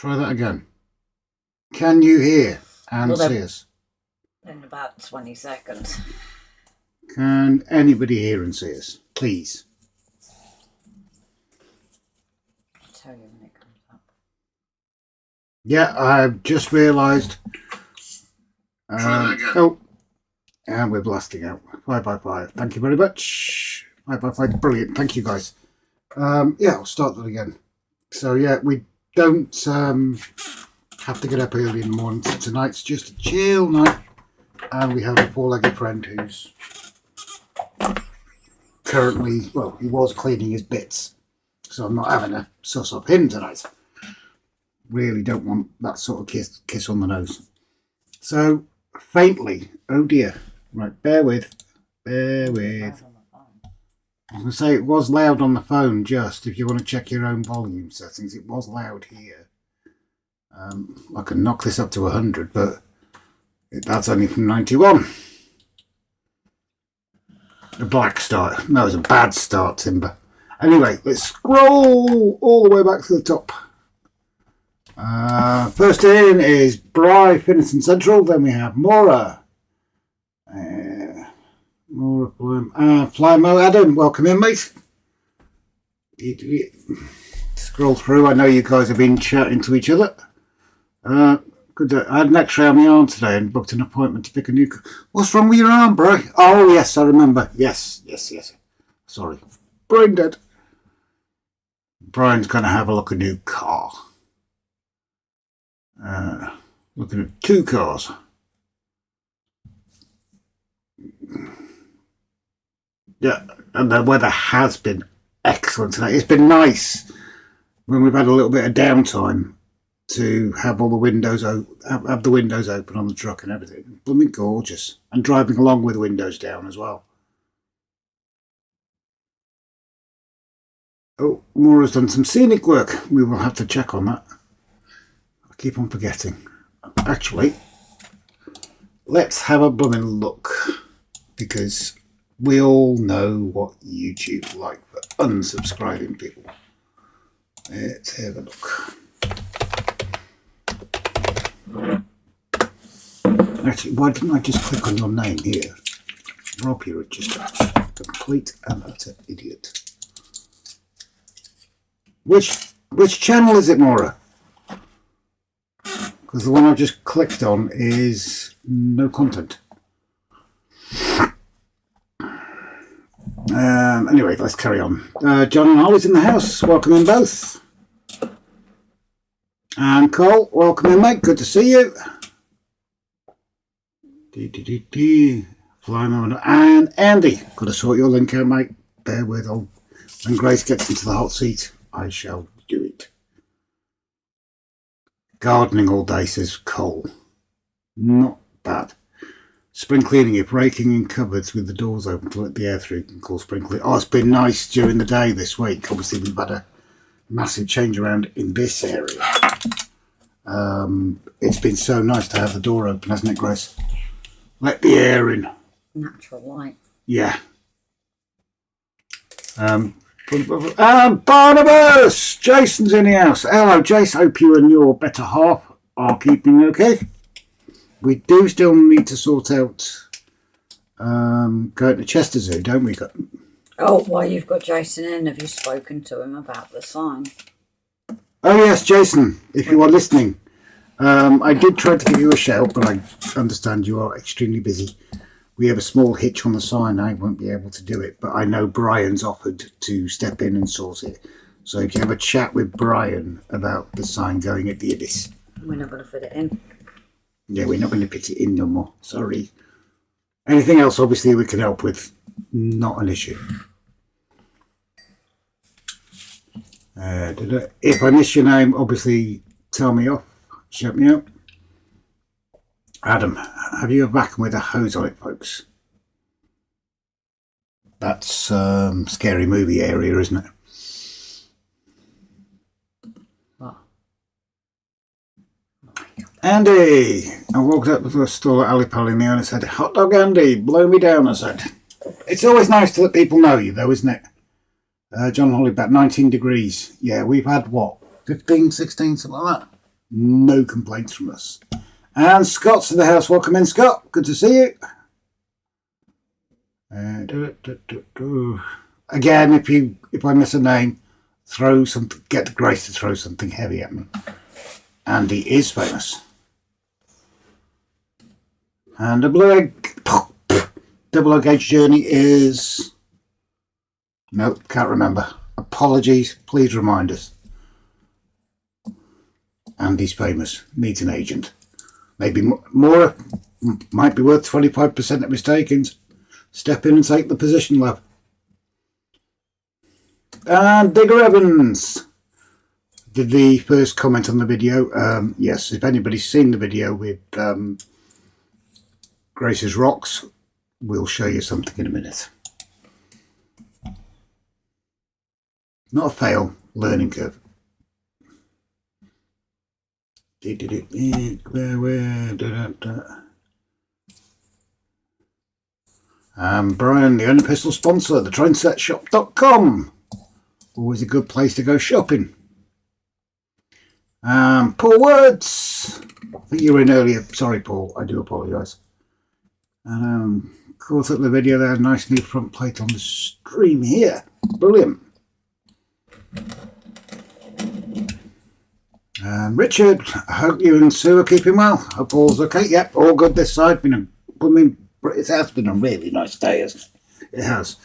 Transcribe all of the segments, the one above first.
Try that again. Can you hear and see us? In about 20 seconds. Can anybody hear and see us? Please. I'll tell you when it comes up. Yeah, I've just realised. Try that again. Oh, and we're blasting out. 5 Thank you very much. 5. Brilliant. Thank you, guys. Yeah, I'll start that again. So, yeah, we don't have to get up early in the morning. Tonight's just a chill night. And we have a four-legged friend who's currently, well, he was cleaning his bits. So I'm not having a suss up him tonight. Really don't want that sort of kiss on the nose. So, faintly, oh dear. Right, bear with. I was going to say it was loud on the phone, just if you want to check your own volume settings. It was loud here. I can knock this up to 100, but that's only from 91. A black start. No, it was a bad start, Timber. Anyway, let's scroll all the way back to the top. First in is Bry, Finniston Central. Then we have Maura. Flymo Adam, welcome in, mate. Scroll through. I know you guys have been chatting to each other. Good. I had an X-ray on my arm today and booked an appointment to pick a new. What's wrong with your arm, bro? Oh yes, I remember. Yes. Sorry, brain dead. Brian's going to have a look at a new car. Looking at 2 cars. Yeah, and the weather has been excellent tonight. It's been nice when we've had a little bit of downtime to have all the windows have the windows open on the truck and everything. Blooming gorgeous. And driving along with the windows down as well. Oh, Maura's done some scenic work. We will have to check on that. I keep on forgetting. Actually, let's have a blooming look, because we all know what YouTube's like for unsubscribing people. Let's have a look. Actually, why didn't I just click on your name here? Rob, you're just a complete and utter idiot. Which channel is it, Maura? Because the one I've just clicked on is no content. Anyway, let's carry on. John and Holly's in the house. Welcome in both. And Cole, welcome in, mate. Good to see you. Flymo and Andy. Got to sort your link out, mate. Bear with. When Grace gets into the hot seat, I shall do it. Gardening all day, says Cole. Not bad. Spring cleaning it, breaking in cupboards with the doors open to let the air through. You can call spring cleaning. Oh, it's been nice during the day this week. Obviously, we've had a massive change around in this area. It's been so nice to have the door open, hasn't it, Grace? Let the air in. Natural light. Yeah. Barnabas! Jason's in the house. Hello, Jason. Hope you and your better half are keeping okay. We do still need to sort out going to Chester Zoo, don't we? Oh, while you've got Jason in, have you spoken to him about the sign? Oh yes, Jason, if you are listening. I did try to give you a shout, but I understand you are extremely busy. We have a small hitch on the sign. I won't be able to do it, but I know Brian's offered to step in and sort it. So if you have a chat with Brian about the sign going at the Ibis. We're not going to fit it in. Yeah, we're not going to fit it in no more. Sorry. Anything else, obviously, we can help with. Not an issue. If I miss your name, obviously, tell me off. Shout me out. Adam, have you a vacuum with a hose on it, folks? That's scary movie area, isn't it? What? Andy! I walked up to the store at Ali Pally and I said, "Hot dog Andy, blow me down," I said. It's always nice to let people know you, though, isn't it? John Holly, about 19 degrees. Yeah, we've had, what, 15, 16, something like that? No complaints from us. And Scott's in the house. Welcome in, Scott. Good to see you. Again, if I miss a name, throw something. Get Grace to throw something heavy at me. Andy is famous. And a double egg journey is. Nope, can't remember. Apologies. Please remind us. Andy's famous. Needs an agent. Maybe more. Might be worth 25% of his takings. Step in and take the position, love. And Digger Evans did the first comment on the video. Yes, if anybody's seen the video with Grace's Rocks, we'll show you something in a minute. Not a fail, learning curve. Brian, the unofficial sponsor, the trainsetshop.com. Always a good place to go shopping. Paul Words. I think you were in earlier. Sorry, Paul. I do apologise. And caught up the video there. Nice new front plate on the stream here. Brilliant. Richard, I hope you and Sue are keeping well. Hope all's okay. Yep, all good this side. It has been a really nice day, hasn't it? It has.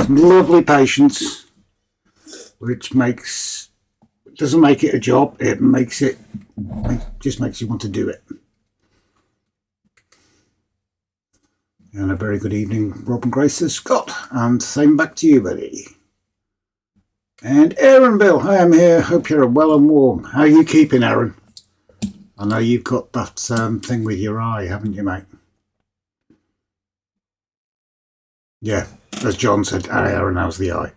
Some lovely patience, which doesn't make it a job. It just makes you want to do it. And a very good evening, Rob and Grace, says Scott. And same back to you, buddy. And Aaron Bill, hi, I'm here. Hope you're well and warm. How are you keeping, Aaron? I know you've got that thing with your eye, haven't you, mate? Yeah, as John said, Aaron, how's the eye?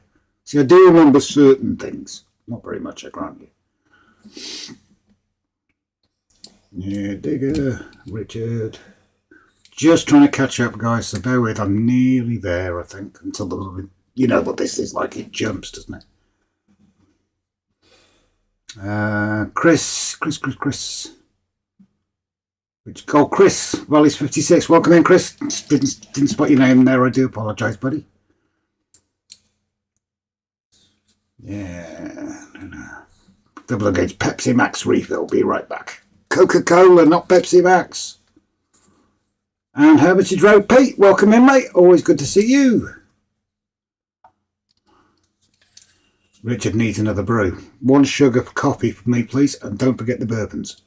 See, I do remember certain things. Not very much, I grant you. Yeah, Digger, Richard. Just trying to catch up, guys, so bear with. I'm nearly there, I think, until you know what this is like. It jumps, doesn't it? Chris. Chris, Valley's 56. Welcome in, Chris. Didn't spot your name there. I do apologise, buddy. Yeah. Double engaged Pepsi Max refill. Be right back. Coca-Cola, not Pepsi Max. And Hermitage Road, Pete. Welcome in, mate. Always good to see you. Richard needs another brew. 1 sugar coffee for me, please. And don't forget the bourbons.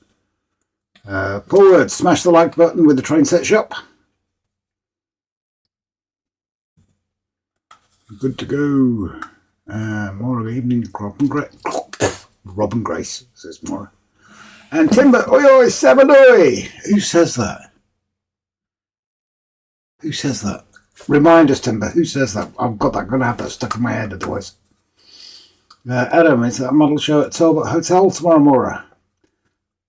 Forward, smash the like button with the Train Set Shop. Good to go. More of the evening, Rob and Grace, says Maura. And Timber, oi oi, Sabanoi. Who says that? Who says that? Remind us, Timber, who says that? I'm going to have that stuck in my head otherwise. Adam, it's that model show at Talbot Hotel tomorrow, Maura.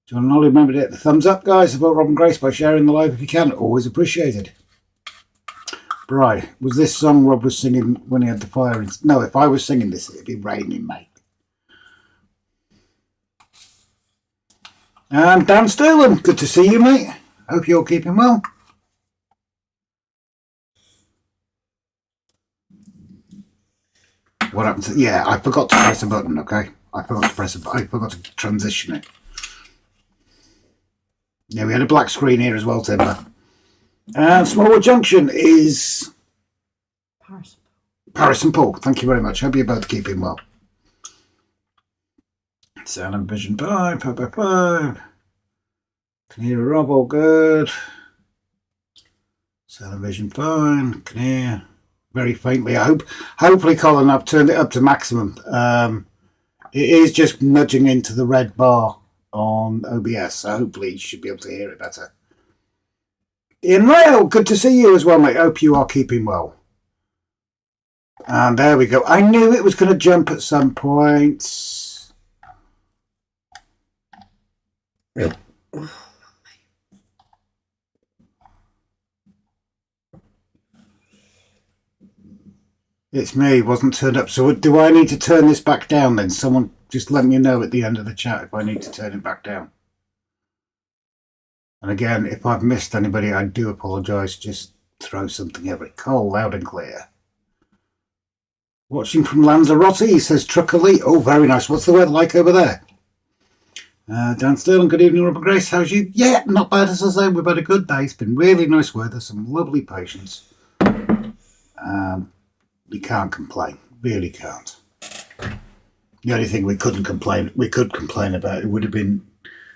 Do you want to remember to hit the thumbs up, guys? Support Rob and Grace by sharing the live if you can. Always appreciated. Bri, was this song Rob was singing when he had the fire? No, if I was singing this, it'd be raining, mate. And Dan Sterling, good to see you, mate. Hope you're keeping well. What happened to... Yeah, I forgot to press a button, okay? I forgot to transition it. Yeah, we had a black screen here as well, Timber. And Smallwood Junction is... Paris and Paul. Thank you very much. Hope you're both keeping well. Sound and Vision 5, 5. Clear Rob, all good. Sound and Vision fine. Clear. Very faintly, I hope. Hopefully, Colin, I've turned it up to maximum. It is just nudging into the red bar on OBS, so hopefully you should be able to hear it better. Ian Rail, good to see you as well, mate. Hope you are keeping well. And there we go. I knew it was going to jump at some point. It's me, wasn't turned up. So do I need to turn this back down then? Someone just let me know at the end of the chat if I need to turn it back down. And again, if I've missed anybody, I do apologise. Just throw something at it. Cole, loud and clear. Watching from Lanzarote, he says Truckily. Oh, very nice. What's the weather like over there? Dan Sterling, good evening, Robert Grace. How's you? Yeah, not bad, as I say. We've had a good day. It's been really nice weather, some lovely patients. We can't complain. Really can't. The only thing we could complain about, it would have been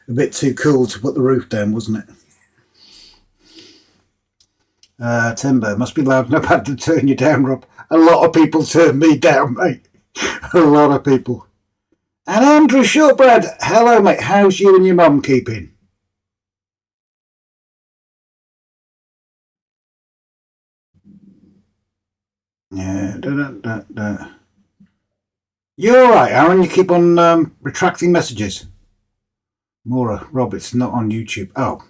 a bit too cool to put the roof down, wasn't it? Timber, must be loud enough had to turn you down, Rob. A lot of people turn me down, mate. A lot of people. And Andrew Shortbread, hello, mate. How's you and your mum keeping? Yeah, You're all right, Aaron. You keep on retracting messages. Maura, Rob, it's not on YouTube. Oh,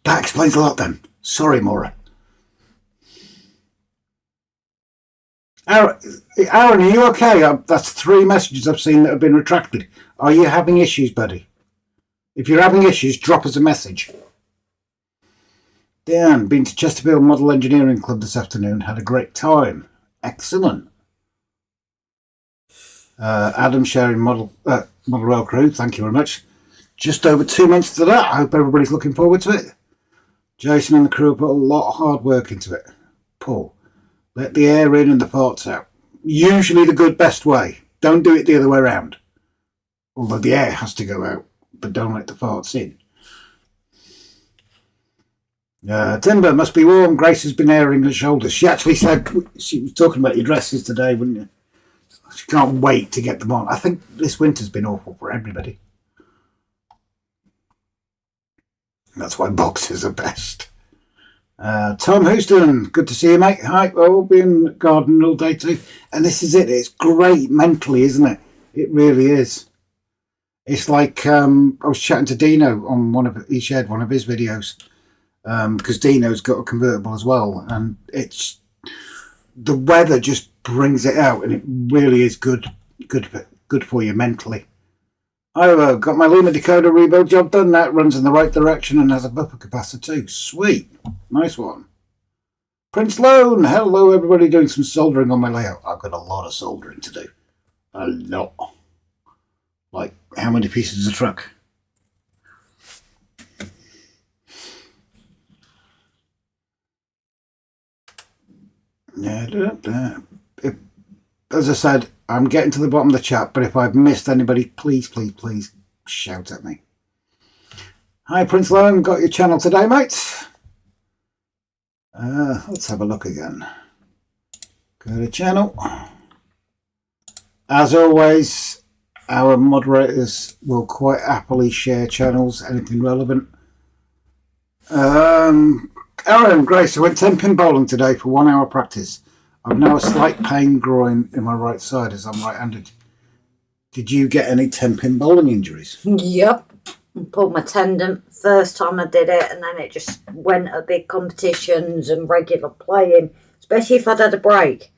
that explains a lot then. Sorry, Maura. Aaron, are you okay? That's 3 messages I've seen that have been retracted. Are you having issues, buddy? If you're having issues, drop us a message. Dan, been to Chesterfield Model Engineering Club this afternoon. Had a great time. Excellent. Adam sharing Model Rail Crew. Thank you very much. Just over 2 months to that. I hope everybody's looking forward to it. Jason and the crew put a lot of hard work into it. Paul, let the air in and the parts out. Usually the good best way. Don't do it the other way around. Although the air has to go out, but don't let the farts in. Timber must be warm. Grace has been airing her shoulders. She actually said she was talking about your dresses today, wouldn't you? She can't wait to get them on. I think this winter's been awful for everybody. That's why boxers are best. Tom Houston, good to see you, mate. Hi, I'll be in garden all day too. And this is it. It's great mentally, isn't it? It really is. It's like I was chatting to Dino on he shared one of his videos because Dino's got a convertible as well, and it's the weather just brings it out, and it really is good for you mentally. I've got my Luna decoder rebuild job done. That runs in the right direction and has a buffer capacitor too. Sweet. Nice one. Prince Lone. Hello, everybody. Doing some soldering on my layout. I've got a lot of soldering to do. A lot. Like, how many pieces of truck? As I said, I'm getting to the bottom of the chat, but if I've missed anybody, please shout at me. Hi, Prince Lone. Got your channel today, mate. Let's have a look again. Go to channel. As always, our moderators will quite happily share channels, anything relevant. Aaron, Grace, I went 10-pin bowling today for 1 hour practice. I've now a slight pain groin in my right side as I'm right-handed. Did you get any 10-pin bowling injuries? Yep. I pulled my tendon first time I did it, and then it just went at big competitions and regular playing, especially if I'd had a break.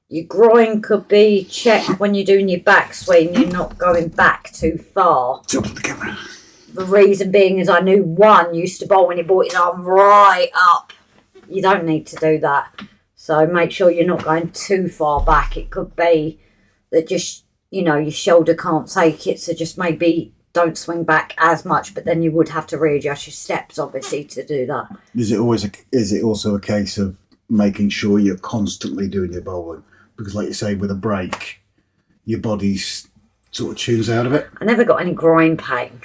Your groin could be checked when you're doing your backswing, you're not going back too far. Jump to the camera. The reason being is I knew one used to bowl when he brought his arm right up. You don't need to do that. So make sure you're not going too far back. It could be that just, your shoulder can't take it. So just maybe don't swing back as much, but then you would have to readjust your steps, obviously, to do that. Is it also a case of making sure you're constantly doing your bowling? Because like you say, with a break, your body's sort of tunes out of it. I never got any groin pain,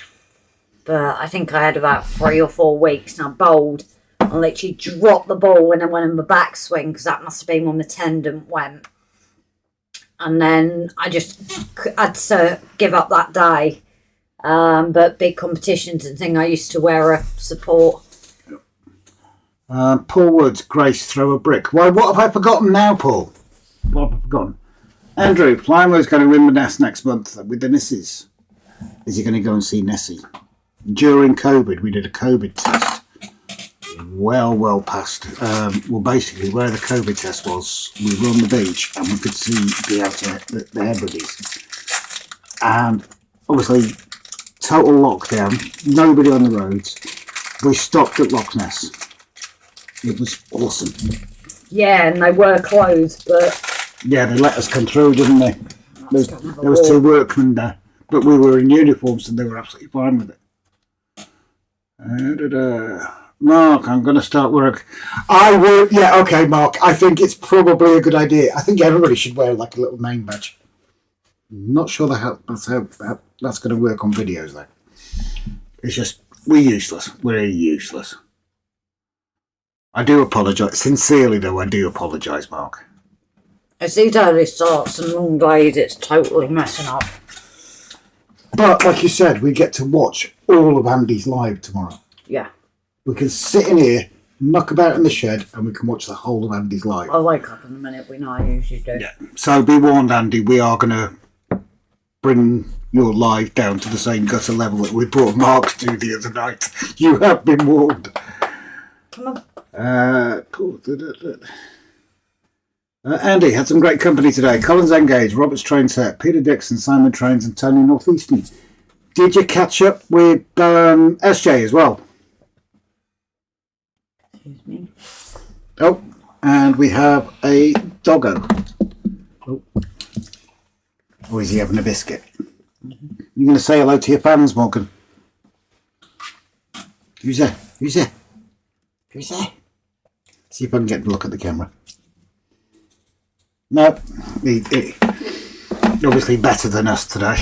but I think I had about 3 or 4 weeks and I bowled. I literally dropped the ball when I went in my backswing because that must have been when the tendon went. And then I just had to give up that day. But big competitions and thing, I used to wear a support. Paul Woods, Grace, throw a brick. Why, what have I forgotten now, Paul? What have I forgotten? Andrew, Flymo's going to Inverness next month with the missus. Is he going to go and see Nessie? During COVID, we did a COVID test. Well past. Basically, where the COVID test was, we were on the beach and we could see the outer the Hebrides. And obviously, total lockdown, nobody on the roads. We stopped at Loch Ness. It was awesome. Yeah, and they were closed, but Yeah, they let us come through, didn't they? go and have a There was two walk. workmen there, but we were in uniforms and they were absolutely fine with it. Mark, I'm going to start work. I will. Yeah, okay, Mark. I think it's probably a good idea. I think everybody should wear like a little name badge. Not sure that's going to work on videos though. It's just we're useless. We're useless. I do apologise. Sincerely though, I do apologise, Mark. It's these early starts and long days, it's totally messing up. But like you said, we get to watch all of Andy's live tomorrow. Yeah. We can sit in here, knock about in the shed, and we can watch the whole of Andy's live. I'll wake up in a minute, we know I usually do. Yeah. So be warned, Andy, we are going to bring your live down to the same gutter level that we brought Mark to the other night. You have been warned. Come on. Andy had some great company today. Collins Engage, Robert's Train Set, Peter Dixon, Simon Trains, and Tony Northeastern. Did you catch up with SJ as well? Excuse me. Oh, and we have a doggo. Oh, or is he having a biscuit? You're going to say hello to your fans, Morgan? Who's there? Who's there? Who's there? See if I can get a look at the camera. No, he obviously better than us today.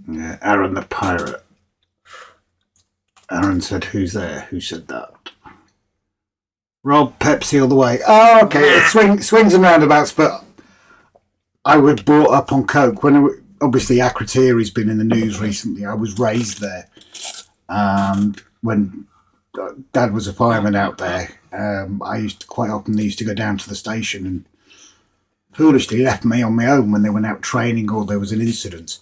Yeah, Aaron the pirate. Aaron said, "Who's there?" Who said that? Rob, Pepsi all the way. Oh, okay. It swings and roundabouts, but I was brought up on Coke obviously Akrotiri's been in the news recently. I was raised there, and when Dad was a fireman out there, I used to go down to the station and foolishly left me on my own when they went out training or there was an incident,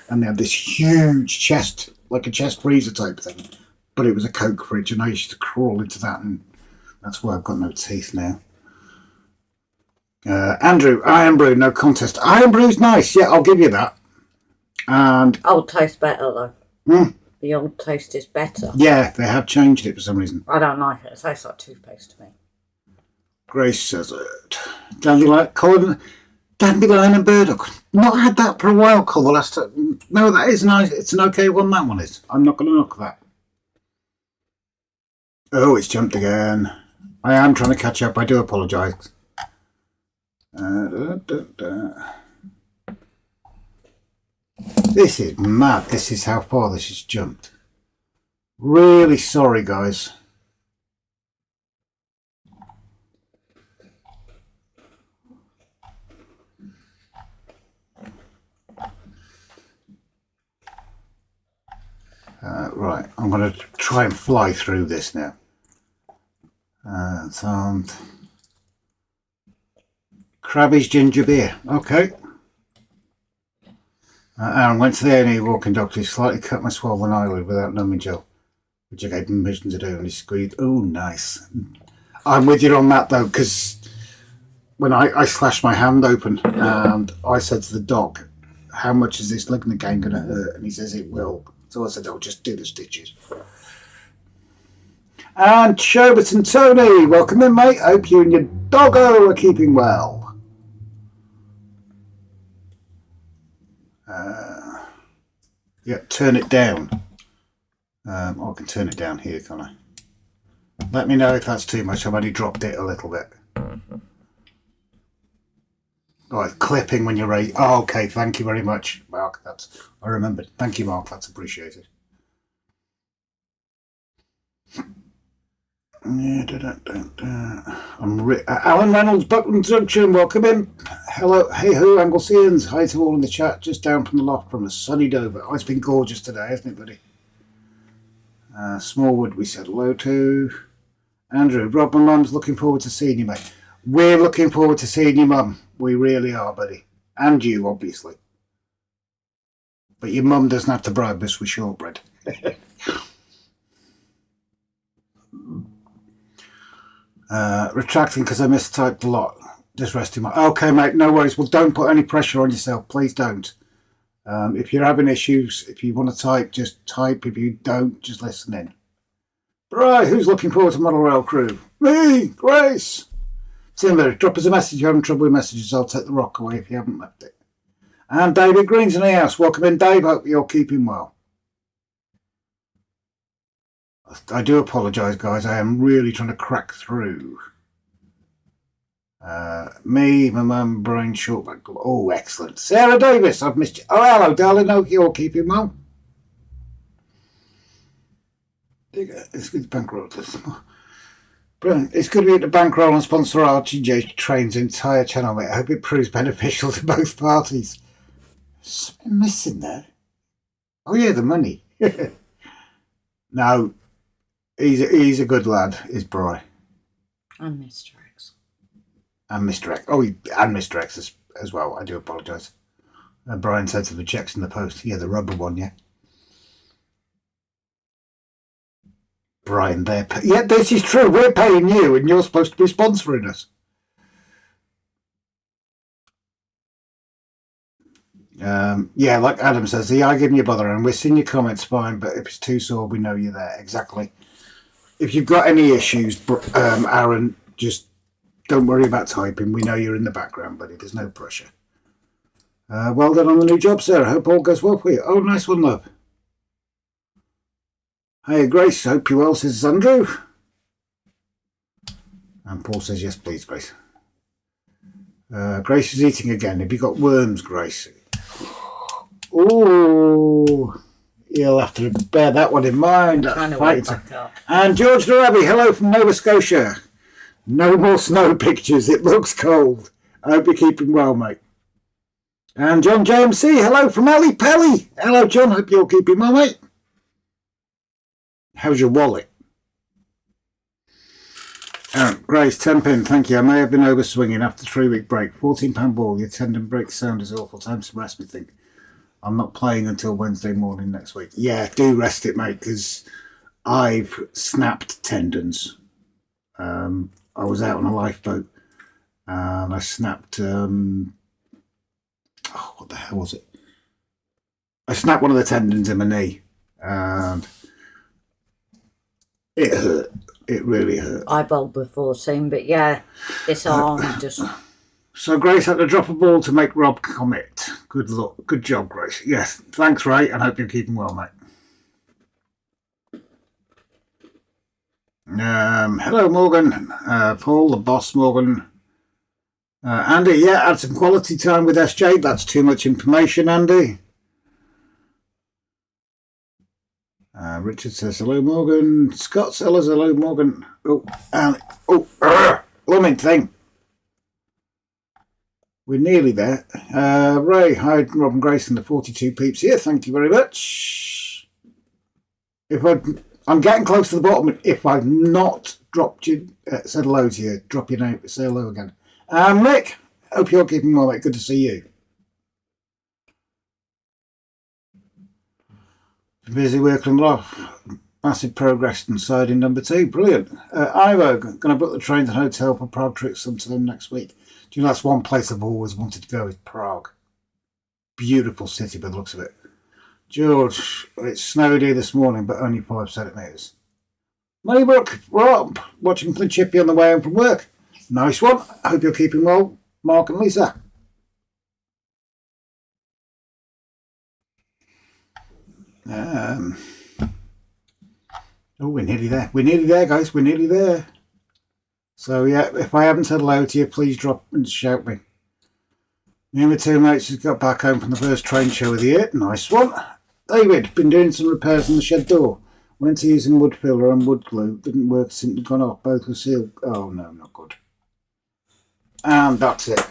and they had this huge chest, like a chest freezer type thing, but it was a Coke fridge, and I used to crawl into that, and that's why I've got no teeth now. Andrew, Iron Brew, no contest. Iron Brew's nice, yeah, I'll give you that. And Old Toast better though. The Old Toast is better. Yeah, they have changed it for some reason. I don't like it. It tastes like toothpaste to me. Grace says it. Dandelion and burdock. Not had that for a while, Cole. The last time. No, that is nice. It's an okay one. That one is. I'm not going to knock that. Oh, it's jumped again. I am trying to catch up. I do apologise. This is mad. This is how far this has jumped. Really sorry, guys. Right, I'm going to try and fly through this now. Sound. Krabby's ginger beer. Okay. Aaron went to the A&E walking doctor. He slightly cut my swollen eyelid without numbing gel, which I gave him permission to do, and he squeezed. Oh, nice. I'm with you on that though, because when I slashed my hand open, and I said to the doc, "How much is this ligament gain going to hurt?" And he says it will. So I said, "I'll just do the stitches." And Sherbert and Tony, welcome in, mate. Hope you and your doggo are keeping well. Yeah, turn it down. I can turn it down here, can I? Let me know if that's too much. I've only dropped it a little bit. Oh, it's clipping when you're ready. Oh, okay, thank you very much, Mark. I remembered. Thank you, Mark. That's appreciated. Alan Reynolds, Buckland Junction, welcome in. Hello, hey ho, Angleseans. Hi to all in the chat, just down from the loft from a sunny Dover. Oh, it's been gorgeous today, hasn't it, buddy? Smallwood, we said hello to. Andrew, Rob and Mum's looking forward to seeing you, mate. We're looking forward to seeing you, Mum. We really are, buddy. And you, obviously. But your mum doesn't have to bribe us with shortbread. Retracting because I mistyped a lot. Just resting my... Okay, mate, no worries. Well, don't put any pressure on yourself. Please don't. If you're having issues, if you want to type, just type. If you don't, just listen in. Right, who's looking forward to Model Rail Crew? Me, Grace. Timber, drop us a message if you're having trouble with messages. I'll take the rock away if you haven't left it. And David Green's in the house. Welcome in, Dave. Hope you're keeping well. I do apologise, guys. I am really trying to crack through. Me, my mum, Brian Shortback. Oh, excellent. Sarah Davis, I've missed you. Oh, hello, darling. Hope you're keeping well. It's good to bankroll. Brilliant. It's good to be at the bankroll and sponsor RTJ Train's entire channel, mate. I hope it proves beneficial to both parties. Something missing there. Oh, yeah, the money. No, he's a good lad, is Bry. And Mr. X. And Mr. X. Oh, and Mr. X as well. I do apologise. Brian said to the checks in the post. Yeah, the rubber one, yeah. Brian, yeah, this is true. We're paying you, and you're supposed to be sponsoring us. Yeah, like Adam says, the eye giving you bother, and we're seeing your comments fine, but if it's too sore, we know you're there. Exactly. If you've got any issues, Aaron, just don't worry about typing. We know you're in the background, buddy. There's no pressure. Well done on the new job, sir. I hope all goes well for you. Oh, nice one, love. Hey, Grace. Hope you're well, says Andrew. And Paul says, yes, please, Grace. Grace is eating again. Have you got worms, Grace? Oh, you'll have to bear that one in mind. And George Darabi, hello from Nova Scotia. No more snow pictures. It looks cold. I hope you're keeping well, mate. And John JMC, hello from Ali Pelly. Hello, John. Hope you're keeping well, mate. How's your wallet? Grace, 10 pin, thank you. I may have been over swinging after 3-week break. £14 ball, your tendon break sound is awful. Time to rest me, think. I'm not playing until Wednesday morning next week. Yeah, do rest it, mate, because I've snapped tendons. I was out on a lifeboat and I snapped, what the hell was it? I snapped one of the tendons in my knee and it hurt. It really hurt. I bowled with 14, but yeah, this arm just... So Grace had to drop a ball to make Rob commit. Good luck. Good job, Grace. Yes, thanks, Ray, and hope you're keeping well, mate. Hello, Morgan. Paul, the boss, Morgan. Andy, yeah, had some quality time with SJ. That's too much information, Andy. Richard says, hello, Morgan. Scott Sellers, hello, Morgan. Oh, and blooming thing. We're nearly there. Ray, hi, Rob and Grace and the 42 peeps here. Thank you very much. I'm getting close to the bottom. If I've not dropped you, said hello to you, drop your name, say hello again. Nick, hope you're keeping well, mate. Good to see you. Busy working a lot. Massive progress in siding number 2. Brilliant. Ivo, going to book the train and hotel for Prague trip sometime next week. Do you know that's one place I've always wanted to go is Prague. Beautiful city by the looks of it. George, it snowed here this morning, but only 5 centimetres. Maybrook, Rob, watching from Chippy on the way home from work. Nice one. I hope you're keeping well, Mark and Lisa. Oh, we're nearly there. We're nearly there, guys. We're nearly there. So, yeah, if I haven't said hello to you, please drop and shout me. Me and my two mates just got back home from the first train show of the year. Nice one. David, been doing some repairs on the shed door. Went to using wood filler and wood glue. Didn't work since it gone off. Both were sealed. Oh, no, not good. And that's it.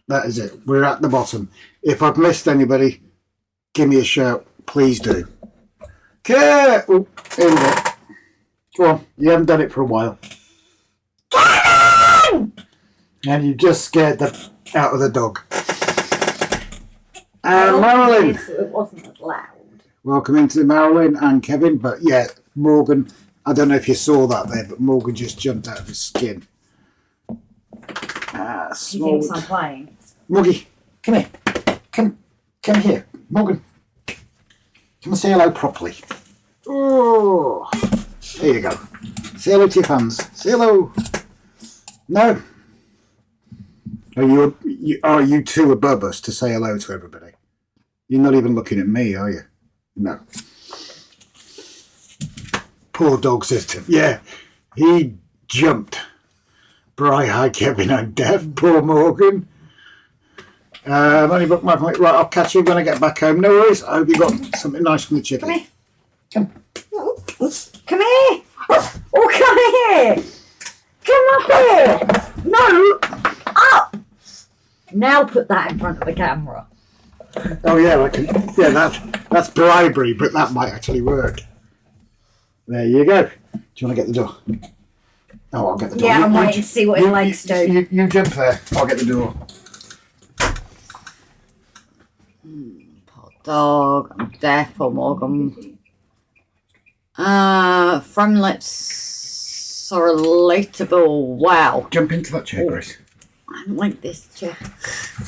That is it. We're at the bottom. If I've missed anybody, give me a shout. Please do. Okay. Oh, here we go. Go on. You haven't done it for a while. And you just scared the out of the dog. And Marilyn. It wasn't as loud. Welcome into Marilyn and Kevin. But yeah, Morgan, I don't know if you saw that there, but Morgan just jumped out of his skin. He thinks I'm playing. Muggy, come here. Come here. Morgan, can I say hello properly? Oh, there you go. Say hello to your fans. Say hello. No. Are you too above us to say hello to everybody? You're not even looking at me, are you? No. Poor dog system. Yeah, he jumped. Bright eyed Kevin and deaf. Poor Morgan. Only book my right. I'll catch you when I get back home. No worries. I hope you got something nice from the chicken. Come here. Come here. Oh, come here. Come up here. No. Up. Now put that in front of the camera. Oh yeah, I can. Yeah, that's bribery, but that might actually work. There you go. Do you want to get the door? Oh, I'll get the door. Yeah, I'm waiting to see what his legs do. You jump there. I'll get the door. Poor dog. I'm deaf, poor Morgan. Frontlets are relatable. Wow. Jump into that chair, Grace. I don't like this chair.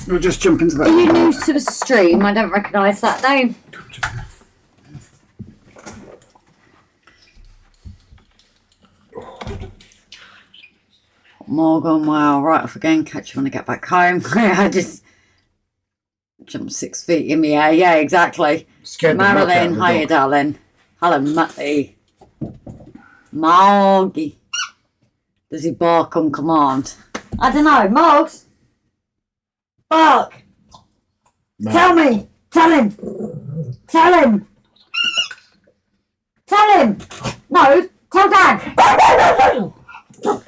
No, just jump into that. Are you new to the stream? I don't recognise that name. Morgan, wow, right off again. Catch you when I get back home. I just jumped 6 feet in the air. Yeah, exactly. Scared the fuck out of Marilyn, the hiya, dog. darling. Hello, Matty. Moggy. Does he bark on command? I don't know. Mogs? Bark. No. Tell me. Tell him. Tell him. Tell him. No. Tell Dad.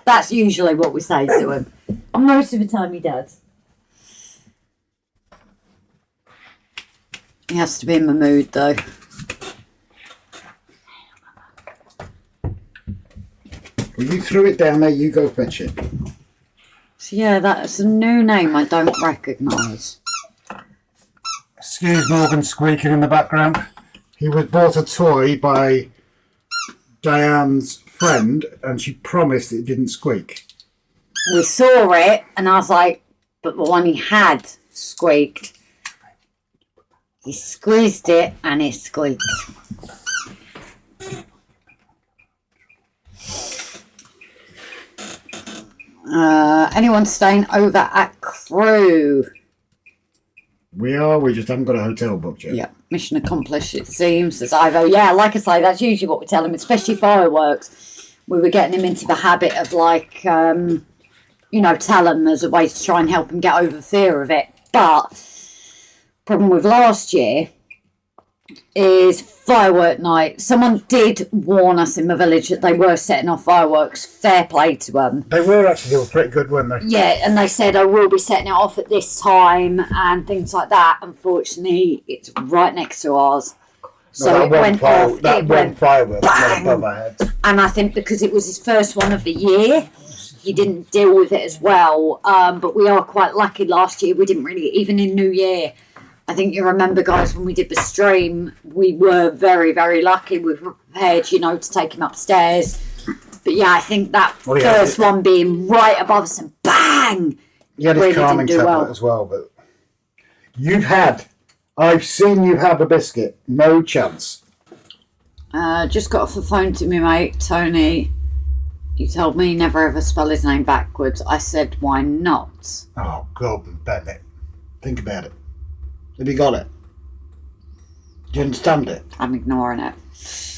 That's usually what we say to him. Most of the time he does. He has to be in the mood though. Well, you threw it down there. You go fetch it. So yeah, that's a new name I don't recognise. Excuse Morgan squeaking in the background. He was bought a toy by Diane's friend, and she promised it didn't squeak. We saw it, and I was like, but the one he had squeaked. He squeezed it, and it squeaked. Anyone staying over at Crew? We are. We just haven't got a hotel booked yet. Yeah, mission accomplished, it seems, says Ivo. Yeah, like I say, that's usually what we tell him, especially fireworks. We were getting him into the habit of, like, tell him as a way to try and help him get over the fear of it. But problem with last year is firework night. Someone did warn us in the village that they were setting off fireworks. Fair play to them. They were pretty good, weren't they? Yeah, and they said, I will be setting it off at this time and things like that. Unfortunately, it's right next to ours. So it went off. That one firework went above our heads. And I think because it was his first one of the year, he didn't deal with it as well. But we are quite lucky last year. We didn't really, even in New Year, I think you remember, guys, when we did the stream, we were very, very lucky. We were prepared, to take him upstairs. But yeah, I think that first one being right above us and bang! He had his calming tablet as well, but I've seen you have a biscuit. No chance. Just got off the phone to me mate, Tony. He told me never ever spell his name backwards. I said, why not? Oh, God, Bennett. Think about it. Have you got it? Do you understand it? I'm ignoring it.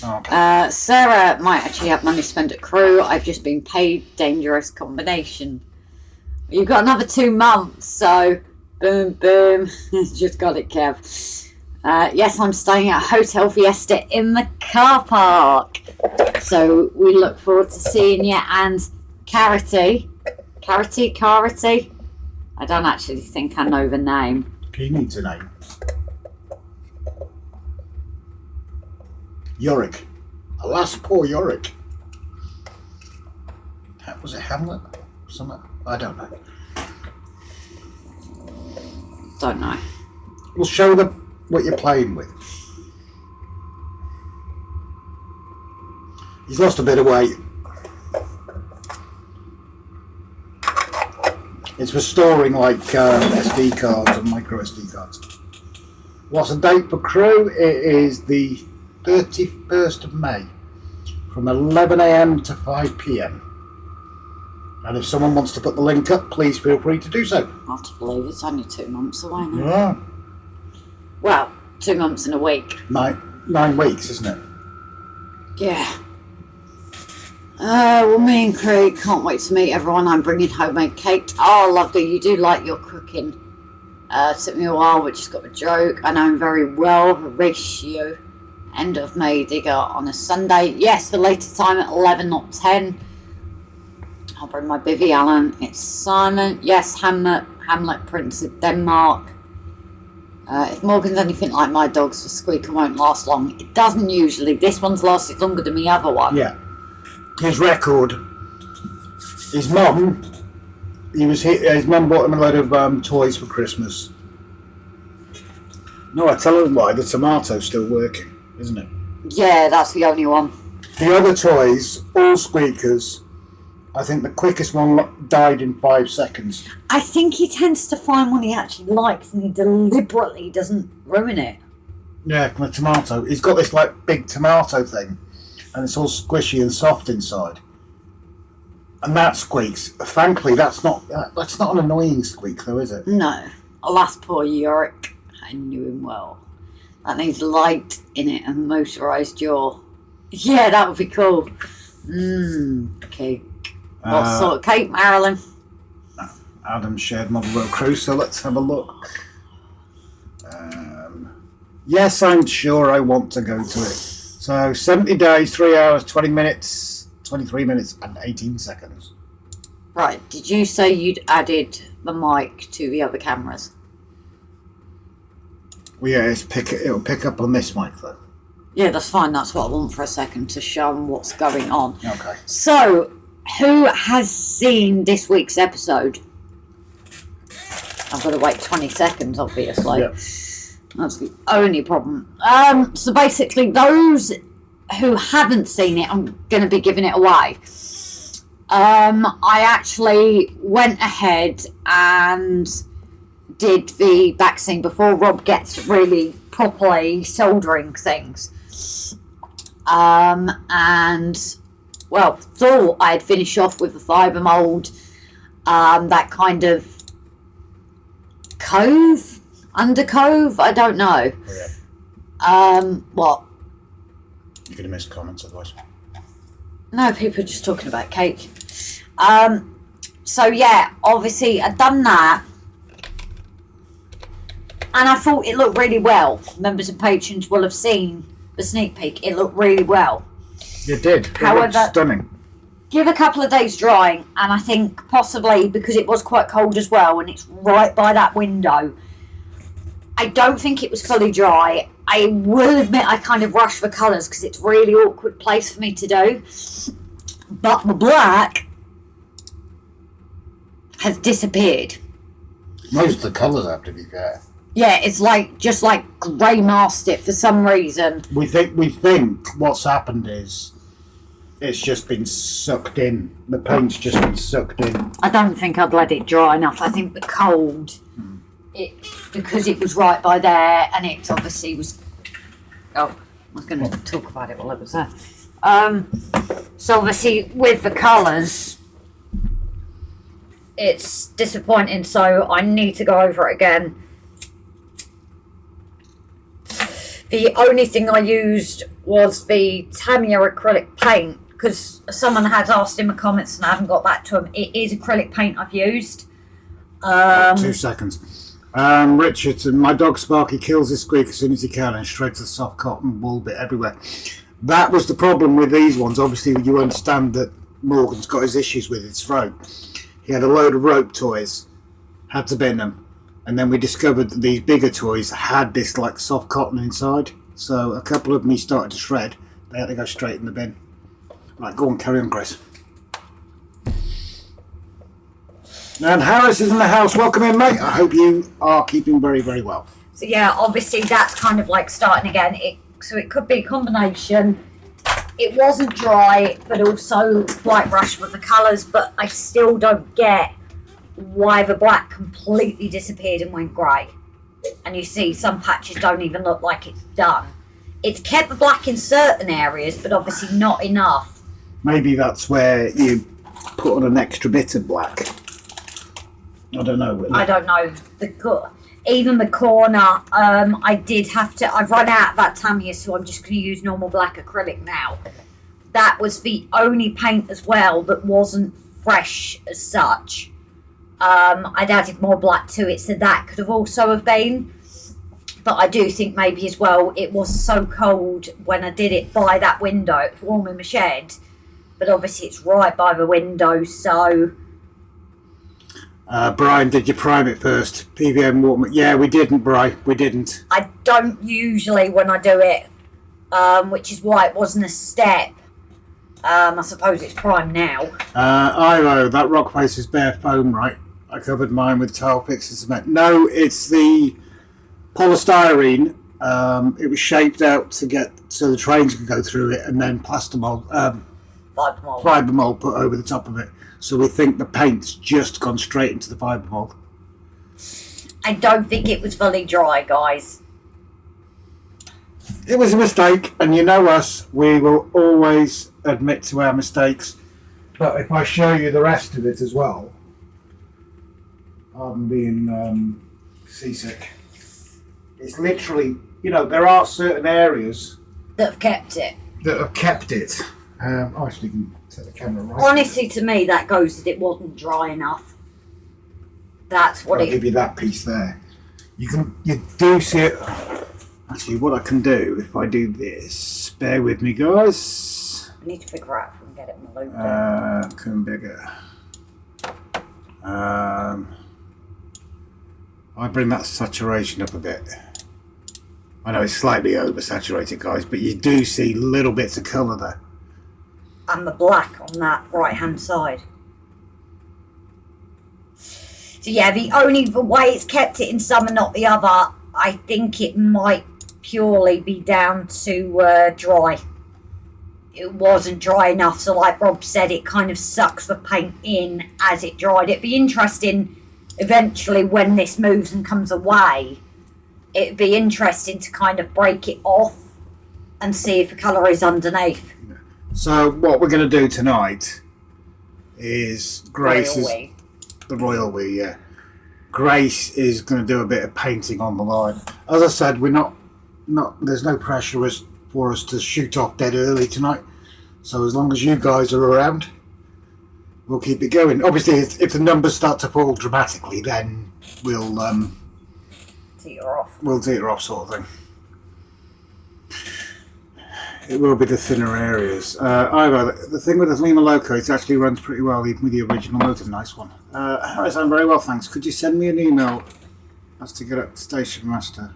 Okay. Sarah might actually have money to spend at Crew. I've just been paid. Dangerous combination. You've got another 2 months, so boom, boom. Just got it, Kev. Yes, I'm staying at Hotel Fiesta in the car park. So we look forward to seeing you. And Carity. I don't actually think I know the name. He needs a name. Yorick. Alas, poor Yorick. Was it Hamlet? Something? I don't know. Don't know. We'll show them what you're playing with. He's lost a bit of weight. It's restoring like SD cards and micro SD cards. What's the date for crew? It is the 31st of May from 11 a.m. to 5 p.m. And if someone wants to put the link up, please feel free to do so. Hard to believe it's only 2 months away now. Yeah. Well, 2 months and a week. 9 weeks, isn't it? Yeah. Well, me and Craig can't wait to meet everyone. I'm bringing homemade cake. Oh, lovely. You do like your cooking. Took me a while, but just got a joke. I know him very well. Horatio. End of May digger on a Sunday. Yes, the later time at 11, not 10. I'll bring my bivvy, Alan. It's Simon. Yes, Hamlet, Prince of Denmark. If Morgan's anything like my dogs, the squeaker won't last long. It doesn't usually. This one's lasted longer than the other one. Yeah. His record. His mum. His mum bought him a load of toys for Christmas. No, I tell him why. The tomato's still working, isn't it? Yeah, that's the only one. The other toys, all squeakers. I think the quickest one died in 5 seconds. I think he tends to find one he actually likes and he deliberately doesn't ruin it. Yeah, the tomato. He's got this like big tomato thing, and it's all squishy and soft inside. And that squeaks. Thankfully, that's not an annoying squeak, though, is it? No. Alas, poor Yorick. I knew him well. That needs light in it and motorised jaw. Yeah, that would be cool. Cake. What sort of cake, Marilyn? Adam shared model road crew, so let's have a look. Yes, I'm sure I want to go to it. So 70 days, 3 hours, 20 minutes, 23 minutes and 18 seconds. Right, did you say you'd added the mic to the other cameras? Well, yeah, it'll pick up on this mic though. Yeah, that's fine. That's what I want for a second, to show them what's going on. Okay. So, who has seen this week's episode? I've got to wait 20 seconds, obviously. Yep. That's the only problem. So basically, those who haven't seen it, I'm going to be giving it away. I actually went ahead and did the back scene before Rob gets really properly soldering things. And, well, thought I'd finish off with the fibre mould, that kind of cove, undercove, I don't know. Yeah. What? You're going to miss comments otherwise. No, people are just talking about cake. So yeah, obviously I'd done that. And I thought it looked really well. Members and patrons will have seen the sneak peek. It looked really well. You did. It However, looked stunning. Give a couple of days drying, and I think possibly because it was quite cold as well, and it's right by that window, I don't think it was fully dry. I will admit I kind of rushed for colours because it's a really awkward place for me to do. But the black has disappeared. Most of the colours have, to be fair. Yeah, it's like just like grey masked it for some reason. We think what's happened is it's just been sucked in. The paint's just been sucked in. I don't think I'd let it dry enough. I think the cold, because it was right by there, and it obviously was. Oh, I was going to talk about it while I was there. So obviously with the colours, it's disappointing. So I need to go over it again. The only thing I used was the Tamiya acrylic paint, because someone has asked in the comments and I haven't got back to them. It is acrylic paint I've used. 2 seconds. Richardson, my dog Sparky kills his squeak as soon as he can and shreds the soft cotton wool bit everywhere. That was the problem with these ones. Obviously, you understand that Morgan's got his issues with his throat. He had a load of rope toys, had to bin them. And then we discovered that these bigger toys had this like soft cotton inside. So a couple of them he started to shred. They had to go straight in the bin. Right, go on, carry on, Chris. And Harris is in the house. Welcome in, mate. I hope you are keeping very, very well. So yeah, obviously that's kind of like starting again. So it could be a combination. It wasn't dry, but also quite rushed with the colours. But I still don't get why the black completely disappeared and went grey. and you see some patches don't even look like it's done. It's kept the black in certain areas, but obviously not enough. Maybe that's where you put on an extra bit of black. I don't know. I don't know. Even the corner, I did have to. I've run out of that Tamiya, so I'm just going to use normal black acrylic now. That was the only paint as well that wasn't fresh as such. I'd added more black to it, so that could have also have been. But I do think maybe as well, it was so cold when I did it by that window. It was warm in my shed, but obviously it's right by the window, so... Brian, did you prime it first? PVM watermark? Yeah, we didn't, Brian. We didn't. I don't usually when I do it, which is why it wasn't a step. I suppose it's prime now. Iro, that rock face is bare foam, right? I covered mine with tile picks and cement. No, it's the polystyrene. It was shaped out to get so the trains could go through it, and then fibre mold put over the top of it. So we think the paint's just gone straight into the fibre mold. I don't think it was fully dry, guys. It was a mistake, and you know us, we will always admit to our mistakes. But if I show you the rest of it as well, I'm being seasick. It's literally, there are certain areas that have kept it. I actually can take the camera right. Honestly, to me, that goes that it wasn't dry enough. That's what I'll give you that piece there. You do see it. Actually, what I can do if I do this, bear with me, guys. I need to figure out if we can get it in the loop. Come bigger. I bring that saturation up a bit. I know it's slightly oversaturated, guys, but you do see little bits of colour there. And the black on that right-hand side. So yeah, the only way it's kept it in some and not the other, I think it might purely be down to dry. It wasn't dry enough, so like Rob said, it kind of sucks the paint in as it dried. It'd be interesting eventually when this moves and comes away. It'd be interesting to kind of break it off and see if the colour is underneath. So what we're going to do tonight is the Royal We, yeah. Grace is going to do a bit of painting on the line. As I said, we're not. There's no pressure for us to shoot off dead early tonight. So as long as you guys are around, we'll keep it going. Obviously, if the numbers start to fall dramatically, then we'll teeter off. We'll teeter off, sort of thing. It will be the thinner areas. Ivo, the thing with the Lima Loco, it actually runs pretty well, even with the original motor. Nice one. Harris, I'm very well, thanks. Could you send me an email as to get up to Station Master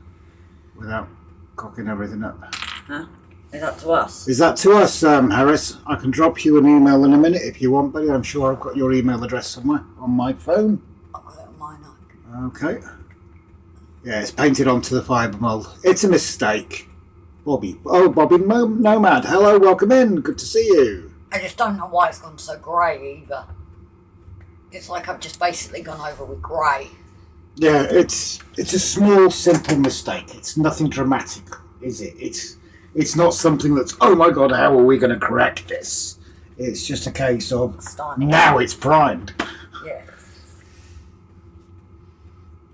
without cocking everything up? Huh? Is that to us? Is that to us, Harris? I can drop you an email in a minute if you want, buddy. I'm sure I've got your email address somewhere on my phone. I've got it on mine. Okay. Yeah, it's painted onto the fibre mould. It's a mistake. Bobby. Oh, Bobby Nomad. Hello, welcome in. Good to see you. I just don't know why it's gone so grey either. It's like I've just basically gone over with grey. Yeah, it's a small, simple mistake. It's nothing dramatic, is it? It's not something that's, oh my God, how are we going to correct this? It's just a case of, now it's primed. Yeah.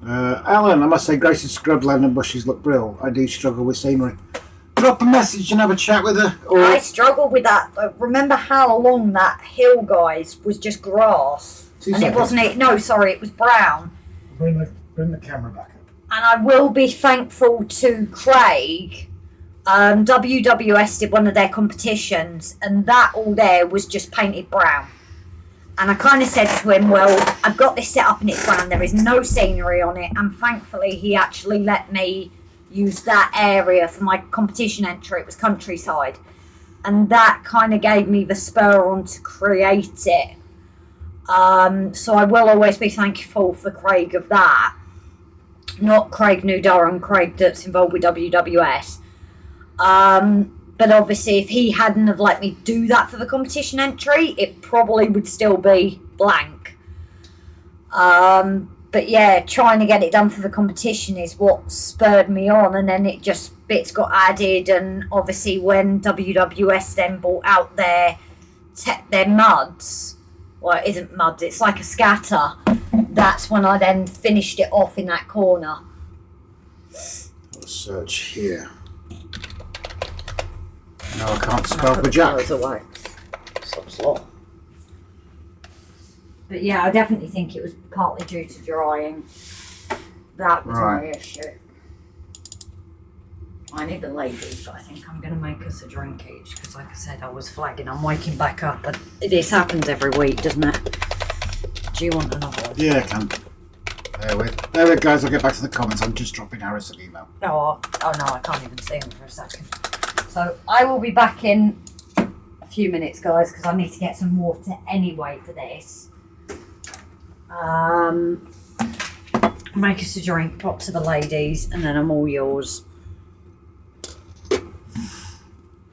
Alan, I must say, Grace's scrubland and bushes look brilliant. I do struggle with scenery. Drop a message and have a chat with her. Or... I struggled with that. Remember how long that hill, guys, was just grass? It wasn't it? No, sorry, it was brown. Bring the camera back up. And I will be thankful to Craig. WWS did one of their competitions, and that all there was just painted brown. And I kind of said to him, well, I've got this set up and it's brown. There is no scenery on it. And thankfully, he actually let me use that area for my competition entry. It was countryside. And that kind of gave me the spur on to create it. So I will always be thankful for Craig of that. Not Craig New Durham, Craig that's involved with WWS. But obviously if he hadn't have let me do that for the competition entry, it probably would still be blank. But But yeah, trying to get it done for the competition is what spurred me on, and then it just bits got added, and obviously when WWS then brought out their muds, well, it isn't muds, it's like a scatter. That's when I then finished it off in that corner. Let's search here. No, I can't spell for Jack. But yeah, I definitely think it was partly due to drying. That was my issue. I need the ladies, but I think I'm going to make us a drink each because, like I said, I was flagging. I'm waking back up, and this happens every week, doesn't it? Do you want another one? Yeah, I can. There we go, guys. I'll get back to the comments. I'm just dropping Harris an email. Oh no, I can't even see him for a second. So I will be back in a few minutes, guys, because I need to get some water anyway for this. Make us a drink, pop to the ladies, and then I'm all yours.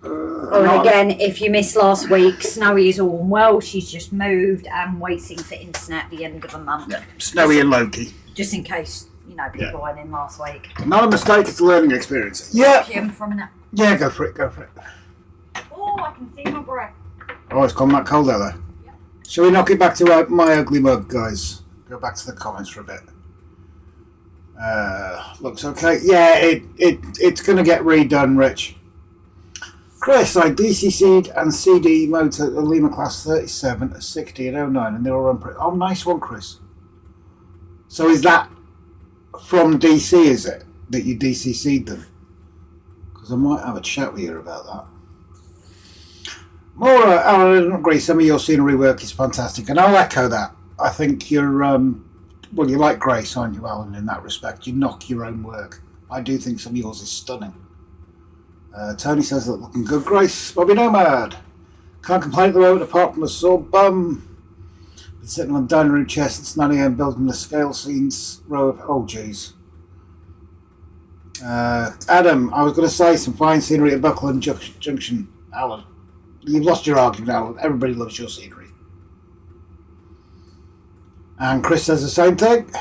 And again, if you missed last week, Snowy is all well. She's just moved and waiting for internet at the end of a month. Yeah, Snowy and Loki. Just in case, people went in last week. Not a mistake, it's a learning experience. Yeah. For a minute. Yeah, go for it. Oh, I can see my breath. Oh, it's gone that cold out there. Yep. Shall we knock it back to my ugly mug, guys? Go back to the comments for a bit. Looks okay. Yeah, it's going to get redone, Rich. Chris, I DCC'd and CD motor the Lima Class 37, a 60 and 09, and they all run pretty. Oh, nice one, Chris. So is that from DC, is it, that you DCC'd them? Because I might have a chat with you about that. Maura, I don't agree. Some of your scenery work is fantastic, and I'll echo that. I think you're, well, you like Grace, aren't you, Alan, in that respect? You knock your own work. I do think some of yours is stunning. Tony says that looking good, Grace. Bobby Nomad. Can't complain at the moment apart from a sore bum. Been sitting on dining room chest since 9 AM building the scale scenes row of. Oh, jeez. Adam, I was going to say some fine scenery at Buckland Junction. Alan, you've lost your argument, Alan. Everybody loves your scenery. And Chris says the same thing.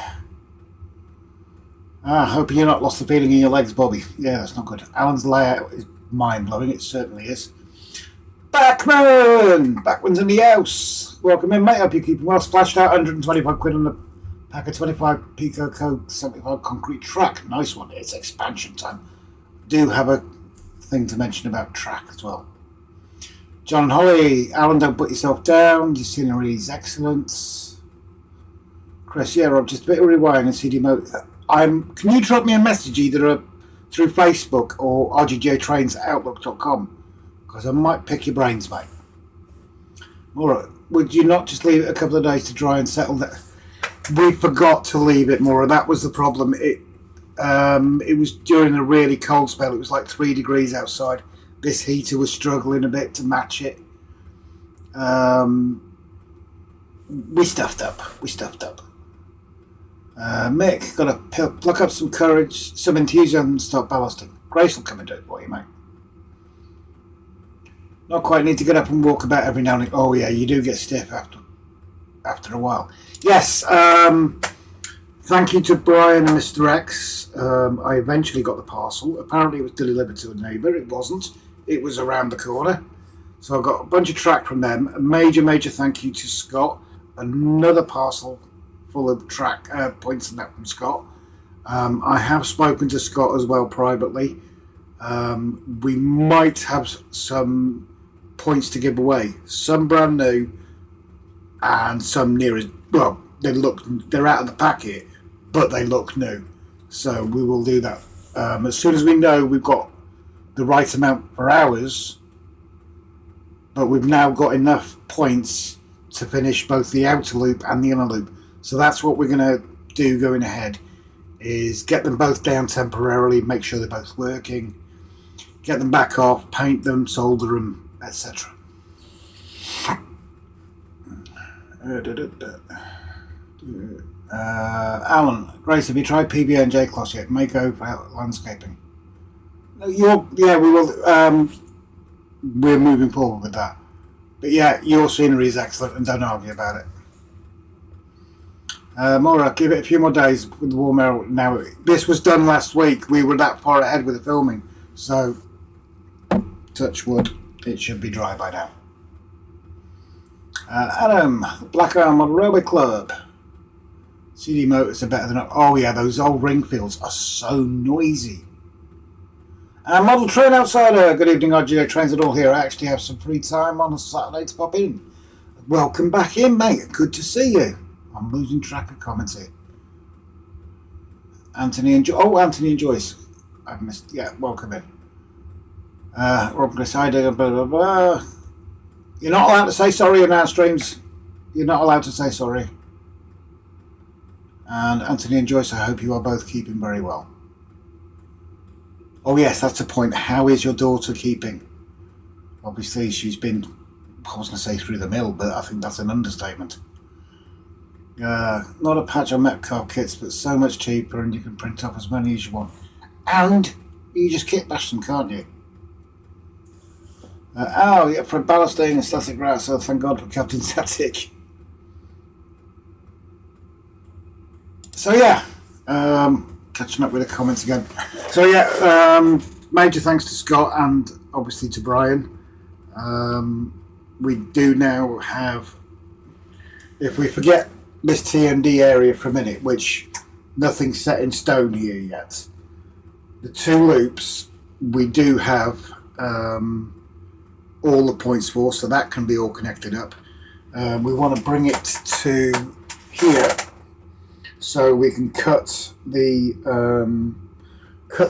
Hoping you're not lost the feeling in your legs, Bobby. Yeah, that's not good. Alan's layout is mind-blowing. It certainly is. Backman's in the house. Welcome in, mate. Hope you're keeping well. Splashed out 125 quid on the pack of 25 Pico Code 75 concrete track. Nice one. It's expansion time. Do have a thing to mention about track as well. John and Holly. Alan, don't put yourself down. Your scenery is excellent. Chris, yeah, Rob, just a bit of rewiring and CD mode. Can you drop me a message either through Facebook or rgjtrains@outlook.com, because I might pick your brains, mate. Maura, would you not just leave it a couple of days to dry and settle that? We forgot to leave it, Maura. That was the problem. It was during a really cold spell. It was like 3 degrees outside. This heater was struggling a bit to match it. We stuffed up. Mick, got to pluck up some courage, some enthusiasm, and start ballasting. Grace will come and do it for you, mate. Not quite need to get up and walk about every now and then. Oh yeah, you do get stiff after a while. Yes, thank you to Brian and Mr. X. I eventually got the parcel. Apparently it was delivered to a neighbour. It wasn't. It was around the corner. So I got a bunch of track from them. A major thank you to Scott. Another parcel full of track points and that from Scott. I have spoken to Scott as well privately. We might have some points to give away. Some brand new and some near as well. They're out of the packet, but they look new. So we will do that as soon as we know we've got the right amount for ours. But we've now got enough points to finish both the outer loop and the inner loop. So that's what we're going to do going ahead, is get them both down temporarily, make sure they're both working, get them back off, paint them, solder them, etc. Alan, Grace, have you tried PBA and J-Class yet? May go for landscaping. We will. We're moving forward with that. But yeah, your scenery is excellent and don't argue about it. Maura, give it a few more days with the warm air. Now, this was done last week. We were that far ahead with the filming. So, touch wood, it should be dry by now. Adam, Black Arm on Railway Club. CD motors are better than... Oh yeah, those old Ringfields are so noisy. Model Train Outsider. Good evening, RGA Trains at all here. I actually have some free time on a Saturday to pop in. Welcome back in, mate. Good to see you. I'm losing track of comments here. Anthony and Anthony and Joyce. I've missed. Yeah, welcome in. Rob Grissider, blah blah blah. You're not allowed to say sorry in our streams. You're not allowed to say sorry. And Anthony and Joyce, I hope you are both keeping very well. Oh yes, that's the point. How is your daughter keeping? Obviously, she's been, I was going to say through the mill, but I think that's an understatement. Not a patch on Metcalf kits, but so much cheaper, and you can print off as many as you want. And you just kit bash them, can't you? Yeah, for ballasting and static grass, so thank God for Captain Static. So yeah, catching up with the comments again. So yeah, major thanks to Scott and obviously to Brian. We do now have, if we forget this TMD area for a minute, which nothing's set in stone here yet, the two loops we do have all the points for, so that can be all connected up. We want to bring it to here so we can cut the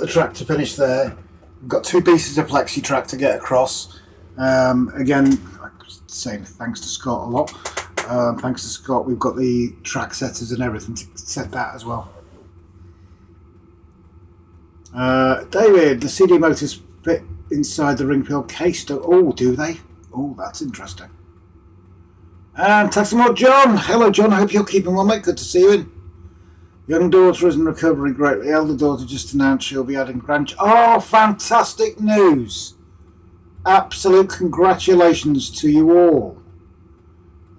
track to finish there. We've got two pieces of plexi track to get across. Again, I'm saying thanks to Scott a lot. Thanks to Scott, we've got the track setters and everything to set that as well. David, the CD motors fit inside the Ringfield case. Oh, do they? Oh, that's interesting. And Taximod John. Hello, John. I hope you're keeping well, mate. Good to see you in. Young daughter is in recovery greatly. Elder daughter just announced she'll be adding grandchildren. Oh, fantastic news. Absolute congratulations to you all.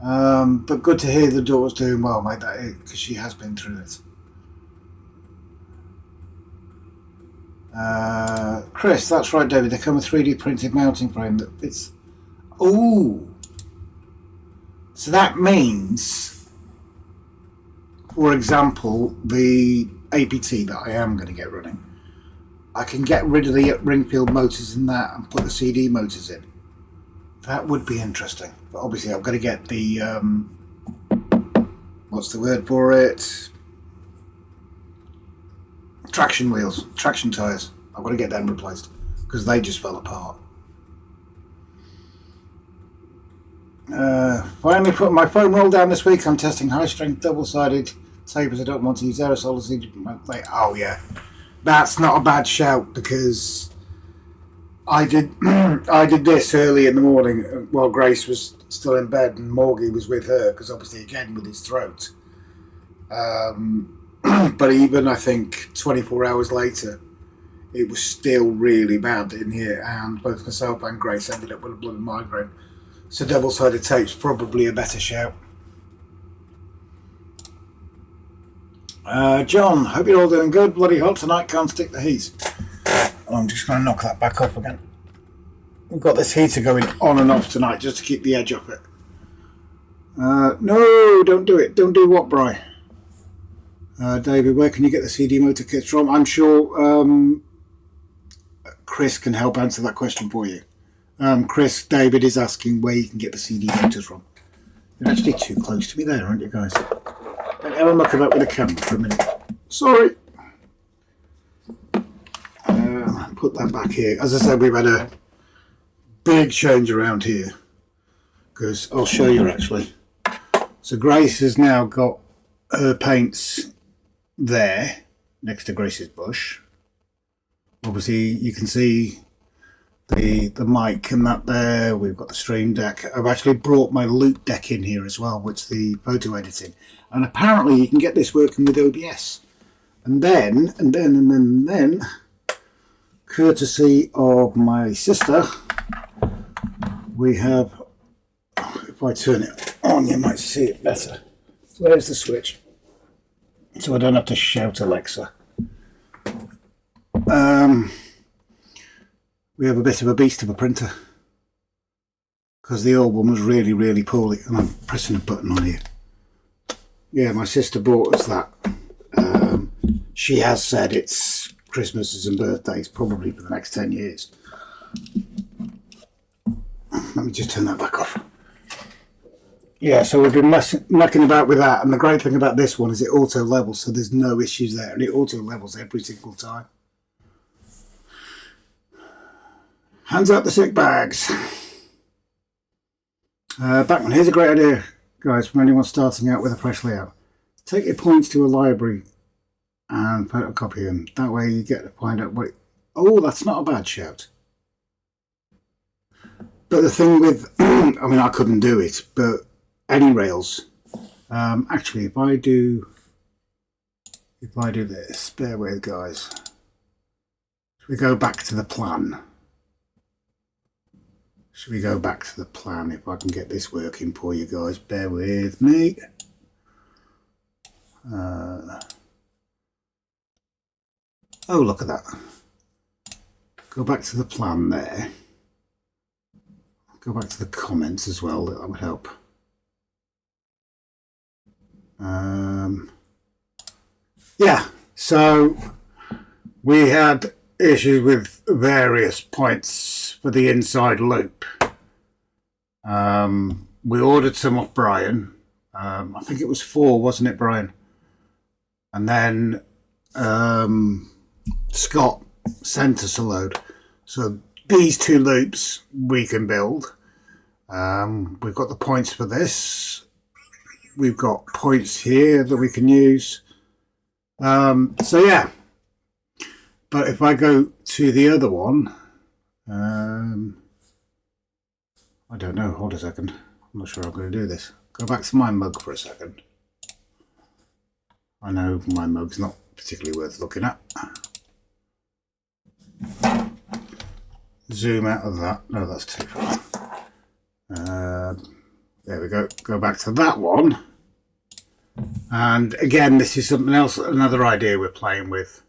But good to hear the daughter's doing well, mate, because she has been through it. Chris, that's right, David. They come with 3D printed mounting frame. It's... Oh! So that means, for example, the APT that I am going to get running, I can get rid of the Ringfield motors in that and put the CD motors in. That would be interesting. But obviously I've got to get the, what's the word for it? Traction wheels, traction tyres. I've got to get them replaced because they just fell apart. Finally put my foam roll down this week. I'm testing high strength double-sided tapers. I don't want to use aerosol. Oh yeah, that's not a bad shout because I did this early in the morning while Grace was still in bed and Morgie was with her because obviously again with his throat. But even I think 24 hours later, it was still really bad in here, and both myself and Grace ended up with a blood and migraine. So double-sided tape's probably a better shout. John, hope you're all doing good. Bloody hot tonight, can't stick the heat. I'm just going to knock that back off again. We've got this heater going on and off tonight just to keep the edge off it. No, don't do it. Don't do what, Bri? David, where can you get the CD motor kits from? I'm sure Chris can help answer that question for you. Chris, David is asking where you can get the CD motors from. You're actually too close to me there, aren't you guys? Let me have a look about with the camera for a minute. Sorry. Put that back here. As I said, we've had a big change around here. Because I'll show you actually. So Grace has now got her paints there next to Grace's bush. Obviously you can see the mic and that there. We've got the stream deck. I've actually brought my loop deck in here as well, which the photo editing, and apparently you can get this working with OBS. And then courtesy of my sister, we have, if I turn it on you might see it better. Where's the switch? so I don't have to shout Alexa. We have a bit of a beast of a printer because the old one was really, really poorly. And I'm pressing a button on here. Yeah, my sister bought us that. She has said it's Christmases and birthdays probably for the next 10 years. Let me just turn that back off. Yeah, so we've been mucking about with that, and the great thing about this one is it auto levels, so there's no issues there, and it auto levels every single time. Hands out the sick bags. Backman, here's a great idea, guys, from anyone starting out with a fresh layout. Take your points to a library and photocopy them. That way you get to find out what... Oh, that's not a bad shout. But the thing with... I mean, I couldn't do it, but any rails... actually, if I do this, bear with, guys. Should we go back to the plan? Should we go back to the plan if I can get this working for you guys? Bear with me. Oh, look at that. Go back to the plan there. Go back to the comments as well, that would help. Yeah, so we had issues with various points for the inside loop. We ordered some off Brian. I think it was 4, wasn't it, Brian? And then Scott sent us a load. So these 2 loops we can build. We've got the points for this. We've got points here that we can use. So yeah. But if I go to the other one, I don't know. Hold a second. I'm not sure I'm going to do this. Go back to my mug for a second. I know my mug's not particularly worth looking at. Zoom out of that. No, that's too far. There we go. Go back to that one. And again, this is something else, another idea we're playing with.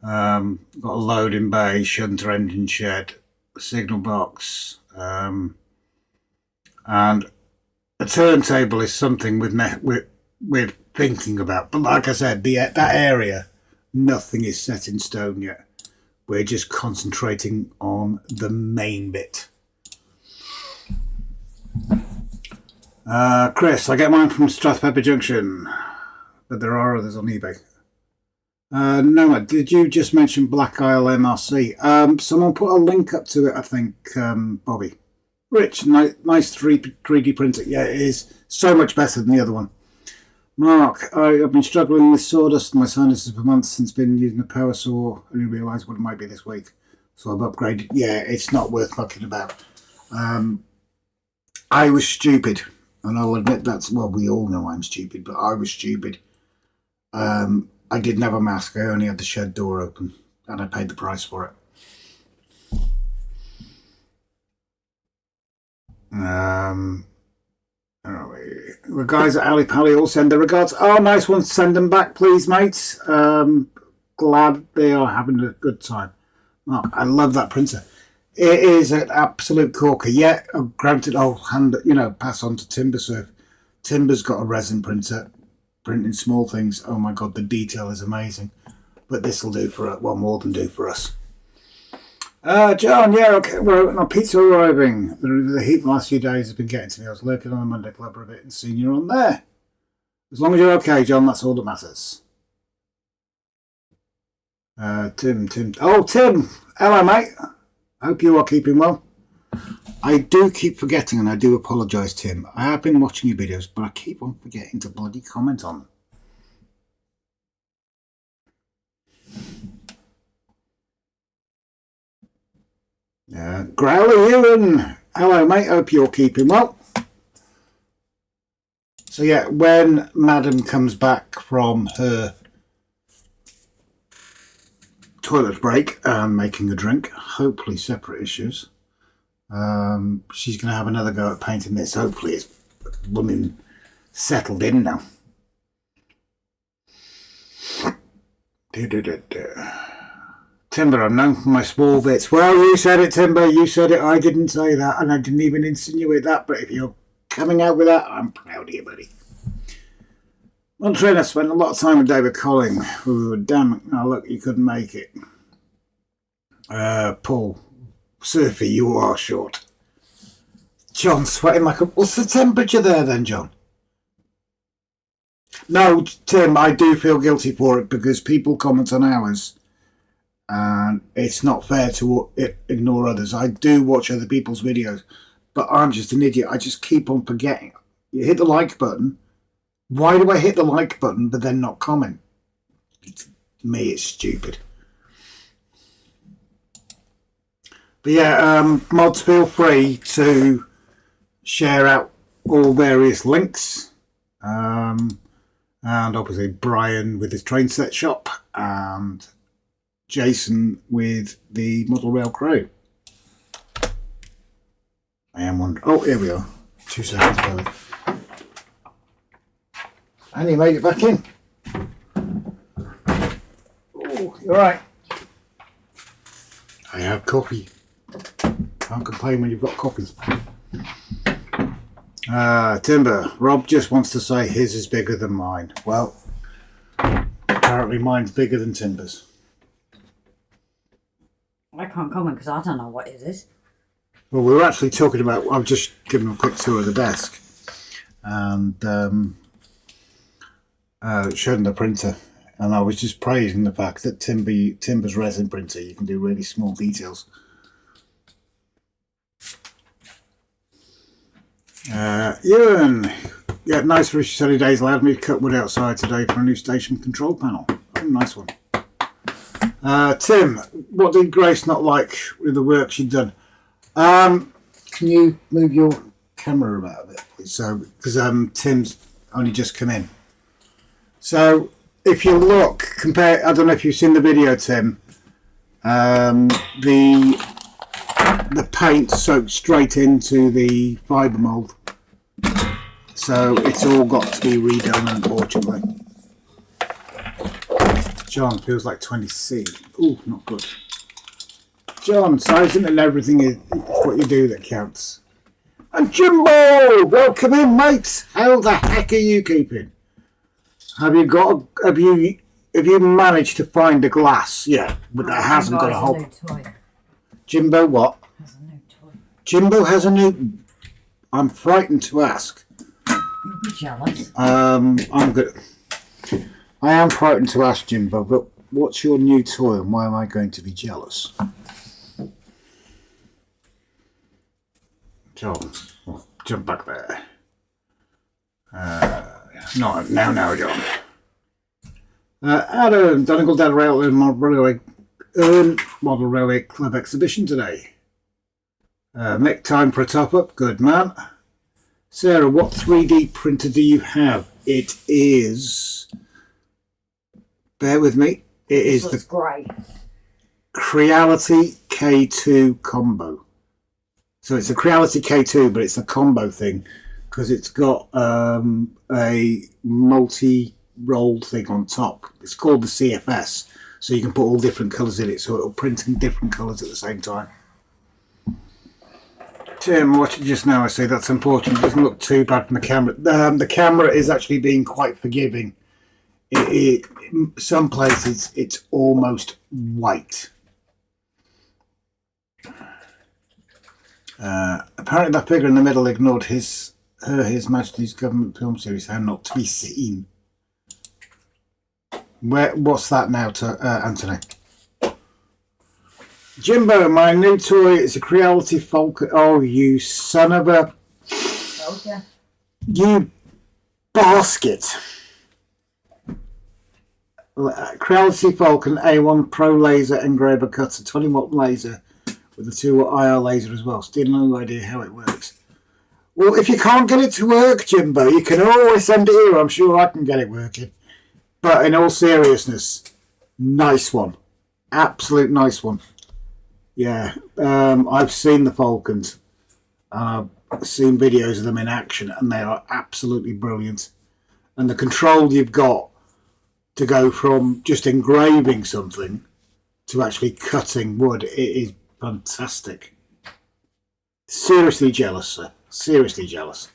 Got a loading bay, shunter engine shed, signal box, and a turntable is something we're thinking about. But like I said, that area, nothing is set in stone yet. We're just concentrating on the main bit. Chris, I get mine from Strathpepper Junction, but there are others on eBay. No, did you just mention Black Isle MRC? Someone put a link up to it, I think, Bobby. Rich, nice 3D printer. Yeah, it is so much better than the other one. Mark, I've been struggling with sawdust in my sinuses for months since been using a power saw. I only realised what it might be this week, so I've upgraded. Yeah, it's not worth mucking about. I was stupid, and I'll admit that's, well, we all know I'm stupid, but I was stupid. I didn't have a mask. I only had the shed door open, and I paid the price for it. The guys at Ali Pally all send their regards. Oh, nice one. Send them back, please, mates. Glad they are having a good time. Oh, I love that printer. It is an absolute corker. Yeah, granted, I'll pass on to Timbersurf. Timber's got a resin printer, printing small things. Oh my God, the detail is amazing. But this will do for, well, more than do for us. John, yeah, okay, we're opening our pizza arriving. The heat the last few days has been getting to me. I was lurking on the Monday Club a bit and seeing you on there. As long as you're okay, John, that's all that matters. Tim. Oh, Tim! Hello, mate. Hope you are keeping well. I do keep forgetting, and I do apologise, Tim. I have been watching your videos, but I keep on forgetting to bloody comment on them. Growler Ewan. Hello, mate. Hope you're keeping well. So, yeah, when Madam comes back from her toilet break and making a drink, hopefully separate issues, she's going to have another go at painting this. Hopefully it's blooming settled in now. Timber, I'm known for my small bits. Well, you said it, Timber. You said it. I didn't say that, and I didn't even insinuate that. But if you're coming out with that, I'm proud of you, buddy. One trainer spent a lot of time with David Colling. We were damn. Oh, look, you couldn't make it. Paul, Surfy, you are short. John sweating like a... What's the temperature there then, John? No, Tim, I do feel guilty for it because people comment on ours and it's not fair to ignore others. I do watch other people's videos, but I'm just an idiot. I just keep on forgetting. You hit the like button. Why do I hit the like button but then not comment? It's stupid. But yeah, mods, feel free to share out all various links. And obviously Brian with his train set shop and Jason with the Model Rail crew. I am wondering. Oh, here we are. 2 seconds, brother. And you made it back in. Oh, you're right. I have coffee. Can't complain when you've got coffee. Timber, Rob just wants to say his is bigger than mine. Well, apparently mine's bigger than Timber's. I can't comment because I don't know what it is. Well, we were actually talking about... I've just given a quick tour of the desk and showed him the printer, and I was just praising the fact that Timber's resin printer, you can do really small details. Ewan, yeah, nice rich sunny days allowed me to cut wood outside today for a new station control panel. Oh, nice one. Tim, what did Grace not like with the work she'd done? Can you move your camera about a bit, please? So, because Tim's only just come in. So, if you look, compare. I don't know if you've seen the video, Tim. The paint soaked straight into the fibre mould, so it's all got to be redone, unfortunately. John feels like 20C. Ooh, not good. John, sizing and everything is what you do that counts. And Jimbo, welcome in, mate. How the heck are you keeping? Have you managed to find a glass? Yeah, but that hasn't got a hole. Jimbo, what? Has a new toy. Jimbo has a new... I'm frightened to ask. You'll be jealous. I'm good. I am frightened to ask, Jimbo, but what's your new toy and why am I going to be jealous? John, jump back there. Not now, John. Adam, Donegal Dead Railway Model Railway Club exhibition today. Make time for a top-up. Good man. Sarah, what 3D printer do you have? It is... Bear with me. It is the great. Creality K2 combo. So it's a Creality K2, but it's a combo thing because it's got a multi-rolled thing on top. It's called the CFS. So you can put all different colours in it, so it'll print in different colours at the same time. Tim, watching just now, I say that's important. It doesn't look too bad from the camera. The camera is actually being quite forgiving. Some places it's almost white. Apparently that figure in the middle ignored His Majesty's Government film series, How Not to Be Seen. What's that now, Anthony? Jimbo, my new toy is a Creality Falcon. Oh, you son of a... Okay. You basket. Creality Falcon A1 Pro Laser Engraver Cutter, 20-watt laser with a 2-watt IR laser as well. Still no idea how it works. Well, if you can't get it to work, Jimbo, you can always send it here. I'm sure I can get it working. But in all seriousness, nice one. Absolute nice one. Yeah, I've seen the Falcons. And I've seen videos of them in action, and they are absolutely brilliant. And the control you've got to go from just engraving something to actually cutting wood. It is fantastic. Seriously jealous, sir. Seriously jealous.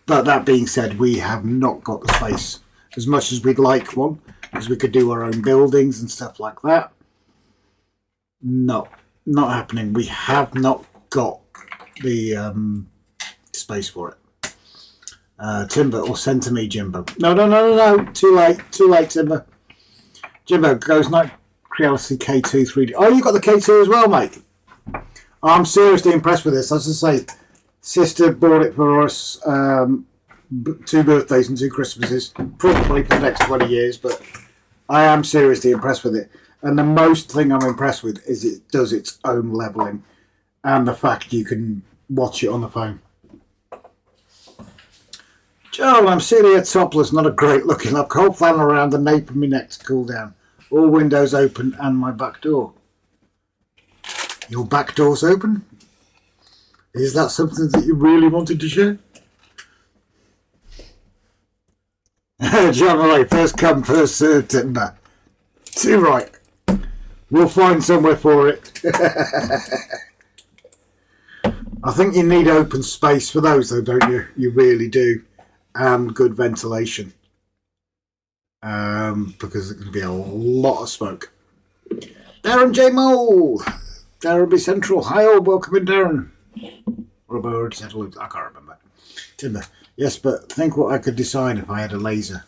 But that being said, we have not got the space as much as we'd like one, because we could do our own buildings and stuff like that. No, not happening. We have not got the space for it. Timber, or send to me, Jimbo. No. Too late, Timber. Jimbo goes night Creality K2 3D. Oh, you got the K2 as well, mate. I'm seriously impressed with this. As I say, sister bought it for us 2 birthdays and 2 Christmases, probably for the next 20 years, but I am seriously impressed with it. And the most thing I'm impressed with is it does its own levelling and the fact you can watch it on the phone. Joel, I'm sitting here topless, not a great looking. I've cold flannel around the nape of my neck to cool down. All windows open and my back door. Your back door's open? Is that something that you really wanted to share? John Ray, first come, first served, Timber. Too right. We'll find somewhere for it. I think you need open space for those, though, don't you? You really do. And good ventilation. Because there's going to be a lot of smoke. Darren J. Mole. Darrenby Central. Hi, all. Welcome in, Darren. Or I can't remember. Timber. Yes, but think what I could design if I had a laser.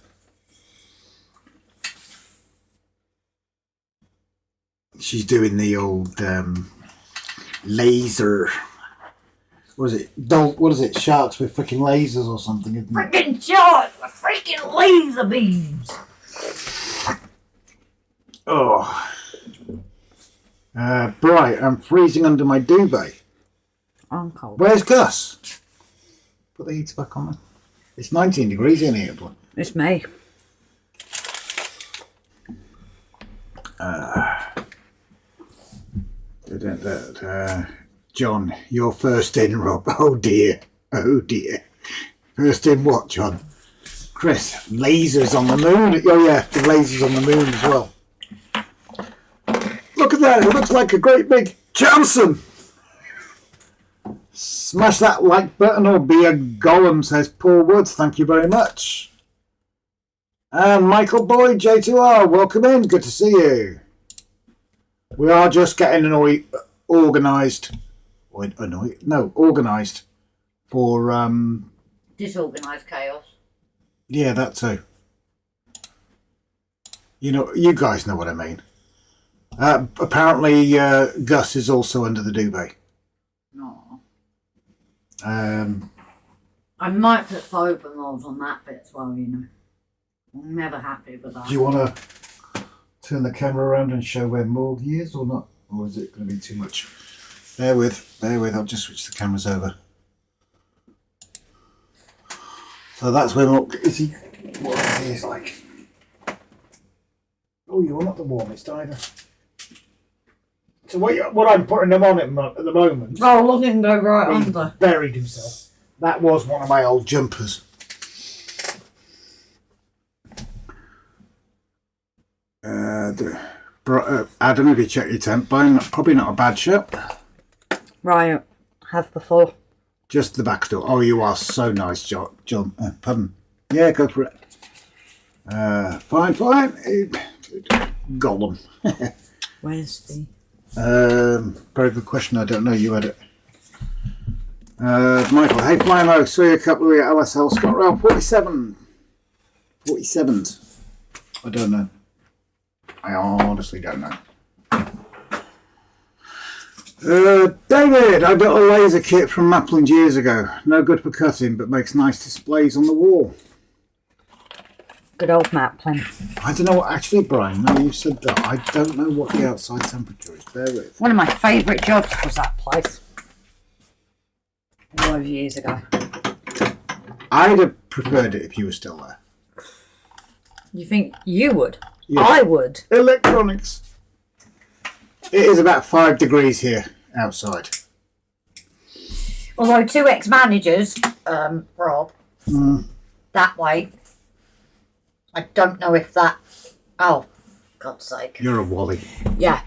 She's doing the old laser. What is it? What is it? Sharks with freaking lasers or something, isn't it? Freaking sharks with freaking laser beams. Oh. Bright, I'm freezing under my duvet. I'm cold. Where's Gus? Put the heater back on. It's 19 degrees in here. It's me. John, you're first in, Rob. Oh dear. First in what, John? Chris, lasers on the moon. Oh yeah, the lasers on the moon as well. Look at that, it looks like a great big Johnson. Smash that like button or be a golem, says Paul Woods. Thank you very much. And Michael Boyd, J2R, welcome in. Good to see you. We are just getting organised for Disorganised chaos. Yeah, that too. You know, you guys know what I mean. Apparently Gus is also under the duvet. No. I might put fibre mould on that bit as well, you know. I'm never happy with that. Do you want to turn the camera around and show where Morgie is or not? Or is it going to be too much? Bear with. I'll just switch the cameras over. So that's where Morgie is. He? What he is like? Oh, you're not the warmest either. So what I'm putting them on at the moment. Oh, look, it can go right under. Buried himself. That was one of my old jumpers. Adam, have you checked your temp buying? Probably not a bad shirt. Right, have before. Just the back door. Oh, you are so nice, John. Pardon. Yeah, go for it. Fine. Golem. Where's the... Very good question. I don't know. You had it. Michael, hey, Flying Low. Saw you a couple of LSL Scott Rail 47. 47s. I don't know. I honestly don't know. David, I got a laser kit from Maplin years ago. No good for cutting, but makes nice displays on the wall. Good old Maplin. I don't know what, actually, Brian, now you said that, I don't know what the outside temperature is. Bear with. One of my favourite jobs was that place. All those years ago. I'd have preferred it if you were still there. You think you would? Yeah. I would. Electronics. It is about 5 degrees here outside. Although 2 ex-managers, Rob, that way, I don't know if that Oh, God's sake. You're a Wally. Yeah.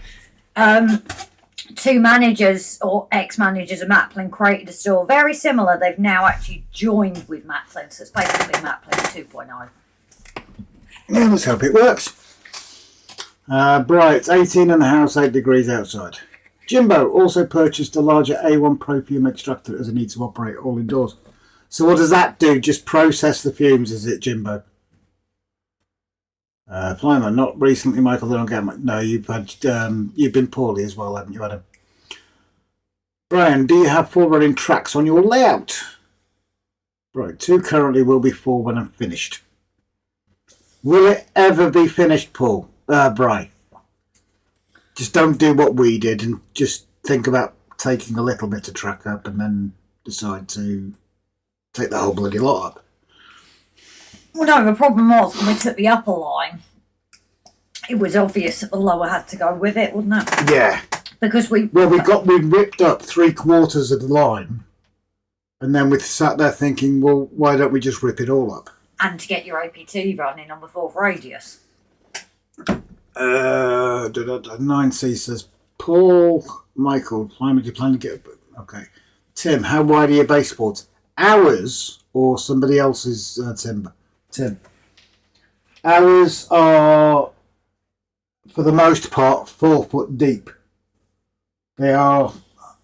Two managers or ex-managers of Maplin created a store very similar. They've now actually joined with Maplin, so it's basically Maplin 2.0. Yeah, let's hope it works. Bright, it's 18 in the house, 8 degrees outside. Jimbo also purchased a larger A1 Pro fume extractor as it needs to operate all indoors. So what does that do? Just process the fumes, is it, Jimbo? Flyman, not recently, Michael. No, you've been poorly as well, haven't you, Adam? Brian, do you have 4 running tracks on your layout? Right, 2 currently, will be 4 when I'm finished. Will it ever be finished, Paul? Brian? Just don't do what we did and just think about taking a little bit of track up and then decide to take the whole bloody lot up. Well, no, the problem was when we took the upper line, it was obvious that the lower had to go with it, wasn't it? Yeah. Because we ripped up 3/4 of the line, and then we sat there thinking, well, why don't we just rip it all up? And to get your APT running on the 4th radius. 9C says, Paul, Michael, do you plan to get... Okay. Tim, how wide are your baseboards? Ours or somebody else's timber? Tim. Ours are, for the most part, 4 foot deep. They are,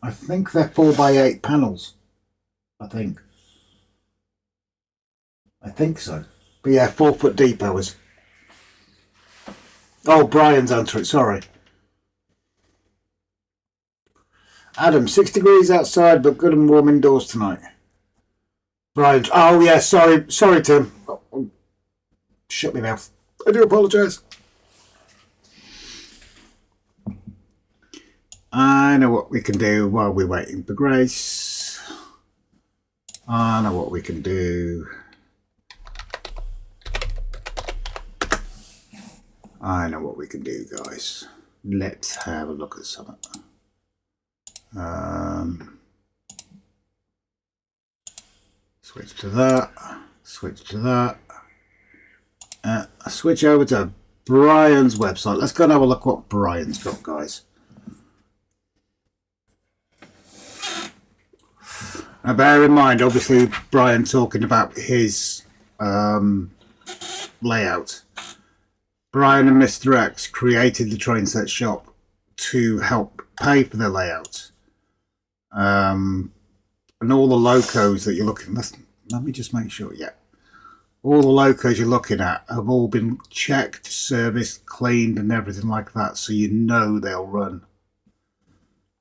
I think they're 4x8 panels. I think so. But yeah, 4 foot deep ours. Oh, Brian's answering, sorry. Adam, 6 degrees outside, but good and warm indoors tonight. Brian, oh yeah, sorry, Tim. Shut me mouth. I do apologise. I know what we can do while we're waiting for Grace. I know what we can do. I know what we can do, guys. Let's have a look at something. Switch to that. Switch to that. Switch over to Brian's website. Let's go and have a look what Brian's got, guys. Now, bear in mind, obviously, Brian talking about his layout. Brian and Mr. X created the train set shop to help pay for the layout. And all the locos that you're looking at, let me just make sure, yeah. All the locos you're looking at have all been checked, serviced, cleaned and everything like that, so you know they'll run.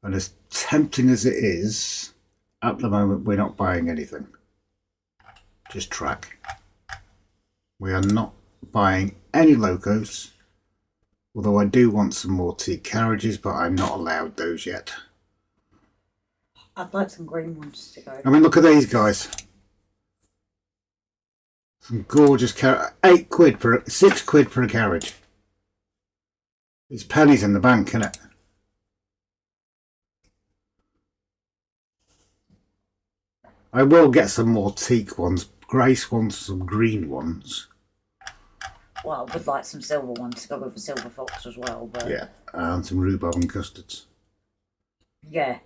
And as tempting as it is, at the moment we're not buying anything. Just track. We are not buying any locos, although I do want some more T carriages, but I'm not allowed those yet. I'd like some green ones to go. I mean, look at these guys. Some gorgeous carriage. 6 quid for a carriage. It's pennies in the bank, isn't it? I will get some more teak ones. Grace wants some green ones. Well, I would like some silver ones to go with the silver fox as well, but yeah, and some rhubarb and custards. Yeah.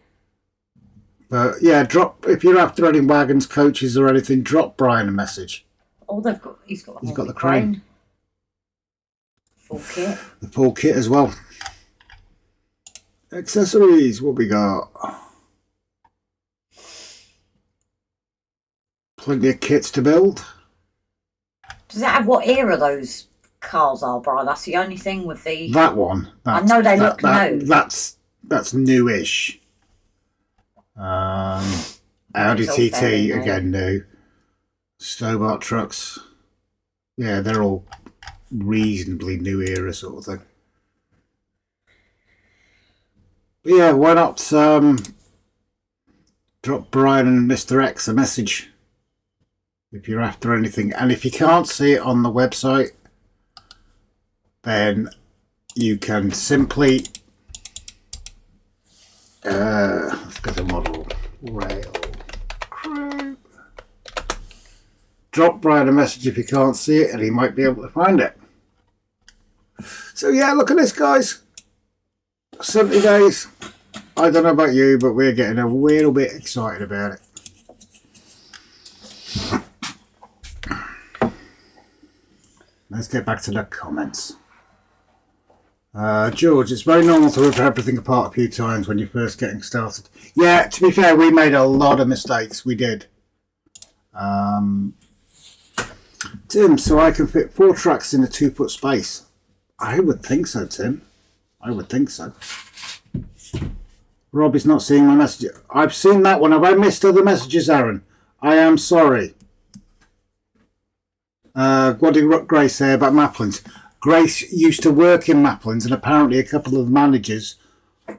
But yeah, drop if you're after any wagons, coaches, or anything. Drop Brian a message. Oh, he's got the crane. Full kit. The full kit as well. Accessories. What we got? Plenty of kits to build. Does it have what era those cars are, Brian? That's the only thing with the... That one. I know they look new. That's newish. Audi TT, again new. Stobart trucks. Yeah, they're all reasonably new era sort of thing. But yeah, why not drop Brian and Mr. X a message if you're after anything. And if you can't see it on the website, then you can simply let's go to model rail crew. Drop Brian a message if you can't see it, and he might be able to find it. So yeah, look at this, guys. 70 days. I don't know about you, but we're getting a little bit excited about it. Let's get back to the comments. George, it's very normal to rip everything apart a few times when you're first getting started. Yeah, to be fair, we made a lot of mistakes. We did. Tim, so I can fit 4 tracks in a 2-foot space. I would think so, Tim. I would think so. Rob is not seeing my message. I've seen that one. Have I missed other messages, Aaron? I am sorry. What did Grace say about Maplins? Grace used to work in Maplins, and apparently a couple of managers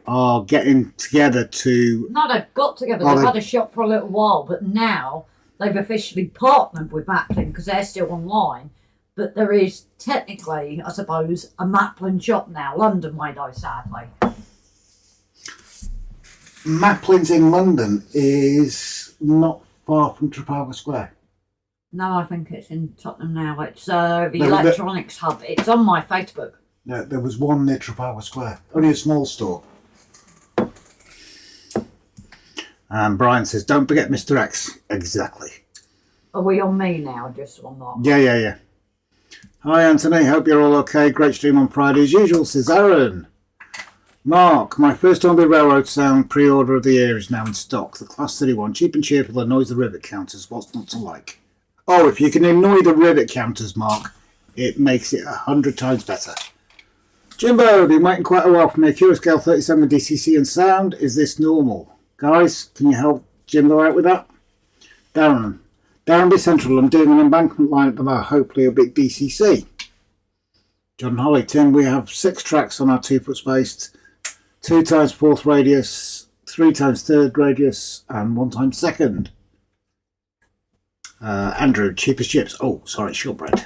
are getting together to... No, they've got together. They've had a shop for a little while, but now they've officially partnered with Maplin because they're still online. But there is technically, I suppose, a Maplin shop now. London way, though, sadly. Maplin's in London is not far from Trafalgar Square. No, I think it's in Tottenham now. It's the electronics hub. It's on my Facebook. Yeah, there was one near Trafalgar Square. Only a small store. And Brian says, don't forget Mr. X. Exactly. Are we on me now, just on that? Yeah. Hi, Anthony. Hope you're all okay. Great stream on Friday as usual, says Aaron. Mark, my first Hornby Railroad Sound pre-order of the year is now in stock. The Class 31, cheap and cheerful, annoys the rivet counters. What's not to like? Oh, if you can annoy the rivet counters, Mark, it makes it 100 times better. Jimbo, been waiting quite a while for me. Curious Scale 37 DCC and sound. Is this normal? Guys, can you help Jimbo out with that? Darren B. Central, I'm doing an embankment line at the moment, hopefully a big DCC. John Holly, Tim, we have 6 tracks on our 2-foot space, 2 times 4th radius, 3 times 3rd radius, and 1 times 2nd. Andrew, cheapest chips. Oh, sorry, shortbread.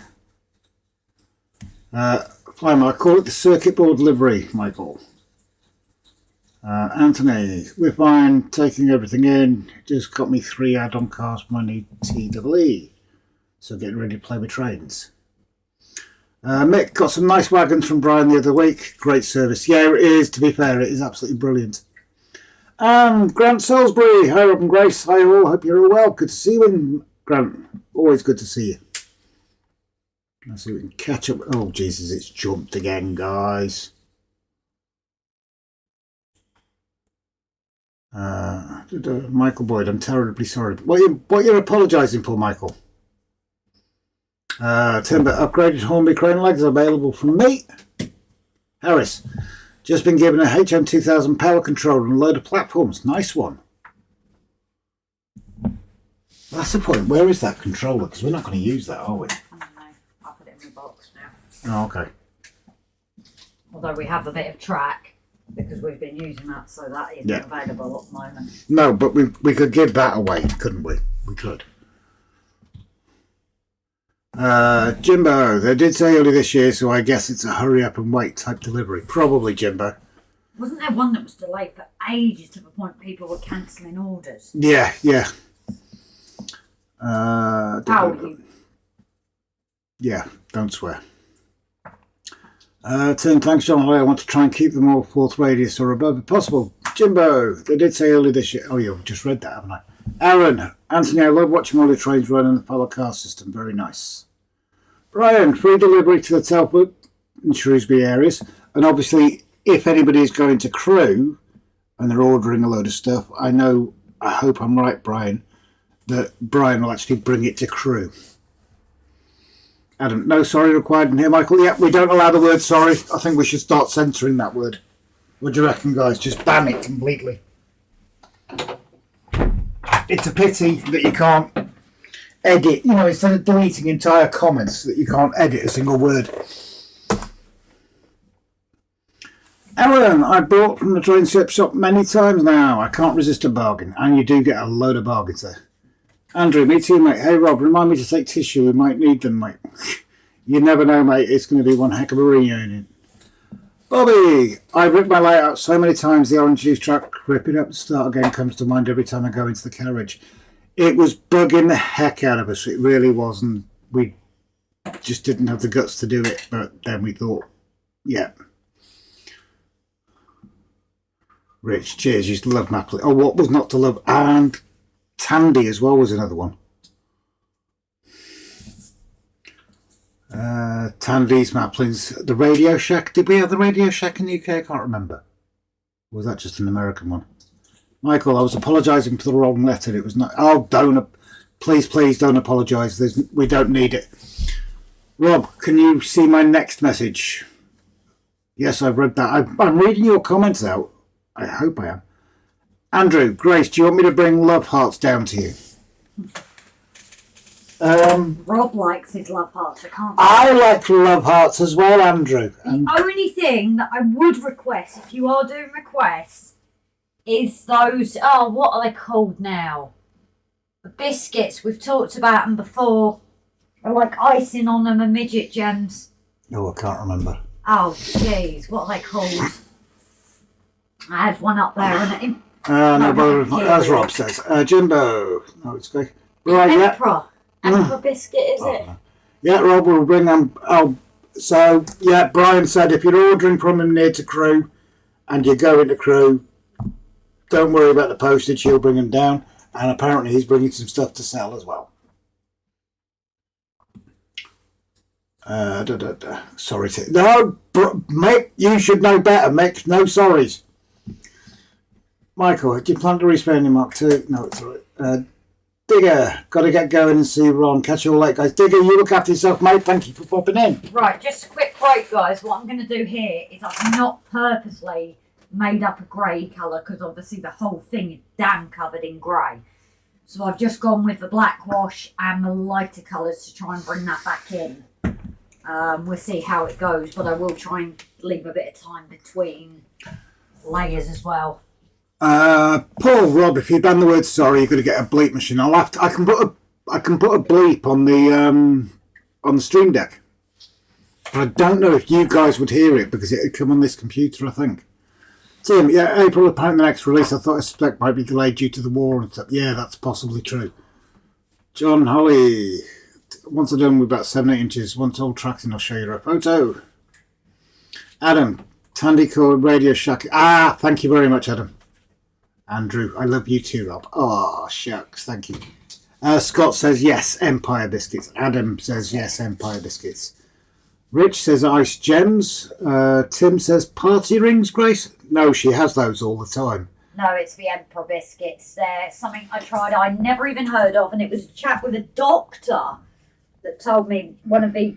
Flymer, I call it the circuit board livery, Michael. Anthony, we're fine, taking everything in. Just got me 3 add-on cars for my new TWE. So getting ready to play with trains. Mick, got some nice wagons from Brian the other week. Great service. Yeah, it is, to be fair, it is absolutely brilliant. Grant Salisbury, hi Rob and Grace, hi all, hope you're all well. Good to see you, Grant. Always good to see you. Let's see if we can catch up. Oh, Jesus, it's jumped again, guys. Michael Boyd, I'm terribly sorry. What you're apologising for, Michael? Timber, upgraded Hornby crane legs available from me. Harris, just been given a HM2000 power controller and a load of platforms. Nice one. That's the point. Where is that controller? Because we're not going to use that, are we? I don't know. I'll put it in my box now. Oh, okay. Although we have a bit of track because we've been using that, so that isn't available at the moment. No, but we could give that away, couldn't we? We could. Jimbo, they did say early this year, so I guess it's a hurry up and wait type delivery. Probably, Jimbo. Wasn't there one that was delayed for ages to the point people were cancelling orders? Yeah. Yeah, don't swear. Tim, thanks, John. I want to try and keep them all 4th radius or above if possible. Jimbo, they did say early this year. Oh, you've just read that, haven't I? Aaron, Anthony, I love watching all the trains run in the follow car system. Very nice. Brian, free delivery to the Telford and Shrewsbury areas. And obviously, if anybody is going to Crewe and they're ordering a load of stuff, I hope I'm right, Brian, that Brian will actually bring it to Crewe. Adam, no sorry required in here, Michael. Yeah, we don't allow the word sorry. I think we should start censoring that word. What do you reckon, guys? Just ban it completely. It's a pity that you can't edit, instead of deleting entire comments, that you can't edit a single word. Aaron, I bought from the train strip shop many times now. I can't resist a bargain. And you do get a load of bargains there. Andrew, me too, mate. Hey, Rob, remind me to take tissue. We might need them, mate. You never know, mate. It's going to be one heck of a reunion. Bobby, I've ripped my light out so many times. The orange juice track, rip it up and start again comes to mind every time I go into the carriage. It was bugging the heck out of us. It really was. And we just didn't have the guts to do it. But then we thought, Yeah. Rich, cheers. Used to love Mapley. Oh, what was not to love? And Tandy as well was another one. Tandy's Maplins. The Radio Shack. Did we have the Radio Shack in the UK? I can't remember. Or was that just an American one? Michael, I was apologising for the wrong letter. It was not. Oh, don't. Please don't apologise. We don't need it. Rob, can you see my next message? Yes, I've read that. I'm reading your comments out. I hope I am. Andrew, Grace, do you want me to bring love hearts down to you? Rob likes his love hearts. I like love hearts as well, Andrew. The only thing that I would request, if you are doing requests, is those. Oh, what are they called now? The biscuits. We've talked about them before. They're like icing on them and midget gems. Oh, I can't remember. Oh, jeez, what are they called? I had one up there, and no bother. As Rob says, Jimbo. No, it's great. Right, Emperor biscuit, is it? Yeah, Rob will bring them. Oh, so yeah, Brian said if you're ordering from him near to Crewe, and you're going to Crewe, don't worry about the postage. He'll bring them down, and apparently he's bringing some stuff to sell as well. Sorry, mate, you should know better, Mick. No sorries. Michael, do you plan to respawn your Mark 2? No, it's alright. Digger, got to get going and see Ron. Catch you all later, guys. Digger, you look after yourself, mate. Thank you for popping in. Right, just a quick break, guys. What I'm going to do here is I've not purposely made up a grey colour because obviously the whole thing is damn covered in grey. So I've just gone with the black wash and the lighter colours to try and bring that back in. We'll see how it goes, but I will try and leave a bit of time between layers as well. Paul, Rob, if you ban the word sorry, you're going to get a bleep machine. I can put a bleep on the Stream Deck, but I don't know if you guys would hear it because it would come on this computer. I think. Tim, yeah, April apparently the next release. I suspect might be delayed due to the war and stuff. Yeah, that's possibly true. John Holly. Once I'm done with about 7-8 inches, once all tracks in, I'll show you a photo. Adam, Tandy Core Radio Shack. Thank you very much, Adam. Andrew, I love you too, Rob. Oh, shucks, thank you. Scott says yes, Empire Biscuits. Adam says yes, Empire Biscuits. Rich says ice gems. Tim says party rings, Grace. No, she has those all the time. No, it's the Emperor Biscuits. They're something I tried, I never even heard of, and it was a chat with a doctor that told me one of the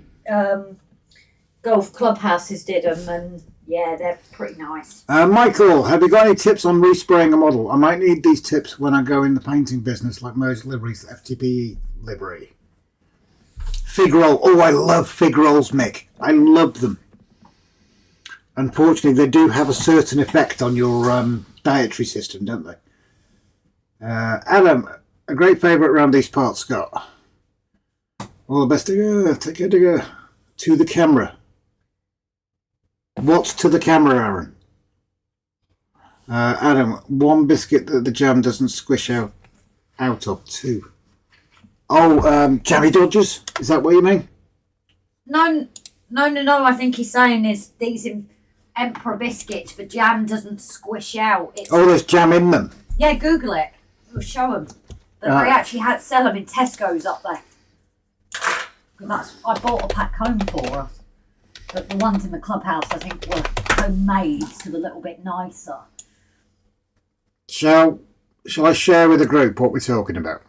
golf clubhouses did them, and yeah, they're pretty nice. Michael, have you got any tips on respraying a model? I might need these tips when I go in the painting business, like most liveries, FTP livery. Fig roll. Oh, I love fig rolls, Mick. I love them. Unfortunately, they do have a certain effect on your dietary system, don't they? Adam, a great favourite around these parts, Scott. All the best, Digger. Take care, Digger. To the camera. What's to the camera, Aaron? Adam, one biscuit that the jam doesn't squish out of. Two. Oh, jammy dodgers? Is that what you mean? No. I think he's saying is these Emperor biscuits, the jam doesn't squish out. There's jam in them. Yeah, Google it. We'll show them. But they actually had sell them in Tesco's up there. I bought a pack home for us. But the ones in the clubhouse, I think, were homemade, so they're a little bit nicer. Shall I share with the group what we're talking about?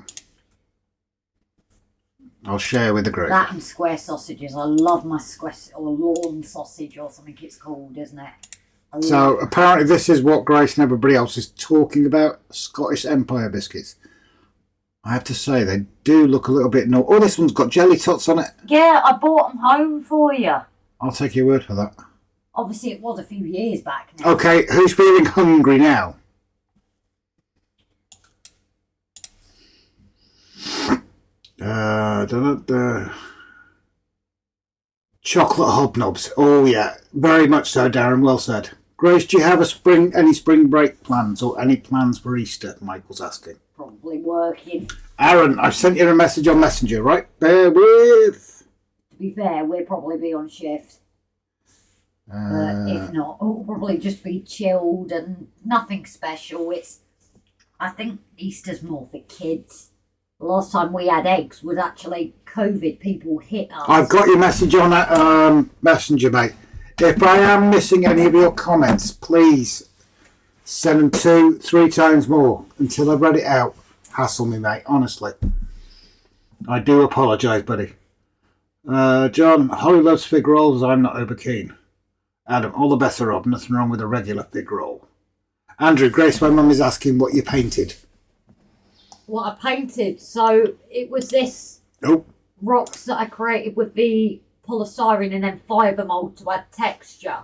I'll share with the group. That and square sausages. I love my square or lawn sausage or something it's called, isn't it? So apparently this is what Grace and everybody else is talking about, Scottish Empire biscuits. I have to say, they do look a little bit... Oh, this one's got jelly tots on it. Yeah, I bought them home for you. I'll take your word for that. Obviously, it was a few years back now. Okay, who's feeling hungry now? Chocolate hobnobs. Oh, yeah. Very much so, Darren. Well said. Grace, do you have any spring break plans or any plans for Easter? Michael's asking. Probably working. Aaron, I've sent you a message on Messenger, right? Bear with. To be fair, we'll probably be on shift. But if not, it'll probably just be chilled and nothing special. I think Easter's more for kids. The last time we had eggs was actually COVID. People hit us. I've got your message on that messenger, mate. If I am missing any of your comments, please send them 2-3 times more until I've read it out. Hassle me, mate, honestly. I do apologise, buddy. John, Holly loves fig rolls. I'm not over keen. Adam, all the better, Rob. Nothing wrong with a regular fig roll. Andrew, Grace, my mum is asking what you painted. What I painted, so it was this rocks that I created with the polystyrene and then fibre mould to add texture.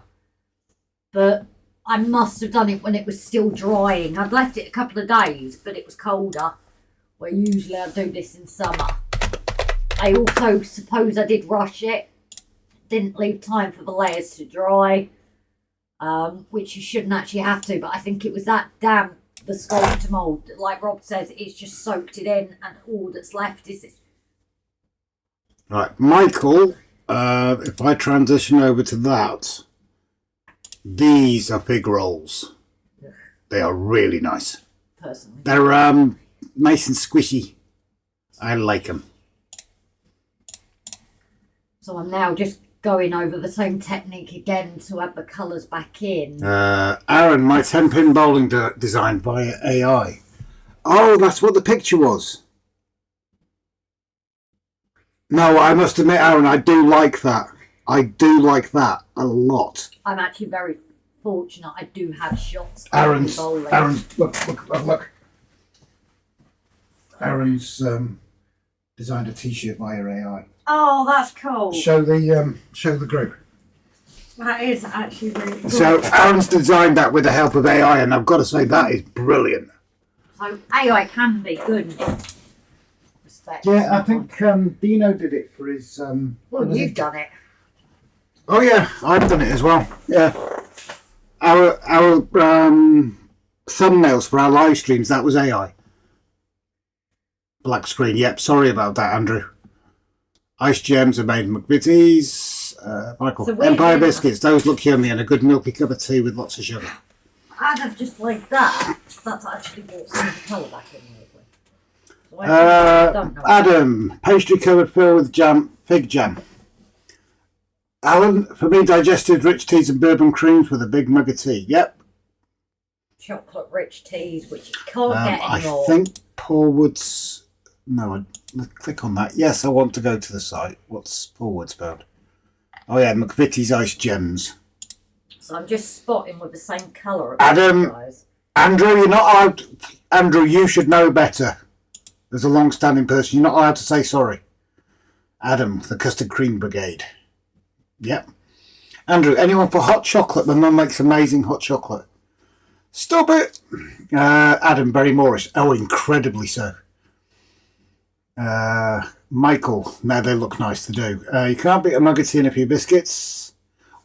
But I must have done it when it was still drying. I'd left it a couple of days, but it was colder. Where usually I do this in summer. I also suppose I did rush it. Didn't leave time for the layers to dry, which you shouldn't actually have to. But I think it was that damp, the sculptor mould, like Rob says, it's just soaked it in, and all that's left is this. Right, Michael, if I transition over to that, these are fig rolls. They are really nice. Personally, They're nice and squishy. I like them. So I'm now just going over the same technique again to add the colours back in. Aaron, my 10-pin bowling design via AI. Oh, that's what the picture was. No, I must admit, Aaron, I do like that. I do like that a lot. I'm actually very fortunate. I do have shots. Aaron's, bowling. look. Aaron's designed a T-shirt via AI. Oh, that's cool. Show the group. That is actually really cool. So Aaron's designed that with the help of AI, and I've got to say that is brilliant. So AI can be good in respect. Yeah, I think Dino did it for his. Well, you've done it. Oh yeah, I've done it as well. Yeah, our thumbnails for our live streams, that was AI. Black screen. Yep. Sorry about that, Andrew. Ice gems are made in McVitie's. Michael, So Empire biscuits. Those look yummy, and a good milky cup of tea with lots of sugar. I'd have just like that. That's actually brought some of the colour back in weirdly. So I don't know. Adam, pastry covered filled with jam, fig jam. Alan, for me, digestive rich teas and bourbon creams with a big mug of tea. Yep. Chocolate rich teas, which you can't get anymore. I think Paul Wood's. No, click on that. Yes, I want to go to the site. What's Paul Wood's about? Oh yeah, McVitie's Ice Gems. So I'm just spotting with the same colour. Adam, Andrew, you're not allowed. Andrew, you should know better. As a long-standing person, you're not allowed to say sorry. Adam, the Custard Cream Brigade. Yep. Andrew, anyone for hot chocolate? My mum makes amazing hot chocolate. Stop it. Adam, Barry Morris. Oh, incredibly so. Michael, now they look nice to do. You can't beat a mug of tea and a few biscuits.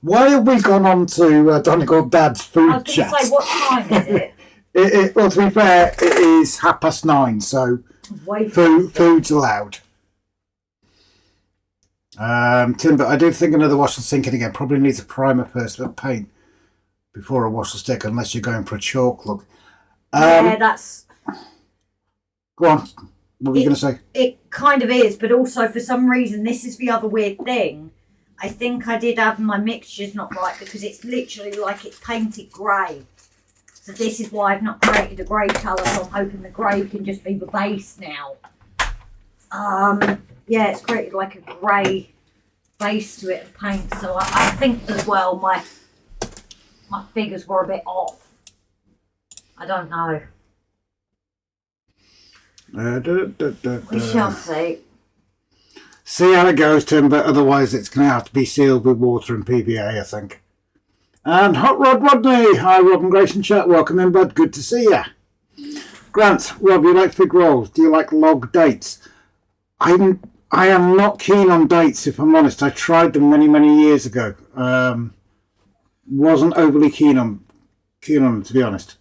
Why have we gone on to Donegal Dad's food I was chat? going to say, what time is it? Well, to be fair, it is 9:30, so food's allowed. Timber, I do think another wash will sink in again. Probably needs a primer first, but paint before a wash will stick, unless you're going for a chalk look. Yeah, that's... Go on. What were you going to say? It kind of is, but also for some reason, this is the other weird thing. I think I did have my mixtures not right because it's literally like it's painted grey. So this is why I've not created a grey colour, so I'm hoping the grey can just be the base now. Yeah, it's created like a grey base to it of paint, so I think as well my figures were a bit off. I don't know. We shall see. See how it goes, Tim, but otherwise it's going to have to be sealed with water and PVA, I think. And Hot Rod Rodney. Hi, Rob and Grace and chat. Welcome in, bud. Good to see ya. Grant, Rob, you like fig rolls? Do you like log dates? I am not keen on dates, if I'm honest. I tried them many, many years ago. Wasn't overly keen on them, to be honest.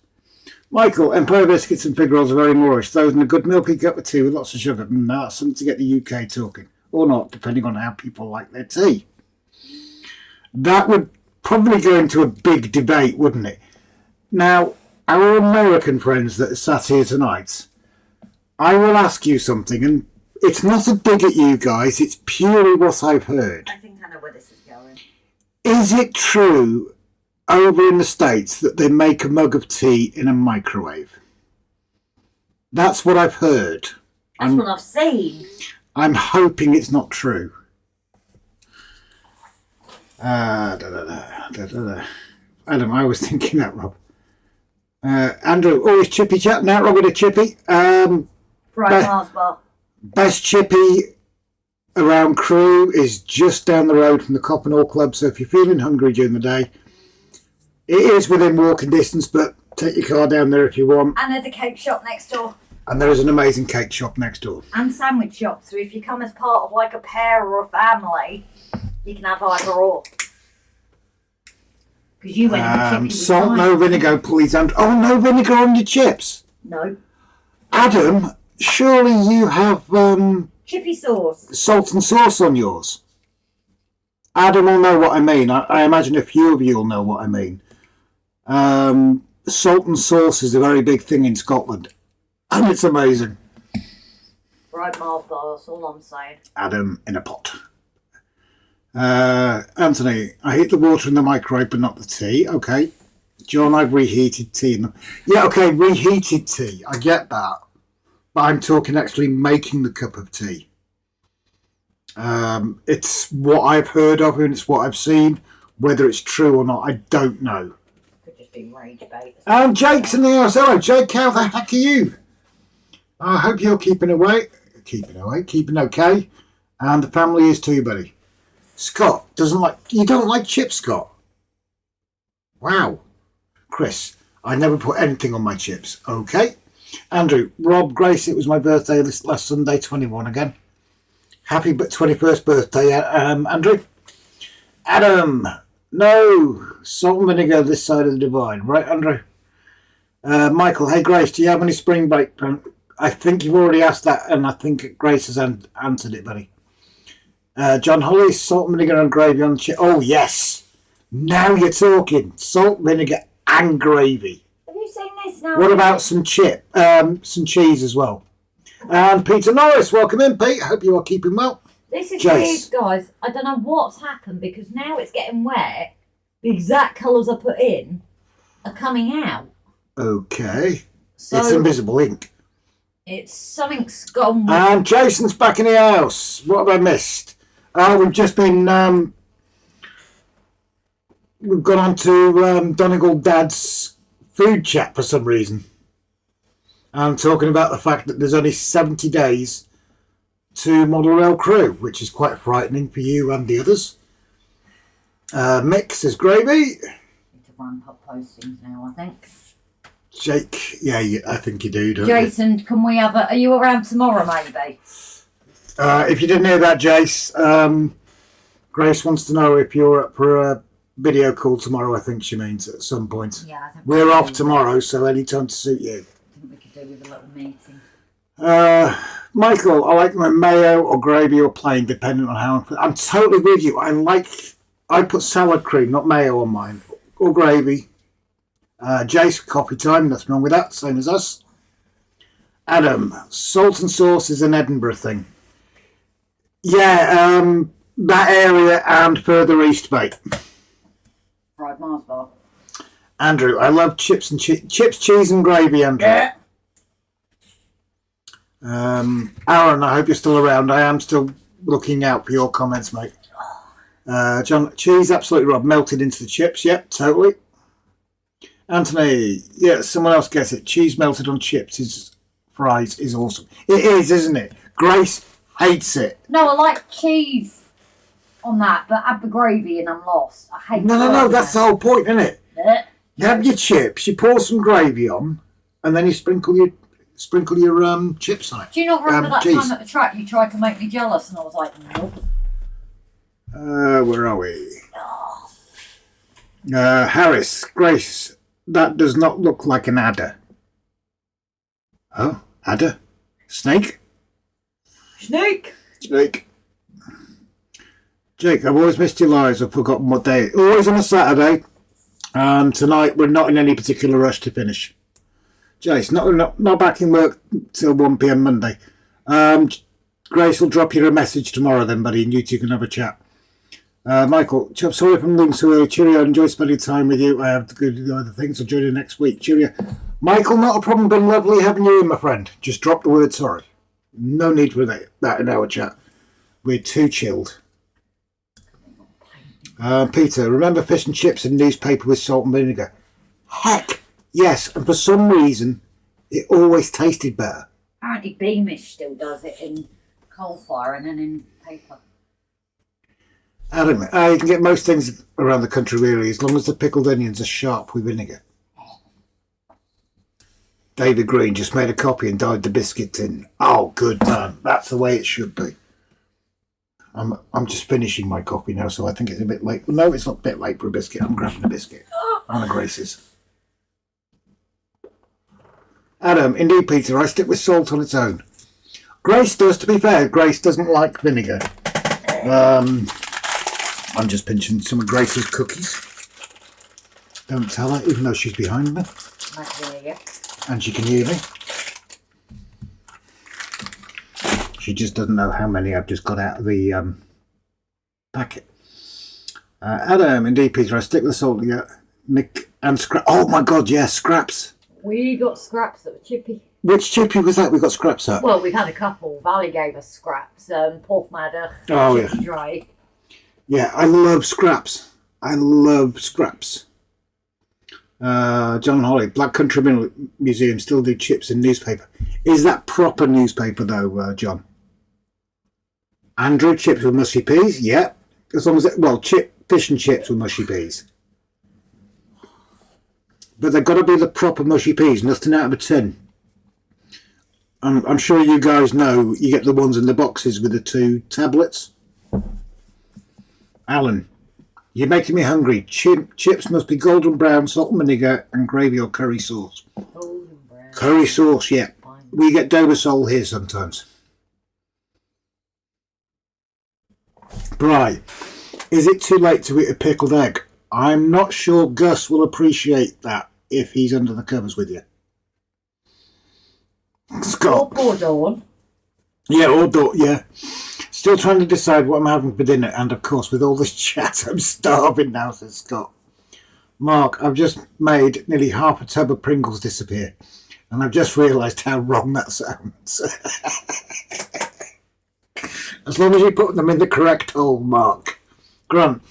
Michael, Empire biscuits and fig rolls are very Moorish. Those in a good milky cup of tea with lots of sugar. No, that's something to get the UK talking. Or not, depending on how people like their tea. That would probably go into a big debate, wouldn't it? Now, our American friends that are sat here tonight, I will ask you something, and it's not a dig at you guys, it's purely what I've heard. I think I know where this is going. Is it true over in the States that they make a mug of tea in a microwave? That's what I've heard. That's what I've seen. I'm hoping it's not true. Adam, I was thinking that, Rob. Andrew, always chippy chat now, Rob with a chippy. Right, Mars bar. Best chippy around Crewe is just down the road from the Coppenhall Club, so if you're feeling hungry during the day, it is within walking distance, but take your car down there if you want. And there's a cake shop next door. And there is an amazing cake shop next door. And sandwich shop, so if you come as part of like a pair or a family, you can have either or. Because you went to chippy. Salt, no vinegar, please. And no vinegar on your chips. No. Adam, surely you have Chippy sauce. Salt and sauce on yours. Adam will know what I mean. I imagine a few of you will know what I mean. Salt and sauce is a very big thing in Scotland. And it's amazing. Right, Mars bar, that's all I'm saying. Adam in a pot. Anthony, I heat the water in the microwave but not the tea. Okay. John, I've reheated tea. Yeah, okay, reheated tea. I get that. But I'm talking actually making the cup of tea. It's what I've heard of and it's what I've seen. Whether it's true or not, I don't know. Could just be rage bait. And Jake's in the house. Hello, Jake. How the heck are you? I hope you're keeping okay. And the family is too, buddy. Scott you don't like chips, Scott? Wow. Chris, I never put anything on my chips. Okay. Andrew, Rob, Grace, it was my birthday last Sunday, 21 again. Happy 21st birthday, Andrew. Adam, no, salt and vinegar this side of the divide. Right, Andrew? Michael, hey, Grace, do you have any spring break? I think you've already asked that, and I think Grace has answered it, buddy. John Holly, salt and vinegar and gravy on chip. Oh, yes. Now you're talking. Salt, vinegar and gravy. Have you seen this now? What about some cheese as well? And Peter Norris, welcome in, Pete. Hope you are keeping well. This is Jace. weird, guys. I don't know what's happened because now it's getting wet. The exact colours I put in are coming out. Okay. So it's invisible ink. It's something's gone. And Jason's back in the house. What have I missed? We've just been... we've gone on to Donegal Dad's food chat for some reason. I'm talking about the fact that there's only 70 days to Model Rail Crew, which is quite frightening for you and the others. Mick says gravy. Need to ramp up postings now, I think. Jake, yeah, I think you do, don't Jason, can we have are you around tomorrow, maybe? If you didn't hear that, Jace, Grace wants to know if you're up for a video call tomorrow, I think she means, at some point. Yeah, I think we're off tomorrow, so any time to suit you. I think we could do with a little meeting. Michael, I like my mayo or gravy or plain, depending on how I'm totally with you. I put salad cream, not mayo on mine, or gravy. Jace, coffee time, nothing wrong with that, same as us. Adam, salt and sauce is an Edinburgh thing. Yeah, that area and further east, mate. Right, Mars bar. Andrew, I love chips, cheese and gravy, Andrew. Yeah. Aaron, I hope you're still around. I am still looking out for your comments, mate. John, cheese, absolutely, Rob. Melted into the chips, yep, totally. Anthony, yeah, someone else gets it. Cheese melted on chips fries is awesome. It is, isn't it? Grace hates it. No, I like cheese on that, but add the gravy and I'm lost. I hate No, that's the whole point, isn't it? Yeah. You have your chips, you pour some gravy on, and then you sprinkle your chips on it. Do you not remember that cheese. time at the track you tried to make me jealous and I was like, nope. Where are we? Harris, Grace, that does not look like an adder. Oh, adder? Snake? Snake. Jake, I've always missed your lives. I've forgotten what day. Always on a Saturday. And tonight we're not in any particular rush to finish. Jace, not back in work till 1 p.m. Monday. Grace will drop you a message tomorrow then, buddy, and you two can have a chat. Michael, Chubb, sorry if I'm leaving so early. Cheerio, enjoy spending time with you. I have to go do other things. I'll join you next week. Cheerio. Michael, not a problem. Been lovely having you in, my friend. Just drop the word sorry. No need for that in our chat. We're too chilled. Peter, remember fish and chips and newspaper with salt and vinegar? Heck, yes. And for some reason, it always tasted better. Apparently Beamish still does it in coal fire and then in paper. Adam, you can get most things around the country really, as long as the pickled onions are sharp with vinegar. David Green just made a copy and dyed the biscuit tin. Oh, good man. That's the way it should be. I'm just finishing my copy now, so I think it's a bit late. Well, no, it's not a bit late for a biscuit. I'm grabbing a biscuit. Anna Grace's. Adam, indeed, Peter, I stick with salt on its own. Grace does, to be fair. Grace doesn't like vinegar. I'm just pinching some of Grace's cookies. Don't tell her, even though she's behind me. I can hear you. And she can hear me. She just doesn't know how many I've just got out of the packet. Adam, indeed, Peter, I stick with the salt. Yeah, Mick and scrap. Oh my God, yes, scraps. We got scraps that were chippy. Which chippy was that we got scraps at? Well, we've had a couple. Valley gave us scraps. Porthmadder. Oh, yeah. Dry. Yeah, I love scraps. I love scraps. John Holly, Black Country Museum still do chips in newspaper. Is that proper newspaper though, John? Andrew, chips with mushy peas? Yeah. As long as fish and chips with mushy peas. But they've got to be the proper mushy peas, nothing out of a tin. I'm sure you guys know you get the ones in the boxes with the 2 tablets. Alan, you're making me hungry. Chips must be golden brown, salt and vinegar, and gravy or curry sauce. Golden brown. Curry sauce, yeah. Fine. We get Dover sole here sometimes. Bri, is it too late to eat a pickled egg? I'm not sure Gus will appreciate that if he's under the covers with you. Scott. Or Dawn. Yeah, or Dawn, yeah. Still trying to decide what I'm having for dinner, and of course, with all this chat, I'm starving now, says Scott. Mark, I've just made nearly half a tub of Pringles disappear, and I've just realised how wrong that sounds. As long as you put them in the correct hole, Mark. Grunt,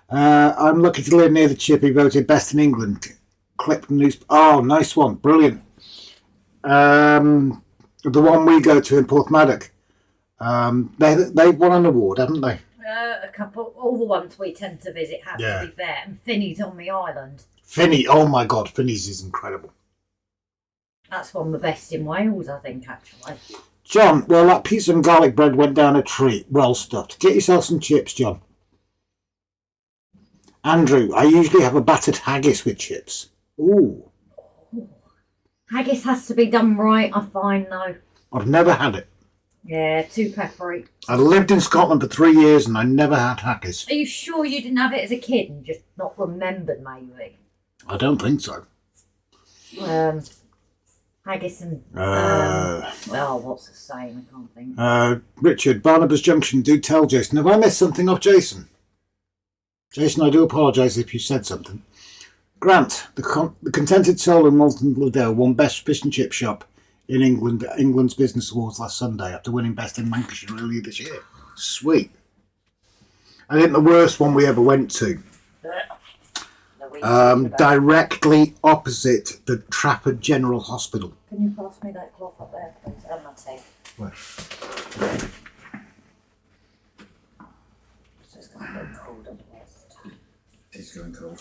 I'm lucky to live near the chippy voted best in England. Clip news. Oh, nice one, brilliant. The one we go to in Porthmadog. They've won an award, haven't they? A couple. All the ones we tend to visit have to be fair. And Finney's on the island. Finney, oh my God, Finney's is incredible. That's one of the best in Wales, I think, actually. John, well, that pizza and garlic bread went down a treat. Well stuffed. Get yourself some chips, John. Andrew, I usually have a battered haggis with chips. Ooh. Haggis has to be done right, I find, though. I've never had it. Yeah, too peppery. I lived in Scotland for 3 years and I never had haggis. Are you sure you didn't have it as a kid and just not remembered, maybe? I don't think so. Haggis and... what's the saying? I can't think. Richard, Barnabas Junction, do tell Jason. Have I missed something off Jason? Jason, I do apologise if you said something. Grant, the Contented Soul in Walton Liddell won Best Fish and Chip Shop in England's Business Awards last Sunday after winning Best in Lancashire earlier this year. Sweet. I think the worst one we ever went to. Directly opposite the Trafford General Hospital. Can you pass me that cloth up there, please? And my tape. Where? So it's going to go cold otherwise. It's going cold.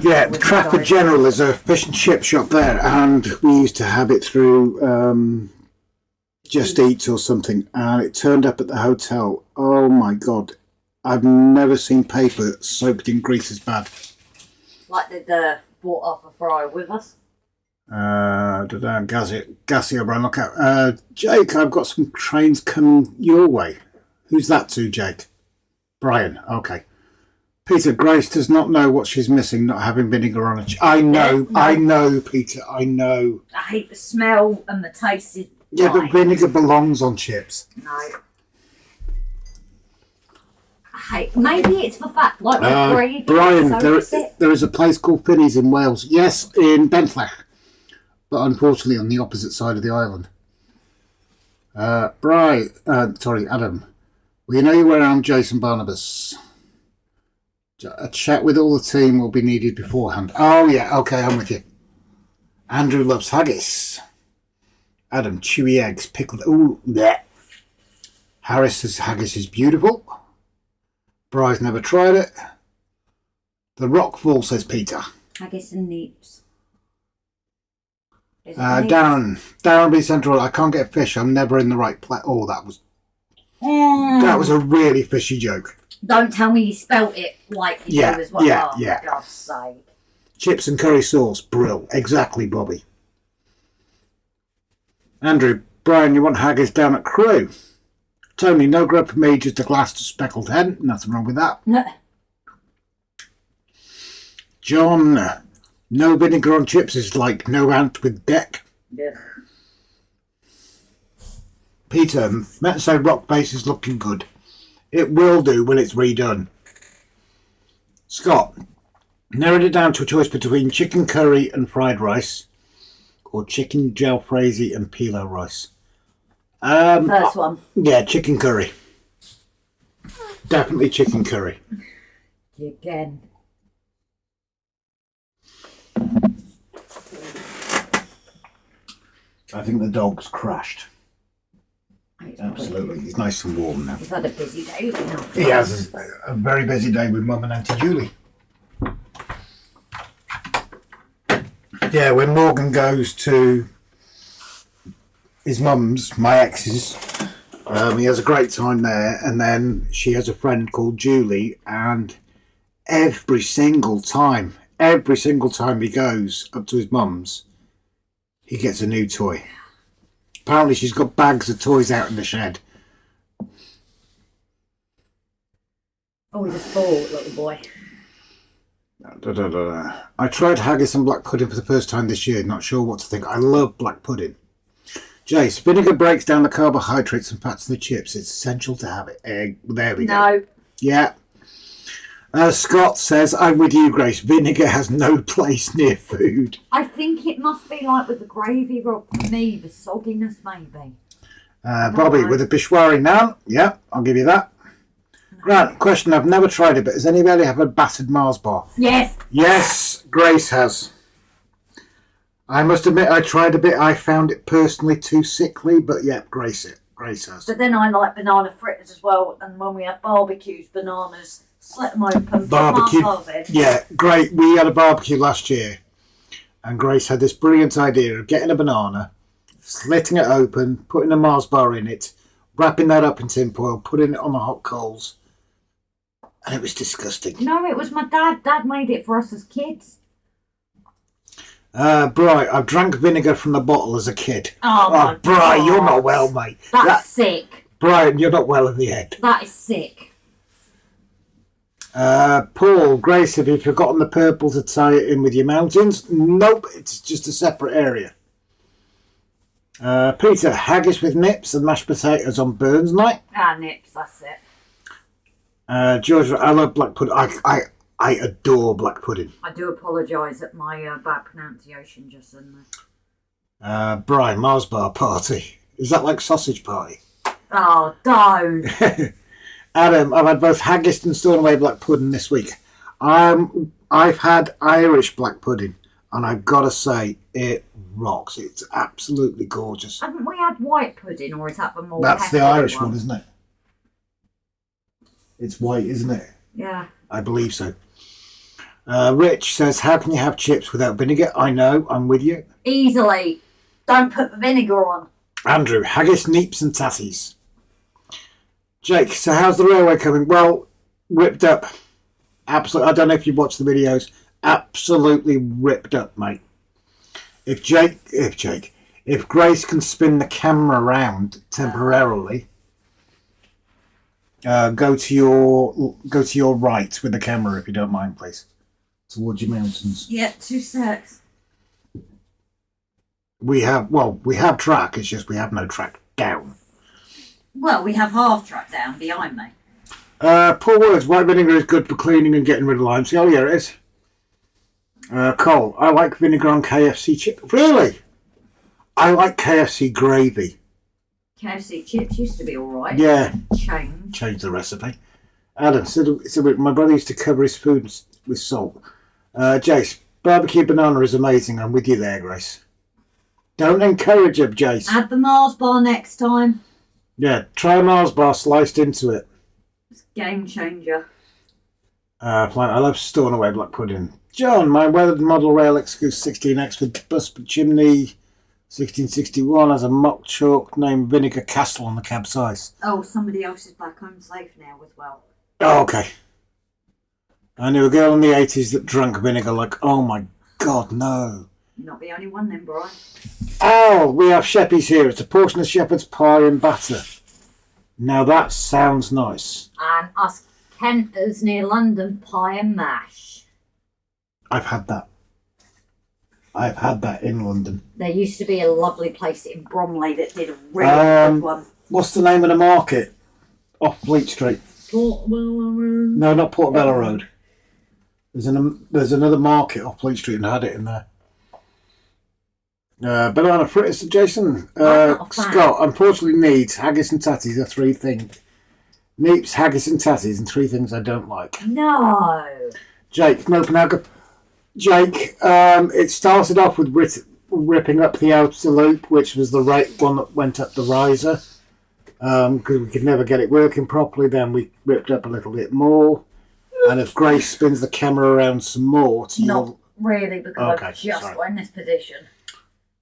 Yeah, the Trafford General is a fish and chip shop there, and we used to have it through Just Eat or something, and it turned up at the hotel. Oh my God, I've never seen paper soaked in grease as bad. Like they'd bought off a fryer with us. Gassy O'Brien, look out. Jake, I've got some trains coming your way. Who's that to, Jake? Brian, okay. Peter, Grace does not know what she's missing, not having vinegar on it. I know, No. I know, Peter, I know. I hate the smell and the taste. Is Yeah, but vinegar belongs on chips. No. I hate. Maybe it's the fact, like the gravy. Brian, So there is a place called Finneys in Wales. Yes, in Bentlech. But unfortunately on the opposite side of the island. Adam. Well, you know you're around Jason Barnabas. A chat with all the team will be needed beforehand. Oh, yeah, okay, I'm with you. Andrew loves haggis. Adam, chewy eggs, pickled. Ooh, bleh. Harris says haggis is beautiful. Bry's never tried it. The Rockfall, says Peter. Haggis and neeps. Darren B. Central, I can't get fish. I'm never in the right place. Oh, that was a really fishy joke. Don't tell me you spelt it like you do as well. Yeah, oh, yeah. For God's sake. Chips and curry sauce, brill. Exactly, Bobby. Andrew, Brian, you want haggis down at Crewe? Tony, no grub for me, just a glass of speckled hen. Nothing wrong with that. No. John, no vinegar on chips is like no ant with deck. Yeah. Peter, Metso rock base is looking good. It will do when it's redone. Scott, narrowed it down to a choice between chicken curry and fried rice or chicken jalfrezi and pilau rice. First one. Yeah, chicken curry. Definitely chicken curry. Again. I think the dog's crashed. Absolutely. He's nice and warm now. He's had a busy day. He has a very busy day with Mum and Auntie Julie. Yeah, when Morgan goes to his mum's, my ex's, he has a great time there, and then she has a friend called Julie, and every single time he goes up to his mum's, he gets a new toy. Apparently she's got bags of toys out in the shed. Oh, he's a spoiled little boy. I tried haggis and black pudding for the first time this year. Not sure what to think. I love black pudding. Jace, vinegar breaks down the carbohydrates and fats in the chips. It's essential to have it. There we go. No. Yeah. Scott says, I'm with you, Grace. Vinegar has no place near food. I think it must be like with the gravy, Rob. For me, the sogginess, maybe. Bobby, with a Peshwari naan. Yeah, I'll give you that. Grant, question, I've never tried it, but has anybody ever battered Mars bar? Yes. Yes, Grace has. I must admit, I tried a bit. I found it personally too sickly, but yeah, Grace has. But then I like banana fritters as well, and when we have barbecues, bananas, slit them open, Barbecue. Yeah, great. We had a barbecue last year, and Grace had this brilliant idea of getting a banana, slitting it open, putting a Mars bar in it, wrapping that up in tin foil, putting it on the hot coals, and it was disgusting. No, it was my dad. Dad made it for us as kids. Bri, I've drank vinegar from the bottle as a kid. Oh Bri, God. you're not well, mate. That's sick. Brian, you're not well in the head. That is sick. Paul, Grace, have you forgotten the purple to tie it in with your mountains? Nope, it's just a separate area. Peter, haggis with nips and mashed potatoes on Burns night. Nips, that's it. George, I love black pudding. I adore black pudding. I do apologise at my bad pronunciation just then. Brian, Mars bar party. Is that like sausage party? Oh, don't. Adam, I've had both haggis and Stornoway black pudding this week. I've had Irish black pudding, and I've got to say, it rocks. It's absolutely gorgeous. Haven't we had white pudding, or is that the more That's the Irish one, isn't it? It's white, isn't it? Yeah. I believe so. Rich says, how can you have chips without vinegar? I know, I'm with you. Easily. Don't put the vinegar on. Andrew, haggis, neeps and tatties. Jake, so how's the railway coming? Well, ripped up. Absolutely. I don't know if you've watched the videos. Absolutely ripped up, mate. if Grace can spin the camera around temporarily, go to your right with the camera if you don't mind, please, towards your mountains. Yeah, 2 secs. We have track. It's just we have no track down. Well, we have half track down behind me. Poor words. White vinegar is good for cleaning and getting rid of limes. Oh yeah, it is. Cole, I like vinegar on KFC chips. Really? I like KFC gravy. KFC chips used to be alright. Yeah. Change the recipe. Adam, so my brother used to cover his food with salt. Jace, barbecue banana is amazing. I'm with you there, Grace. Don't encourage her, Jace. Add the Mars bar next time. Yeah, try a Mars bar sliced into it. It's a game changer. I love storing away black pudding. John, my weathered model rail Excuse 16X with bus chimney 1661 has a mock chalk named Vinegar Castle on the cab size. Oh, somebody else is back home safe now as well. Oh, okay. I knew a girl in the 80s that drank vinegar like, oh my God, no. You're not the only one then, Brian. Al, we have Sheppy's here. It's a portion of shepherd's pie and batter. Now that sounds nice. And us Kenters near London, pie and mash. I've had that. I've had that in London. There used to be a lovely place in Bromley that did a really good one. What's the name of the market? Off Fleet Street. Portobello Road. No, not Portobello Road. There's another market off Fleet Street and I had it in there. Banana fritters, Jason. Scott, unfortunately, needs haggis and tatties are 3 things. Neeps, haggis and tatties and 3 things I don't like. No. Jake, from Openhagen. Jake, it started off with ripping up the outer loop, which was the right one that went up the riser. Because we could never get it working properly. Then we ripped up a little bit more. And if Grace spins the camera around some more... Not really, because I've just got in this position.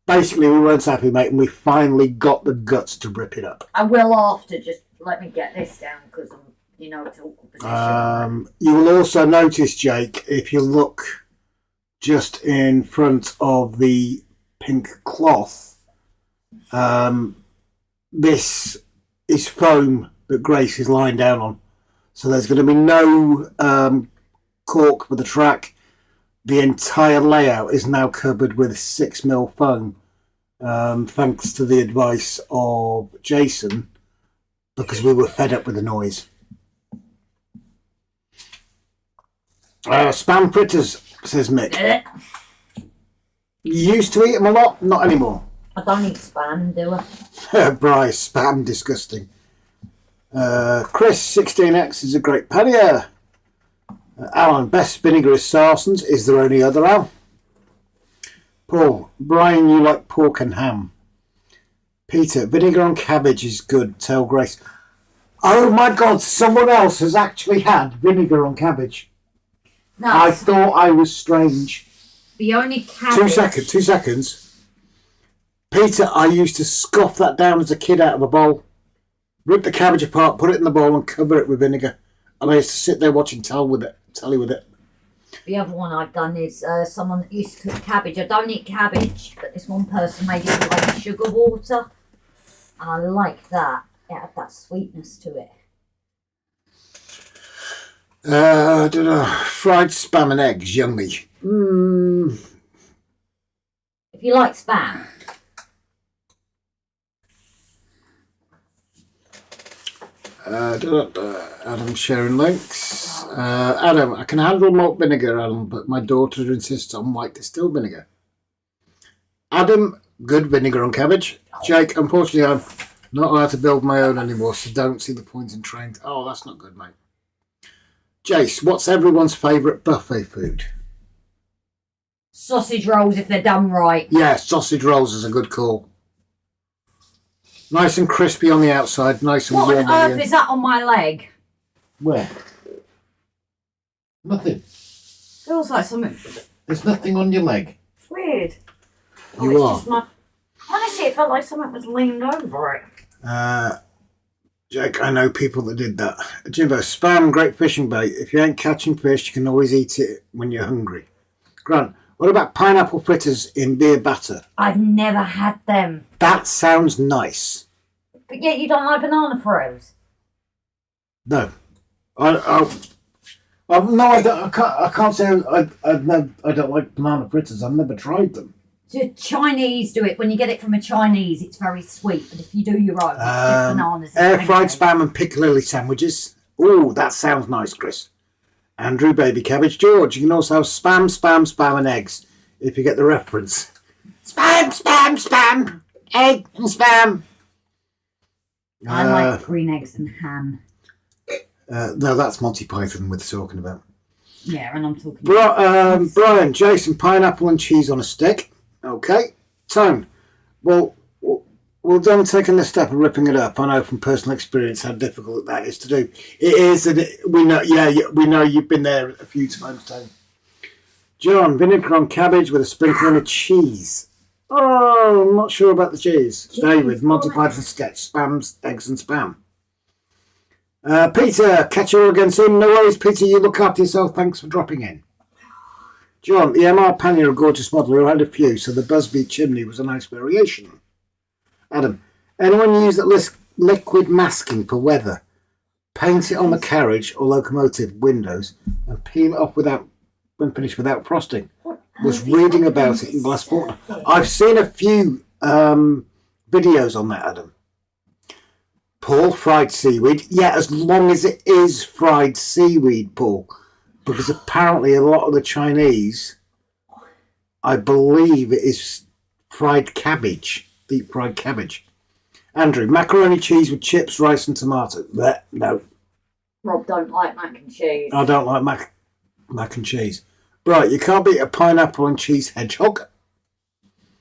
Basically, we weren't happy, mate, and we finally got the guts to rip it up. I will after, just let me get this down, because I'm, it's awkward position. You will also notice, Jake, if you look just in front of the pink cloth, this is foam that Grace is lying down on. So there's going to be no cork for the track. The entire layout is now covered with 6mm foam, thanks to the advice of Jason, because we were fed up with the noise. Spam fritters, says Mick. You used to eat them a lot? Not anymore. I don't eat spam, do I? Bryce, spam, disgusting. Chris, 16X is a great patio. Alan, best vinegar is Sarson's. Is there any other, Al? Paul, Brian, you like pork and ham. Peter, vinegar on cabbage is good. Tell Grace. Oh my God, someone else has actually had vinegar on cabbage. No, I thought I was strange. the only cabbage... 2 seconds. Peter, I used to scoff that down as a kid out of a bowl. Rip the cabbage apart, put it in the bowl and cover it with vinegar. And I used to sit there watching telly with it. The other one I've done is someone that used to cook cabbage. I don't eat cabbage, but this one person made it with like sugar water. And I like that. It had that sweetness to it. I don't know. Fried spam and eggs, yummy. If you like spam. Adam sharing links. Adam, I can handle malt vinegar, Adam, but my daughter insists on white distilled vinegar. Adam, good vinegar on cabbage. Jake, unfortunately, I'm not allowed to build my own anymore, so don't see the point in trying to... Oh, that's not good, mate. Jace, what's everyone's favourite buffet food? Sausage rolls if they're done right. Yeah, sausage rolls is a good call. Nice and crispy on the outside, nice and warm on What on the earth is that on my leg? Where? Nothing. Feels like something There's nothing on your leg. weird. You it's are. Just honestly, it felt like something was leaned over it. Jake, I know people that did that. Jimbo, spam, great fishing bait. If you ain't catching fish, you can always eat it when you're hungry. Grant, What about pineapple fritters in beer batter? I've never had them. That sounds nice. But yet you don't like banana froze. No. No, I don't. I can't say I don't like banana fritters. I've never tried them. The Chinese do it. When you get it from a Chinese, it's very sweet. But if you do your own, it's just bananas. Air fried spam and piccalilli sandwiches. Oh, that sounds nice, Chris. Andrew, baby cabbage. George, you can also have spam, spam, spam and eggs, if you get the reference. Spam, spam, spam. Egg and spam. I like green eggs and ham. No, that's Monty Python we're talking about. Yeah, and I'm talking Brian, Jason, pineapple and cheese on a stick. Okay. Tone. Well, then taking the step of ripping it up, I know from personal experience how difficult that is to do. It is, and we know. Yeah, we know you've been there a few times, Tone. John, vinegar on cabbage with a sprinkling of cheese. Oh, I'm not sure about the cheese. David, Monty Python sketch, spams, eggs and spam. Peter, catch you all again soon. No worries, Peter, you look after yourself. Thanks for dropping in. John, the MR pannier, a gorgeous model, who had a few, so the Busby chimney was a nice variation. Adam, anyone use that liquid masking for weather? Paint it on the carriage or locomotive windows and peel it off when finished without frosting. Was reading about it in Glassport. I've seen a few videos on that, Adam. Paul, fried seaweed. Yeah, as long as it is fried seaweed, Paul. Because apparently a lot of the Chinese, I believe it is fried cabbage. Deep fried cabbage. Andrew, macaroni cheese with chips, rice and tomato. No. Rob don't like mac and cheese. I don't like mac and cheese. Right, you can't beat a pineapple and cheese hedgehog.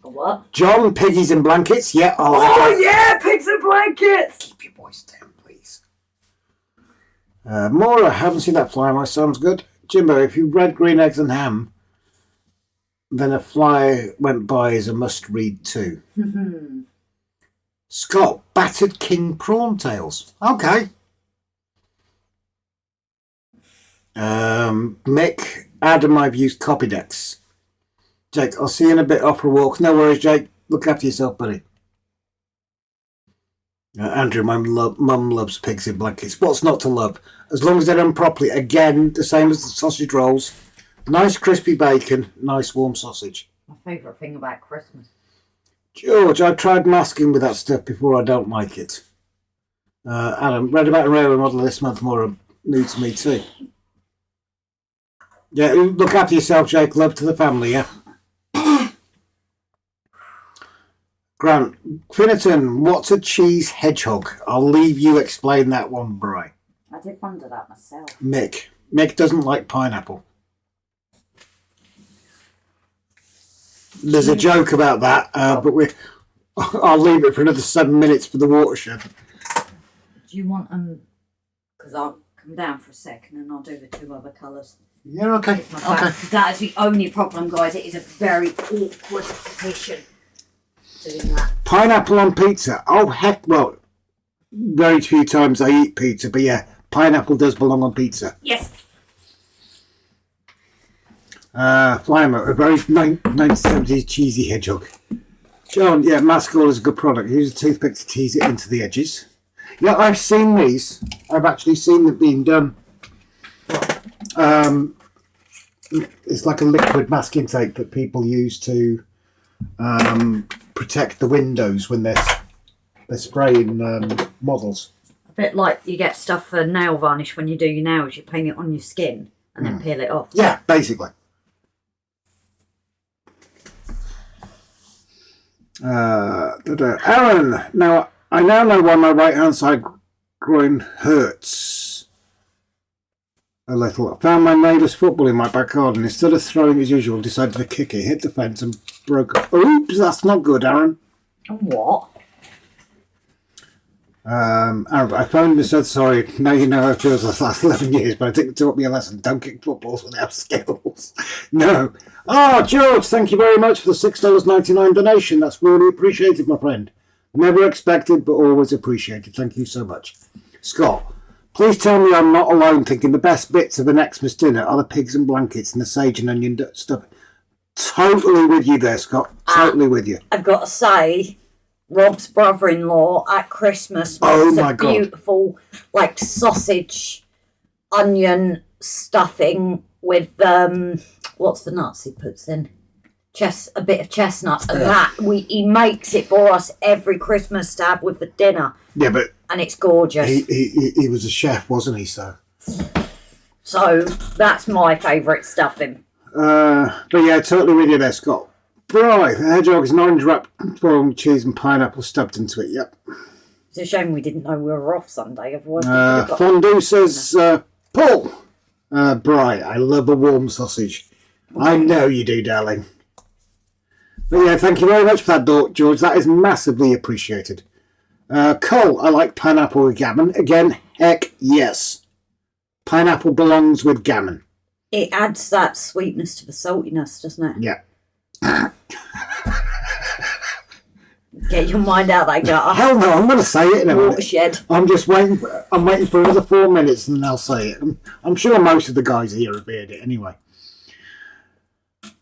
A what? John, piggies and blankets. Yeah. Yeah, pigs and blankets. Keep your voice down, please. Maura, haven't seen that fly. My sounds good. Jimbo, if you read Green Eggs and Ham, then A Fly Went By is a must-read too. Scott, battered king prawn tails. Okay. Mick, Adam, I've used copy decks. Jake, I'll see you in a bit off for a walk. No worries, Jake. Look after yourself, buddy. Andrew, my mum loves pigs in blankets. What's not to love? As long as they're done properly. Again, the same as the sausage rolls. Nice crispy bacon, nice warm sausage. My favourite thing about Christmas. George, I've tried masking with that stuff before. I don't like it. Adam, read about a railway model this month. More new to me too. Yeah, look after yourself, Jake. Love to the family, yeah? Grant, Finnerton, what's a cheese hedgehog? I'll leave you explain that one, Bri. I did wonder that myself. Mick doesn't like pineapple. There's a joke about that, but I'll leave it for another 7 minutes for the watershed. Do you want them? Because I'll come down for a second and I'll do the two other colours. Yeah, okay. Okay. That is the only problem, guys. It is a very awkward position doing that. Pineapple on pizza. Oh, heck, well, very few times I eat pizza, but yeah, pineapple does belong on pizza. Yes. Flymo, a very 1970s cheesy hedgehog. John, yeah, Mascall is a good product. Use a toothpick to tease it into the edges. Yeah, I've seen these. I've actually seen them being done. It's like a liquid masking tape that people use to protect the windows when they're spraying models. A bit like you get stuff for nail varnish when you do your nails. You paint it on your skin and then peel it off. Yeah, basically. Aaron, now I now know why my right hand side groin hurts a little. I found my neighbour's football in my back garden. Instead of throwing as usual, decided to kick it, hit the fence and broke. Oops, that's not good, Aaron. And what? Aaron, I phoned and said sorry. Now you know how it feels the last 11 years, but I think it taught me a lesson. Don't kick footballs without skills. No. Oh, George, thank you very much for the $6.99 donation. That's really appreciated, my friend. Never expected, but always appreciated. Thank you so much. Scott, please tell me I'm not alone thinking the best bits of an Xmas dinner are the pigs and blankets and the sage and onion stuff. Totally with you there, Scott. Totally with you. I've got to say, Rob's brother-in-law at Christmas Oh makes my a God. beautiful, like, sausage, onion stuffing with, what's the nuts he puts in? A bit of chestnuts. And he makes it for us every Christmas to have with the dinner. Yeah, but And it's gorgeous. he was a chef, wasn't he, so? So, that's my favourite stuffing. But yeah, totally with you there, Scott. Right, the hedgehog is an orange wrapped with cheese and pineapple stuffed into it, yep. It's a shame we didn't know we were off Sunday. Otherwise, we could have got... Fondue says, Paul, Bri, I love a warm sausage. I know you do, darling. But yeah, thank you very much for that, George. That is massively appreciated. Cole, I like pineapple with gammon. Again, heck yes. Pineapple belongs with gammon. It adds that sweetness to the saltiness, doesn't it? Yeah. Get your mind out that gutter. Hell no, I'm going to say it in a minute. Watershed. I'm just waiting. I'm waiting for another 4 minutes and then I'll say it. I'm sure most of the guys here have heard it anyway.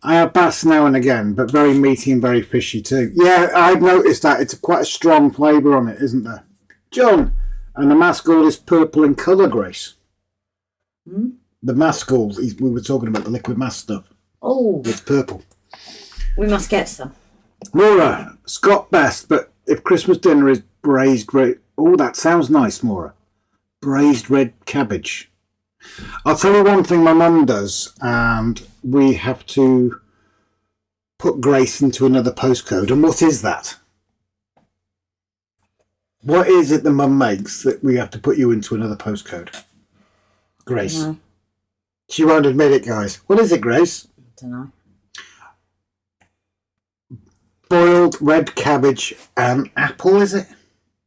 I have bass now and again, but very meaty and very fishy too. Yeah, I've noticed that. It's quite a strong flavour on it, isn't there? John, and the mascot is purple in colour, Grace. Hmm? The mascot, we were talking about the liquid mass stuff. Oh, It's purple. we must get some. Maura, Scott best, but if Christmas dinner is braised red... Oh, that sounds nice, Maura. Braised red cabbage. I'll tell you one thing my mum does, and we have to put Grace into another postcode. And what is that? What is it the mum makes that we have to put you into another postcode? Grace. No, She won't admit it, guys. What is it, Grace? I don't know. Boiled red cabbage and apple, is it?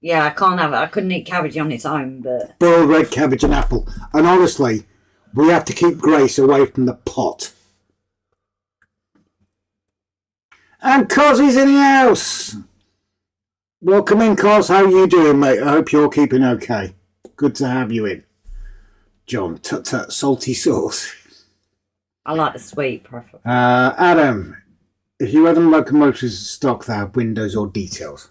Yeah, I can't have it. I couldn't eat cabbage on its own, but... Boiled red cabbage and apple. And honestly, we have to keep Grace away from the pot. And Cozzy's in the house. Welcome in, Cos. How you doing, mate? I hope you're keeping okay. Good to have you in. John, tut-tut, salty sauce. I like the sweet preference. Adam, if you had a locomotives stock that have windows or details.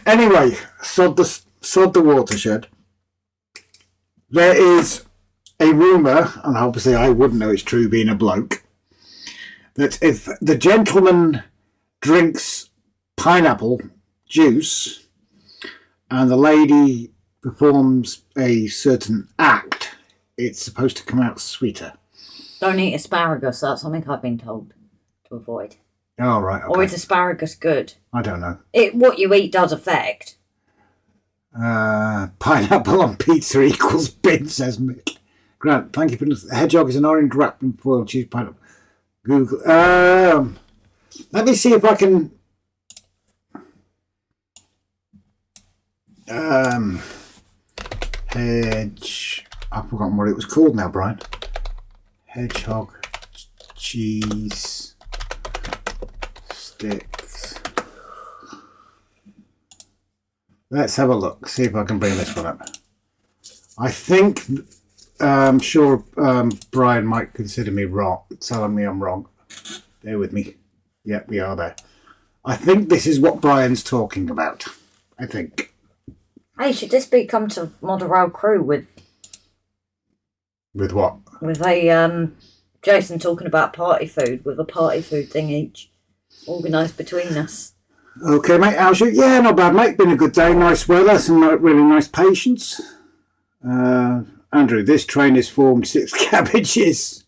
Anyway, sod the watershed. There is a rumour, and obviously I wouldn't know it's true being a bloke, that if the gentleman drinks pineapple juice and the lady performs a certain act, it's supposed to come out sweeter. Don't eat asparagus. That's something I've been told to avoid. Oh, right. Okay. Or is asparagus good? I don't know. What you eat does affect. Pineapple on pizza equals bin, says Mick. Grant, thank you for the hedgehog is an orange wrapped in foil cheese pineapple. Google. Let me see if I can. Hedge. I've forgotten what it was called now, Brian. Hedgehog cheese sticks. Let's have a look. See if I can bring this one up. I think. I'm sure Brian might consider me wrong, telling me I'm wrong. Bear with me. Yeah, we are there. I think this is what Brian's talking about. I think. Hey, should this be come to Motherwell Crew with what? with a Jason talking about party food with a party food thing each organised between us? Okay, mate. How's you? Yeah, not bad, mate. Been a good day. Nice weather. Some really nice patience. Andrew, this train has formed 6 cabbages.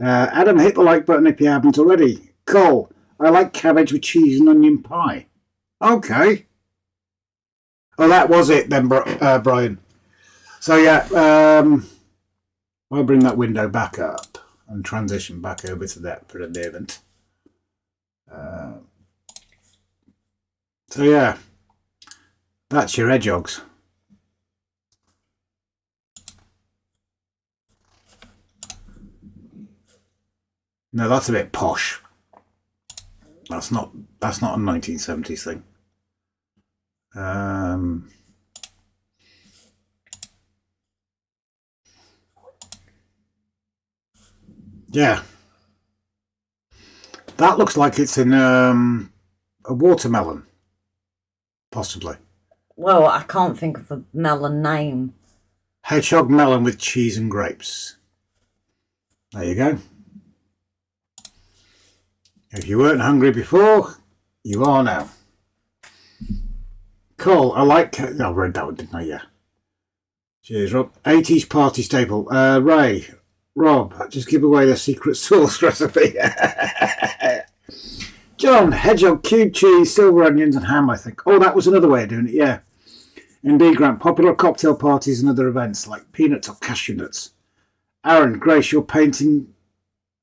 Adam, hit the like button if you haven't already. Cole, I like cabbage with cheese and onion pie. Okay. Oh, that was it then, Brian. So, yeah, I'll bring that window back up and transition back over to that for a moment. So, yeah, that's your hedgehogs. No, that's a bit posh. That's not a 1970s thing. Yeah. That looks like it's in a watermelon, possibly. Well, I can't think of a melon name. Hedgehog melon with cheese and grapes. There you go. If you weren't hungry before, you are now. Cool. I like... I read that one, didn't I? Yeah. Cheers, Rob. 80s party staple. Ray, Rob, just give away the secret sauce recipe. John, hedgehog, cube cheese, silver onions and ham, I think. Oh, that was another way of doing it, yeah. Indeed, Grant. Popular cocktail parties and other events like peanuts or cashew nuts. Aaron, Grace, your painting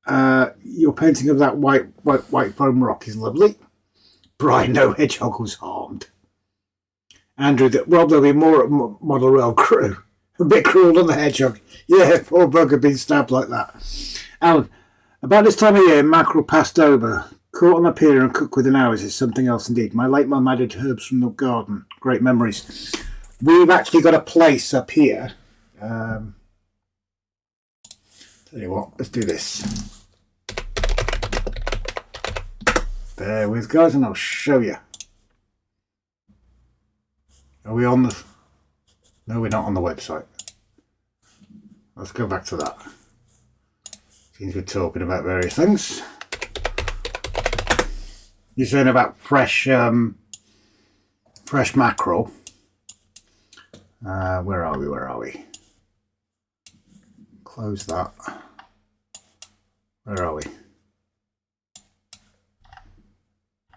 of that white foam rock is lovely. Brian, no hedgehog was harmed. Andrew, Rob, there'll be more at Model Rail Crew. A bit cruel on the hedgehog. Yeah, poor bugger being stabbed like that. Alan, about this time of year, mackerel passed over. Caught on the pier and cooked within hours is something else indeed. My late mum added herbs from the garden. Great memories. We've actually got a place up here. Tell you what, let's do this. Bear with, guys, and I'll show you. Are we on the... No, we're not on the website. Let's go back to that. Seems we're talking about various things. You're saying about fresh mackerel. Where are we? Close that. Where are we?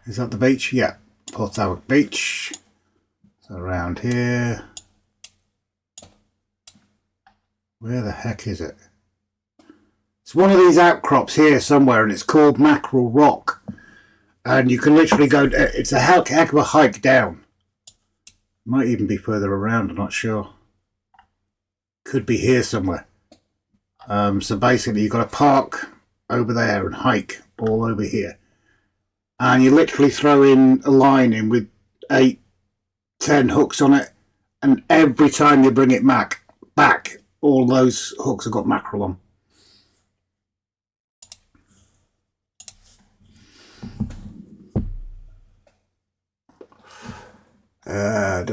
Is that the beach? Yeah, Port Talbot Beach. So around here. Where the heck is it? It's one of these outcrops here somewhere, and it's called Mackerel Rock. And you can literally go, it's a heck of a hike down. Might even be further around, I'm not sure. Could be here somewhere. So basically you've got to park over there and hike all over here. And you literally throw in a line in with 8-10 hooks on it. And every time you bring it back, all those hooks have got mackerel on. Where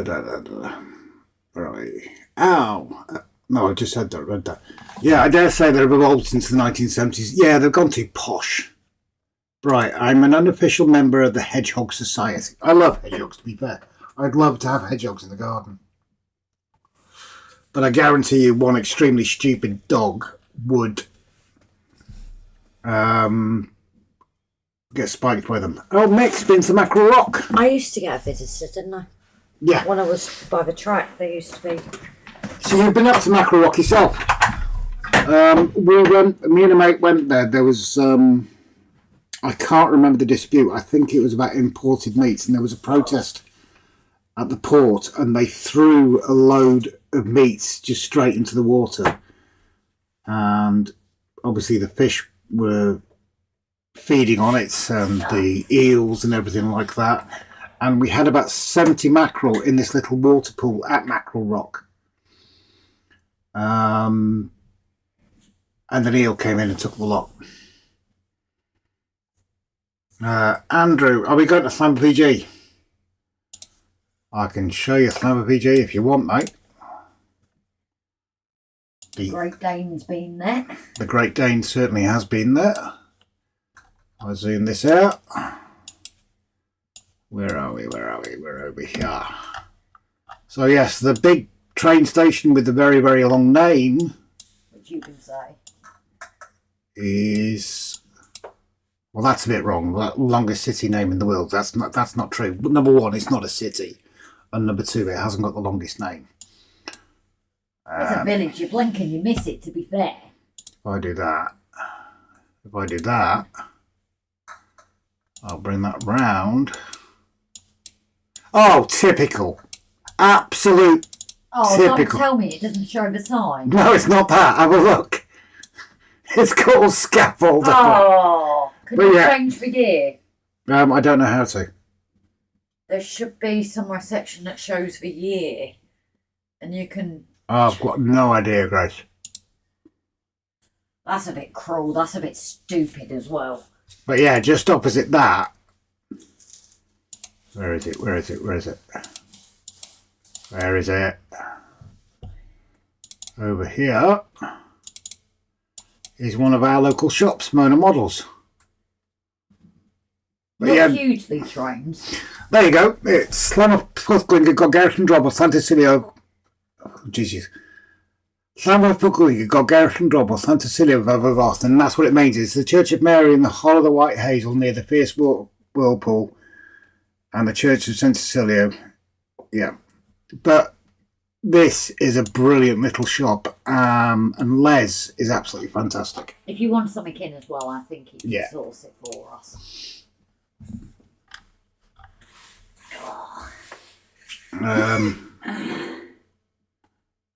are we? Ow! No, I just read that. Yeah, I dare say they've evolved since the 1970s. Yeah, they've gone too posh. Right, I'm an unofficial member of the Hedgehog Society. I love hedgehogs, to be fair. I'd love to have hedgehogs in the garden. But I guarantee you one extremely stupid dog would get spiked by them. Oh, Mick's been to Mackerel Rock. I used to get a visitor, didn't I? Yeah. When I was by the track, there used to be. So you've been up to Mackerel Rock yourself? Me and a mate went there. There was, I can't remember the dispute. I think it was about imported meats, and there was a protest at the port, and they threw a load of meats just straight into the water. And obviously the fish were feeding on it, and the eels and everything like that. And we had about 70 mackerel in this little water pool at Mackerel Rock. And an eel came in and took the lot. Andrew, are we going to Slammer PG? I can show you Slammer PG if you want, mate. The Great Dane's been there. The Great Dane certainly has been there. I'll zoom this out. Where are we? We're over here. So yes, the big train station with the very, very long name, which you can say, is, well, that's a bit wrong. Longest city name in the world. That's not true. But number one, it's not a city, and number two, it hasn't got the longest name. It's a village. You blink and you miss it. To be fair. If I do that, I'll bring that round. Oh, typical. Absolute typical. Don't tell me it doesn't show the sign. No, it's not that. Have a look. It's called Scaffold. Oh, can you change the year? I don't know how to. There should be somewhere a section that shows the year. And you can... I've got no idea, Grace. That's a bit cruel. That's a bit stupid as well. But yeah, just opposite that. Where is it? Where is it? Where is it? Where is it? Over here is one of our local shops, Mona Models. But Not hugely trained. there you go. It's Slammer Puckling, got Garrison Drobble, Sant'Acilio. Oh, Jesus. Slammer Puckling, got Garrison Drobble, Sant'Acilio of Overvost, and that's what it means. It's the Church of Mary in the Hall of the White Hazel near the Fierce Whirlpool and the Church of Sant'Acilio. Yeah. But this is a brilliant little shop, and Les is absolutely fantastic. If you want something in as well, I think he can source it for us.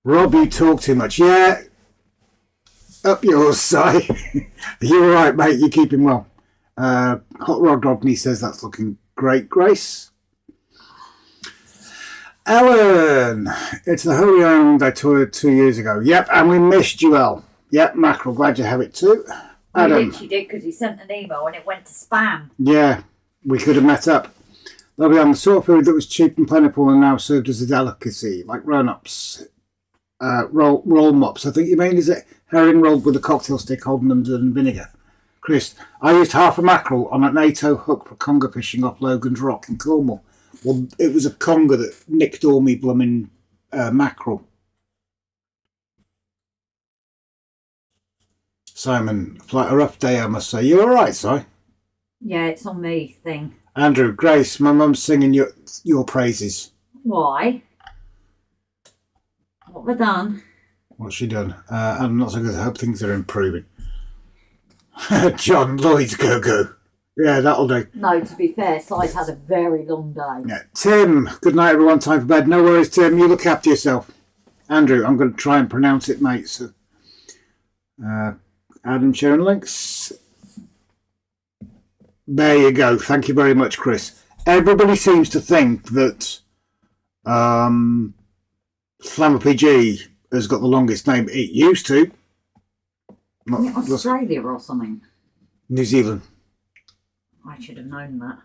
Rob, you talk too much. Yeah. Up yours, Si. You're all right, mate. You're keeping well. Hot Rod Rodney says that's looking great, Grace. Ellen, it's the Holy Island I toured 2 years ago. Yep, and we missed you, El. Yep, Mackerel, glad you have it too. Adam. We literally did because he sent an email and it went to spam. Yeah, we could have met up. They'll be on the sort of food that was cheap and plentiful and now served as a delicacy, like roll-ups, roll mops. I think you mean, is it herring rolled with a cocktail stick holding them in vinegar? Chris, I used half a mackerel on an 8-0 hook for conger fishing off Logan's Rock in Cornwall. Well, it was a conger that nicked all me blooming mackerel. Simon, a rough day, I must say. You all right, Si? Yeah, it's on me thing. Andrew, Grace, my mum's singing your praises. Why? What have I done? What's she done? I'm not so good. I hope things are improving. John Lloyd's go-go. Yeah, that'll do. No, to be fair, Si's had a very long day. Yeah. Tim, good night, everyone. Time for bed. No worries, Tim. You look after yourself. Andrew, I'm going to try and pronounce it, mate. So, Adam sharing links. There you go. Thank you very much, Chris. Everybody seems to think that Slammer PG has got the longest name. It used to. Isn't it Australia or something? New Zealand. I should have known that.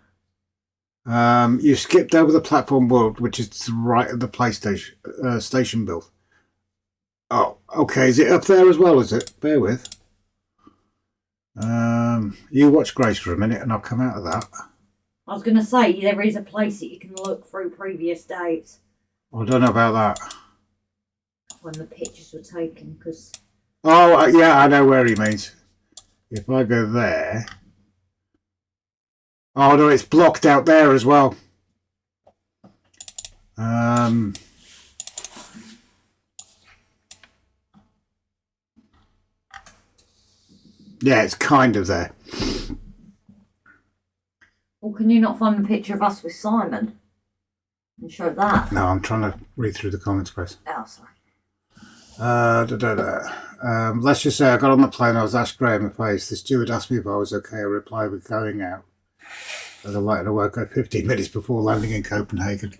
You skipped over the platform world, which is right at the PlayStation station build. Oh, okay. Is it up there as well? Is it? Bear with. You watch Grace for a minute, and I'll come out of that. I was going to say there is a place that you can look through previous dates. I don't know about that. When the pictures were taken, because. Oh, yeah, I know where he means. If I go there. Oh, no, it's blocked out there as well. Yeah, it's kind of there. Well, can you not find the picture of us with Simon and show that? No, I'm trying to read through the comments, Chris. Oh, sorry. Let's just say I got on the plane. I was asked Graham if the steward asked me if I was okay. I replied with going out. As I lighted to work at 15 minutes before landing in Copenhagen.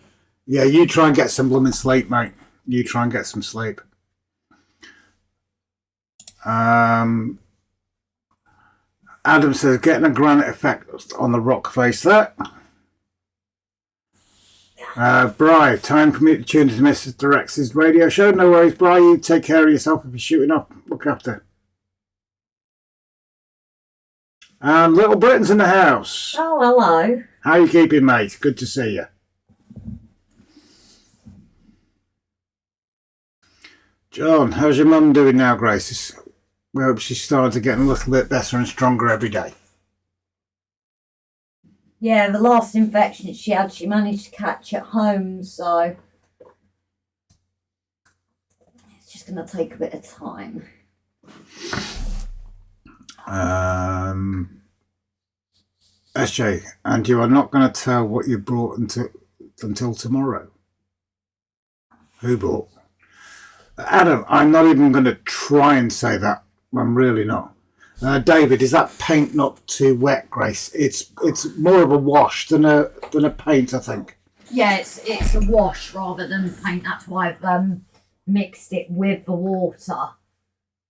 Yeah, you try and get some blooming sleep, mate. You try and get some sleep. Adam says, getting a granite effect on the rock face there. Bri, time for me to tune into Mr. Rex's radio show. No worries, Bri. You take care of yourself if you're shooting up. Look after. And Little Britain's in the house. Oh, hello. How are you keeping, mate? Good to see you. John, how's your mum doing now, Grace? We hope she's starting to get a little bit better and stronger every day. Yeah, the last infection she had, she managed to catch at home, so it's just going to take a bit of time. SJ, and you are not going to tell what you brought until tomorrow. Who bought? Adam, I'm not even going to try and say that. I'm really not. David, is that paint not too wet, Grace? It's more of a wash than a paint, I think. Yeah, it's a wash rather than paint. That's why I've mixed it with the water.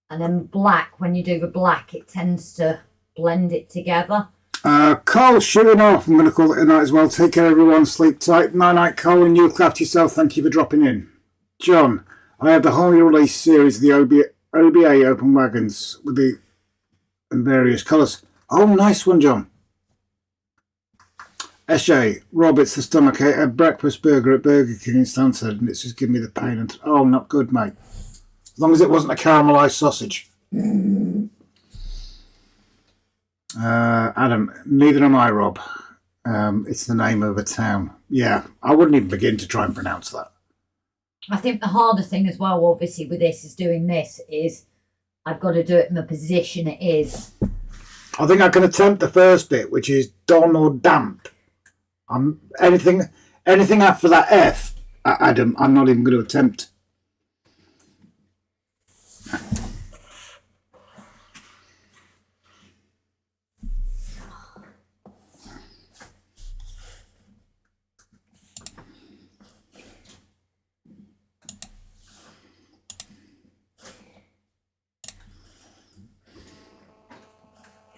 And then black, when you do the black, it tends to blend it together. Cole, shooting off. I'm going to call it a night as well. Take care, everyone. Sleep tight. Night, Cole, and you look after yourself. Thank you for dropping in. John, I have the wholly released series of the OBA open wagons with the in various colours. Oh, nice one, John. SJ, Rob, it's the stomach. I had breakfast burger at Burger King in Stansted, and it's just giving me the pain. And oh, not good, mate. As long as it wasn't a caramelised sausage. Adam, neither am I, Rob. It's the name of a town. Yeah, I wouldn't even begin to try and pronounce that. I think the harder thing as well, obviously, with this is I've got to do it in the position it is. I think I can attempt the first bit, which is don or damp. Anything after that F, Adam, I'm not even going to attempt.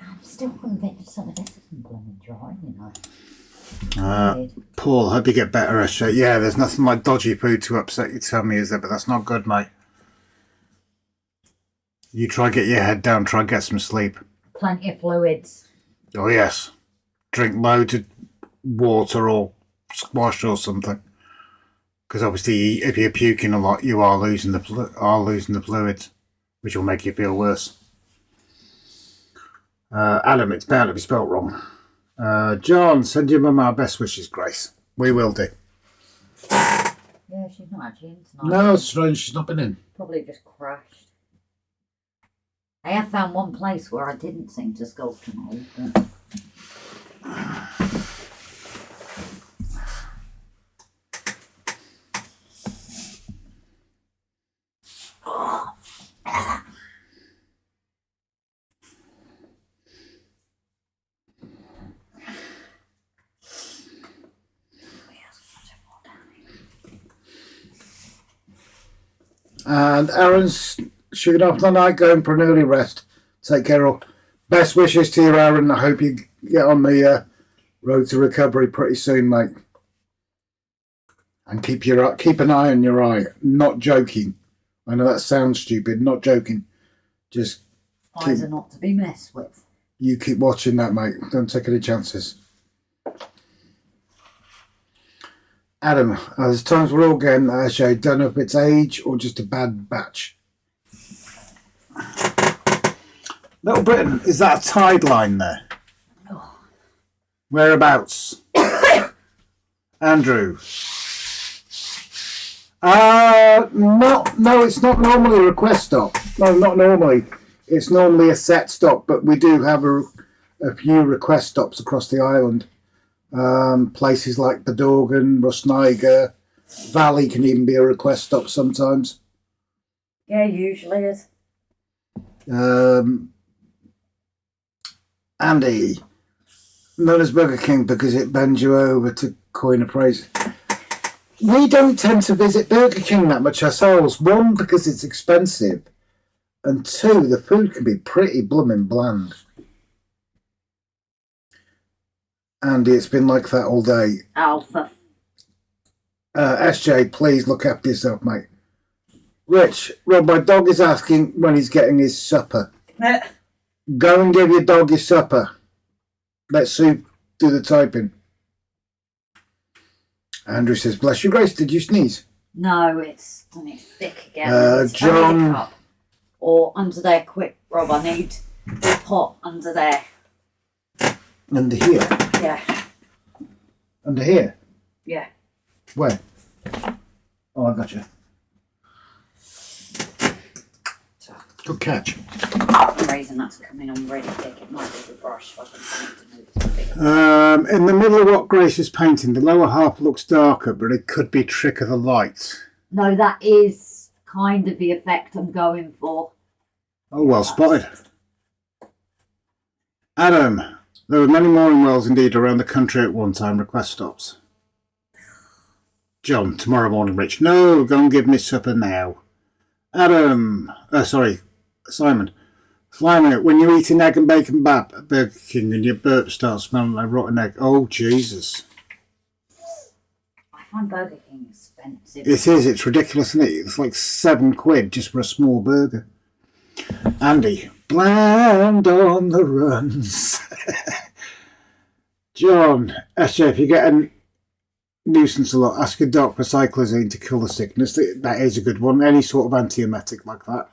I'm still convinced some of this isn't blooming dry, you know. Paul, hope you get better, Esha. Yeah, there's nothing like dodgy food to upset your tummy, is there? But that's not good, mate. You try get your head down, try get some sleep. Plenty of fluids. Oh, yes. Drink loads of water or squash or something. Because obviously, if you're puking a lot, you are losing the fluids, which will make you feel worse. Adam, it's bound to be spelt wrong. John, send your mum our best wishes, Grace. We will do. Yeah, she's not actually in tonight. No, it's strange. She's not been in. Probably just crashed. I have found one place where I didn't seem to sculpt them all, but... And Aaron's shooting off the night, going for an early rest. Take care all. Best wishes to you, Aaron. I hope you get on the road to recovery pretty soon, mate. And keep an eye on your eye. Not joking. I know that sounds stupid. Not joking. Just eyes are not to be messed with. You keep watching that, mate. Don't take any chances. Adam, there's times we're all getting I don't know if it's age or just a bad batch. Little Britain, is that a tide line there? Oh. Whereabouts? Andrew. No, it's not normally a request stop. No, not normally. It's normally a set stop, but we do have a few request stops across the island. Places like Bedorgan, Rosniger, Valley can even be a request stop sometimes. Yeah, usually is. Andy, known as Burger King because it bends you over to coin a phrase. We don't tend to visit Burger King that much ourselves. One, because it's expensive, and two, the food can be pretty blooming bland. Andy, it's been like that all day. Alpha. SJ, please look after yourself, mate. Rich, Rob, my dog is asking when he's getting his supper. Go and give your dog his supper. Let Sue do the typing. Andrew says, bless you, Grace. Did you sneeze? No, it's done it thick again. John. Or under there, quick, Rob. I need the pot under there. Under here? Yeah. Under here? Yeah. Where? Oh, I got you. Good catch. For some reason that's coming on really thick. It might be the brush. So I think I need to move it. In the middle of what Grace is painting, the lower half looks darker, but it could be trick of the light. No, that is kind of the effect I'm going for. Oh, well spotted. Adam, there were many mooring wells indeed around the country at one time. Request stops. John, tomorrow morning, Rich. No, go and give me supper now. Adam, Simon, Slimy, when you eat an egg and bacon bap at Burger King and your burp starts smelling like rotten egg, oh Jesus. I find Burger King expensive. It is, it's ridiculous, isn't it? It's like £7 just for a small burger. Andy, bland on the runs. John, SJ, if you get a nuisance a lot, ask a doc for cyclozine to kill the sickness. That is a good one. Any sort of antiemetic like that.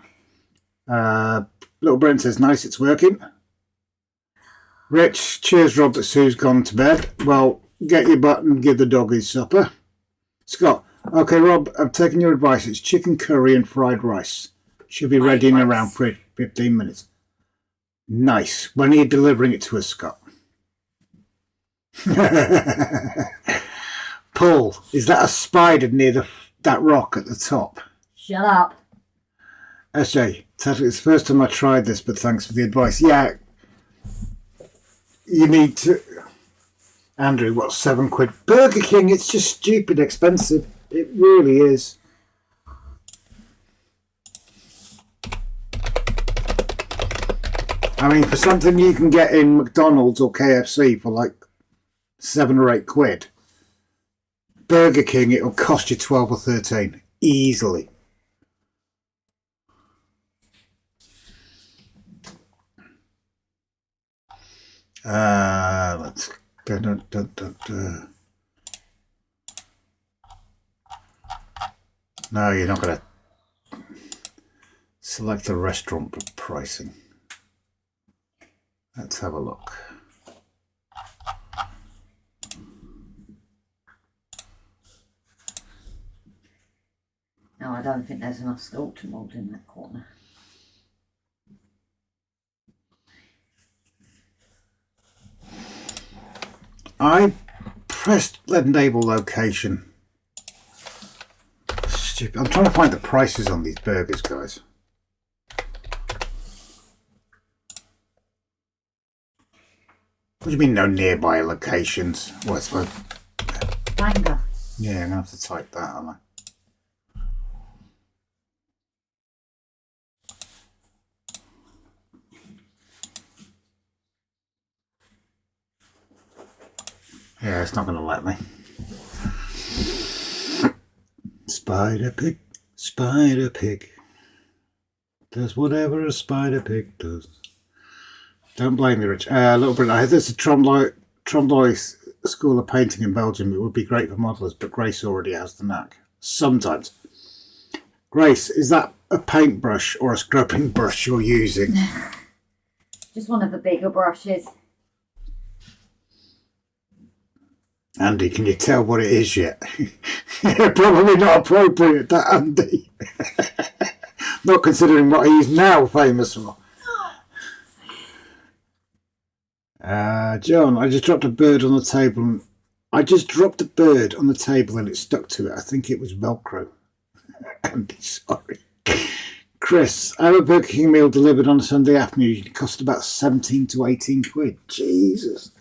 Little Brent says, nice, it's working. Rich, cheers, Rob, that Sue's gone to bed. Well, get your butt and give the dog his supper. Scott, okay, Rob, I've taken your advice. It's chicken curry and fried rice. Should be ready in around 15 minutes. Nice. When are you delivering it to us, Scott? Paul, is that a spider near that rock at the top? Shut up. SJ, it's the first time I tried this, but thanks for the advice. Yeah, you need to... Andrew, what's £7? Burger King, it's just stupid expensive. It really is. I mean, for something you can get in McDonald's or KFC for like £7 or £8, Burger King, it'll cost you 12 or 13 easily. Let's No, you're not going to select the restaurant pricing. Let's have a look. No, I don't think there's enough sculpture mould in that corner. I pressed enable location. Stupid. I'm trying to find the prices on these burgers, guys. What do you mean no nearby locations? Well, it's like... Banger. Yeah, I'm going to have to type that, aren't I? Yeah, it's not going to let me. Spider pig, does whatever a spider pig does. Don't blame me, Rich. Little Brit, I heard there's a Trombley School of Painting in Belgium. It would be great for modellers, but Grace already has the knack. Sometimes. Grace, is that a paintbrush or a scrubbing brush you're using? Just one of the bigger brushes. Andy, can you tell what it is yet? Probably not appropriate, that Andy. Not considering what he's now famous for. John, I just dropped a bird on the table. And it stuck to it. I think it was Velcro. Andy, sorry. Chris, I have a Burger King meal delivered on a Sunday afternoon. It cost about 17 to 18 quid. Jesus.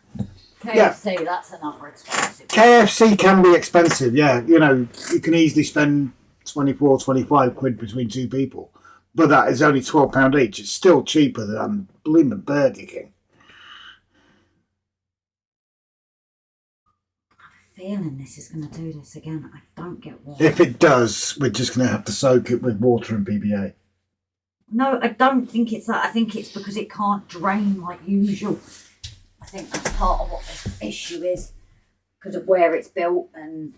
KFC, that's another expensive. KFC can be expensive, yeah. You know, you can easily spend 24, 25 quid between two people. But that is only £12 each. It's still cheaper than blooming Burger King. I have a feeling this is going to do this again. I don't get why. If it does, we're just going to have to soak it with water and BBA. No, I don't think it's that. I think it's because it can't drain like usual. I think that's part of what the issue is, because of where it's built and...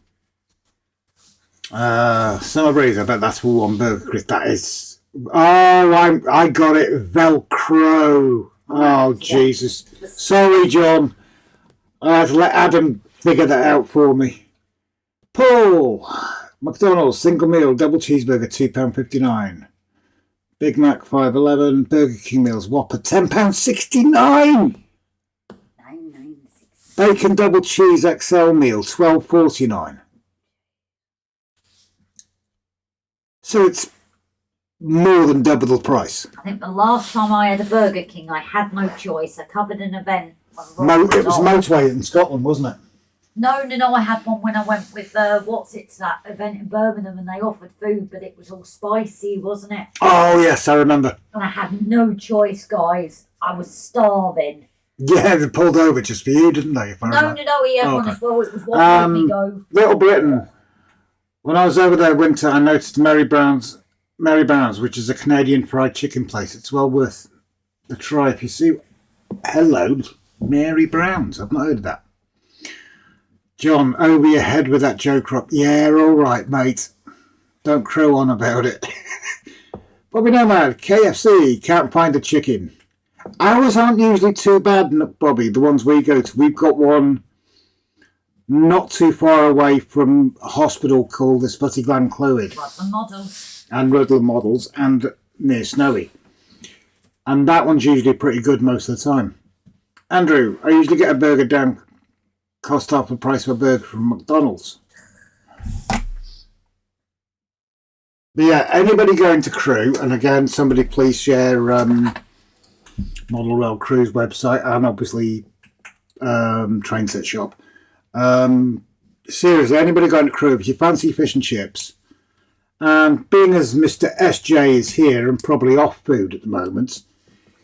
Summer Breeze, I bet that's all on Burger Chris. That is... Oh, I got it. Velcro. Oh, Jesus. Sorry, John. I had to let Adam figure that out for me. Paul. McDonald's, single meal, double cheeseburger, £2.59. Big Mac, $5.11. Burger King meals, Whopper, £10.69. Bacon double cheese XL meal, $12.49. So it's more than double the price. I think the last time I had a Burger King, I had no choice. I covered an event. It was Motorway in Scotland, wasn't it? No. I had one when I went with to that event in Birmingham, and they offered food, but it was all spicy, wasn't it? Oh yes, I remember. And I had no choice, guys. I was starving. Yeah, they pulled over just for you, didn't they? If I remember. No, he had one as well. It was what made me go. Little Britain. When I was over there winter, I noticed Mary Brown's, which is a Canadian fried chicken place. It's well worth the try if you see. Hello, Mary Brown's. I've not heard of that. John, over your head with that joke crop. Yeah, all right, mate. Don't crow on about it. Bobby Nomad, KFC, can't find a chicken. Ours aren't usually too bad, Bobby, the ones we go to. We've got one not too far away from a hospital called the Sputty Gland Clwyd. Rutland Models. And Rutland Models, and near Snowy. And that one's usually pretty good most of the time. Andrew, I usually get a burger down, cost half the price of a burger from McDonald's. But yeah, anybody going to Crewe, and again, somebody please share Model Rail Crew's website and obviously Train Set Shop. Seriously, anybody going to Crewe, if you fancy fish and chips, and being as Mr. SJ is here and probably off food at the moment,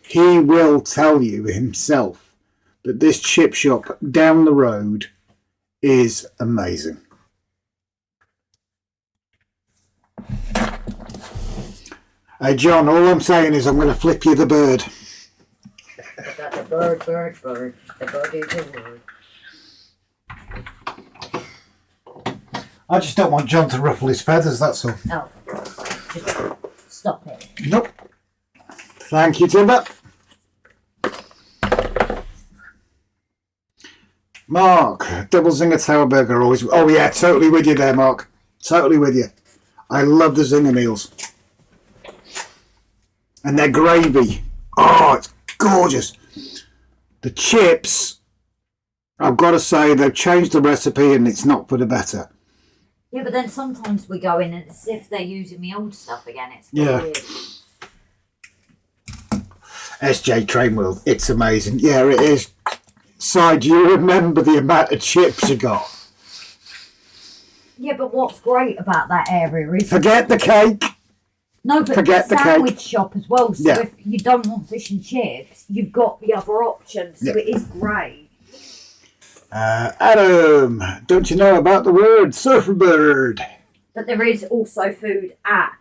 he will tell you himself that this chip shop down the road is amazing. Hey John, all I'm saying is I'm going to flip you the bird. I got the bird. The bird is a word. I just don't want John to ruffle his feathers, that's all. No. Just stop it. Nope. Thank you, Timber. Mark, double zinger tower burger always. Oh yeah, totally with you there, Mark. Totally with you. I love the zinger meals. And their gravy. Oh, it's gorgeous. The chips, I've got to say, they've changed the recipe and it's not for the better. Yeah, but then sometimes we go in and it's as if they're using the old stuff again. It's weird. SJ Train World, it's amazing. Yeah, it is. Si, do you remember the amount of chips you got? Yeah, but what's great about that area is... Forget the cake. No, but Forget the the sandwich cake. shop as well. So if you don't want fish and chips, you've got the other options. So it is great. Adam, don't you know about the word surfer bird? But there is also food at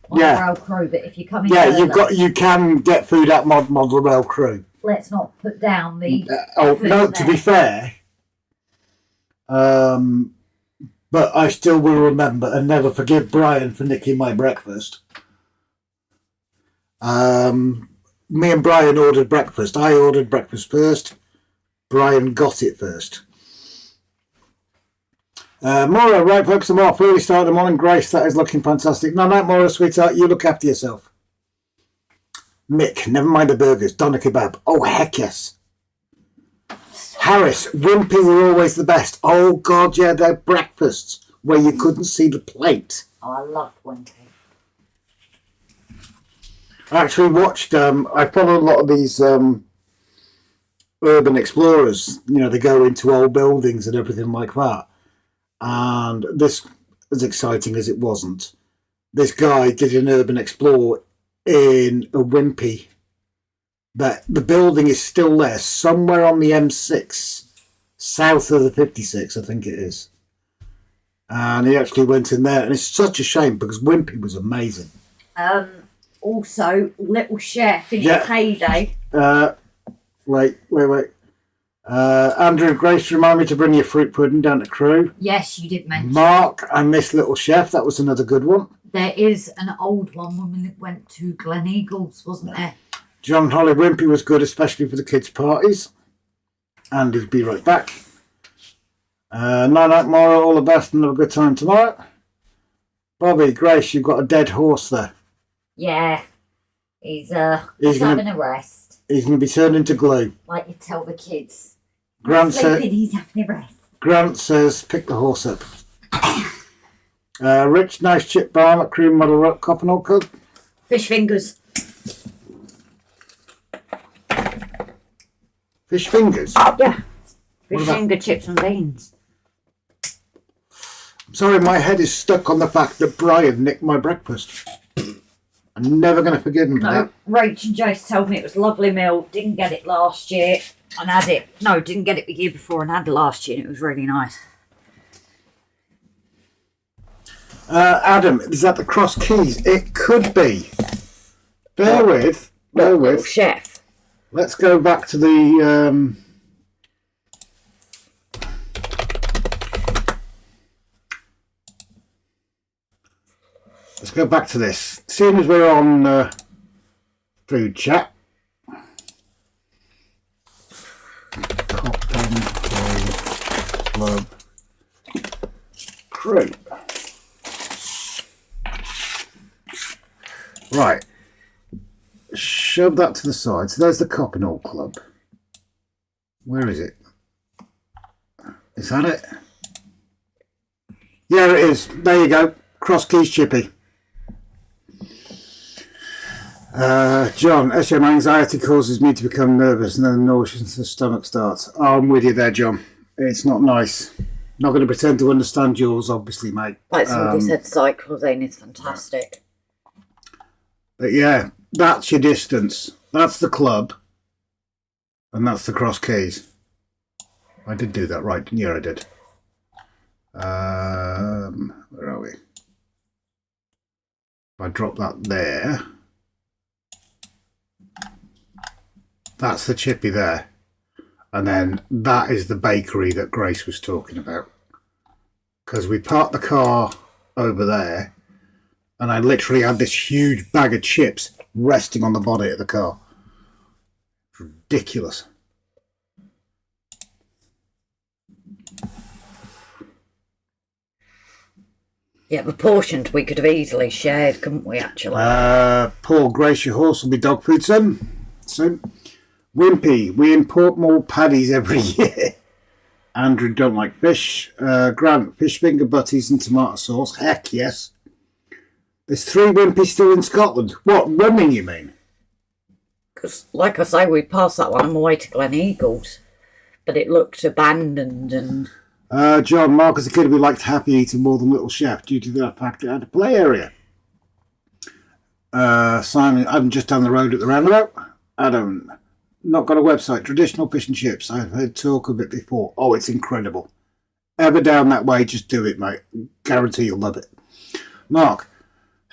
Rail Crew. But if you come in early, you can get food at Model Rail Crew. Let's not put down the... to be fair, but I still will remember and never forgive Brian for nicking my breakfast. Me and Brian ordered breakfast. I ordered breakfast first. Brian got it first. Maura, right folks, some more early start of the morning. Grace, that is looking fantastic. No, Maura, sweetheart, you look after yourself. Mick, never mind the burgers. Doner kebab. Oh, heck yes. Harris, Wimpy were always the best. Oh, God, yeah, their breakfasts where you couldn't see the plate. Oh, I loved Wimpy. I actually watched, I follow a lot of these urban explorers. You know, they go into old buildings and everything like that. And this, as exciting as it wasn't, this guy did an urban explore in a Wimpy. That the building is still there, somewhere on the M6, south of the 56, I think it is. And he actually went in there, and it's such a shame because Wimpy was amazing. Also, Little Chef in its heyday. Wait. Andrew and Grace, remind me to bring your fruit pudding down to Crewe. Yes, you did mention. Mark, I miss Little Chef. That was another good one. There is an old one when we went to Glen Eagles, wasn't there? John Holly Wimpy was good, especially for the kids' parties. And he'll be right back. Night, Mara, all the best and have a good time tomorrow. Bobby, Grace, you've got a dead horse there. Yeah. He's having a rest. He's going to be turned into glue. Like you tell the kids. Grant says, he's having a rest. Grant says, pick the horse up. Rich, nice chip balm at Cream Model Rock, Coppenall Cook. Fish fingers. Fish fingers? Yeah. Fish finger chips and beans. Sorry, my head is stuck on the fact that Brian nicked my breakfast. I'm never going to forgive him for No, that. Rach and Jace told me it was lovely meal. Didn't get it last year and had it. No, didn't get it the year before and had it last year. And it was really nice. Adam, is that the cross keys? It could be. Bear with. Little chef. Let's go back to the... Let's go back to this. Seeing as we're on food chat. Cotton Club Crew. Right. Shove that to the side. So there's the Coppenall Club. Where is it? Is that it? Yeah, it is. There you go. Cross keys chippy. John, SM anxiety causes me to become nervous and then nauseous and the stomach starts. Oh, I'm with you there, John. It's not nice. Not going to pretend to understand yours, obviously, mate. Like somebody said, cyclozane is fantastic. But yeah, that's your distance. That's the club. And that's the cross keys. I did do that right. Yeah, I did. Where are we? If I drop that there. That's the chippy there. And then that is the bakery that Grace was talking about. Because we parked the car over there and I literally had this huge bag of chips resting on the body of the car. Ridiculous. Yeah, the portions we could have easily shared, couldn't we, actually? Paul, Grace, your horse will be dog food soon. Wimpy, we import more paddies every year. Andrew, don't like fish. Grant, fish finger butties and tomato sauce. Heck yes. There's 3 Wimpy still in Scotland. What, running you mean? Because, like I say, we passed that one on the way to Glen Eagles. But it looked abandoned and... John, Mark, as a kid, we liked Happy Eater more than Little Chef due to the fact it had a play area. Simon, I'm just down the road at the roundabout. Adam, not got a website. Traditional fish and chips. I've heard talk of it before. Oh, it's incredible. Ever down that way, just do it, mate. Guarantee you'll love it. Mark,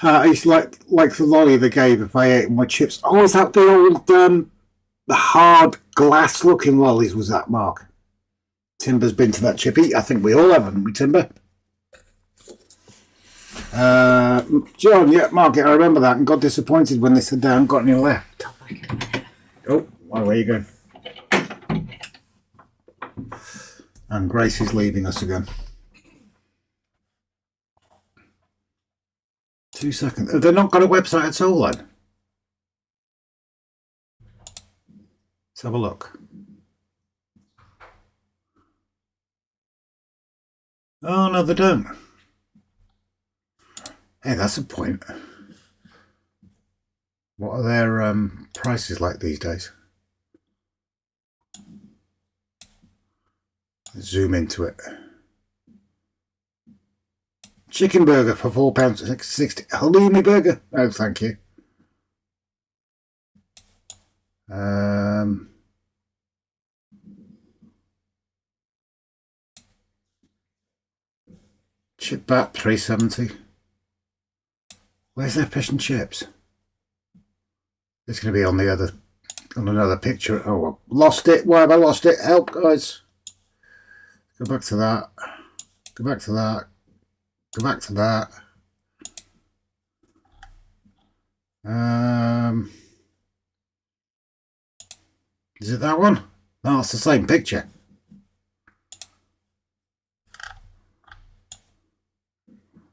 I used to like the lolly they gave if I ate my chips. Oh, is that the old, the hard glass-looking lollies, was that, Mark? Timber's been to that chippy. I think we all have, haven't we, Timber? John, yeah, Margaret, I remember that and got disappointed when they said they hadn't got any left. Oh, away you go. And Grace is leaving us again. 2 seconds. Have they not got a website at all then? Let's have a look. Oh, no, they don't. Hey, that's a point. What are their prices like these days? Zoom into it. Chicken burger for £4.60. Halloumi burger? Oh, thank you. Chip bat £3.70. Where's their fish and chips? It's going to be on the other, on another picture. Oh, I lost it. Why have I lost it? Help, guys. Go back to that. Go back to that. Go back to that. Is it that one? No, it's the same picture.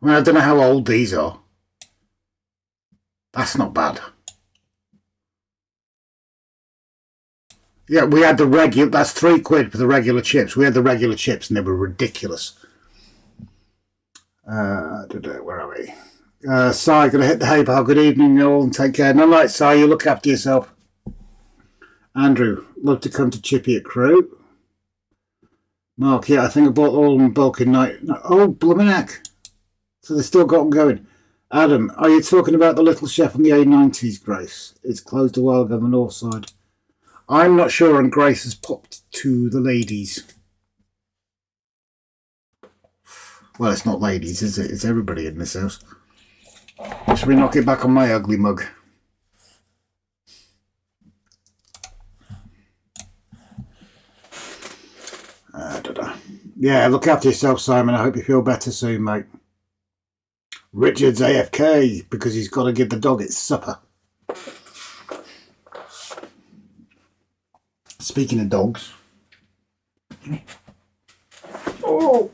I mean, I don't know how old these are. That's not bad. Yeah, we had the regular, that's £3 for the regular chips. We had the regular chips and they were ridiculous. Where are we? Si, gonna hit the hay bar. Good evening, all, and take care. No light, Si, you look after yourself. Andrew, love to come to Chippy at Crew. Mark, yeah, I think I bought all of them in bulk in night. Oh, blooming heck. So they still got them going. Adam, are you talking about the Little Chef on the A90s, Grace? It's closed a while ago on the north side. I'm not sure, and Grace has popped to the ladies. Well, it's not ladies, is it? It's everybody in this house. Should we knock it back on my ugly mug? Yeah, look after yourself, Simon. I hope you feel better soon, mate. Richard's AFK because he's got to give the dog its supper. Speaking of dogs. Oh,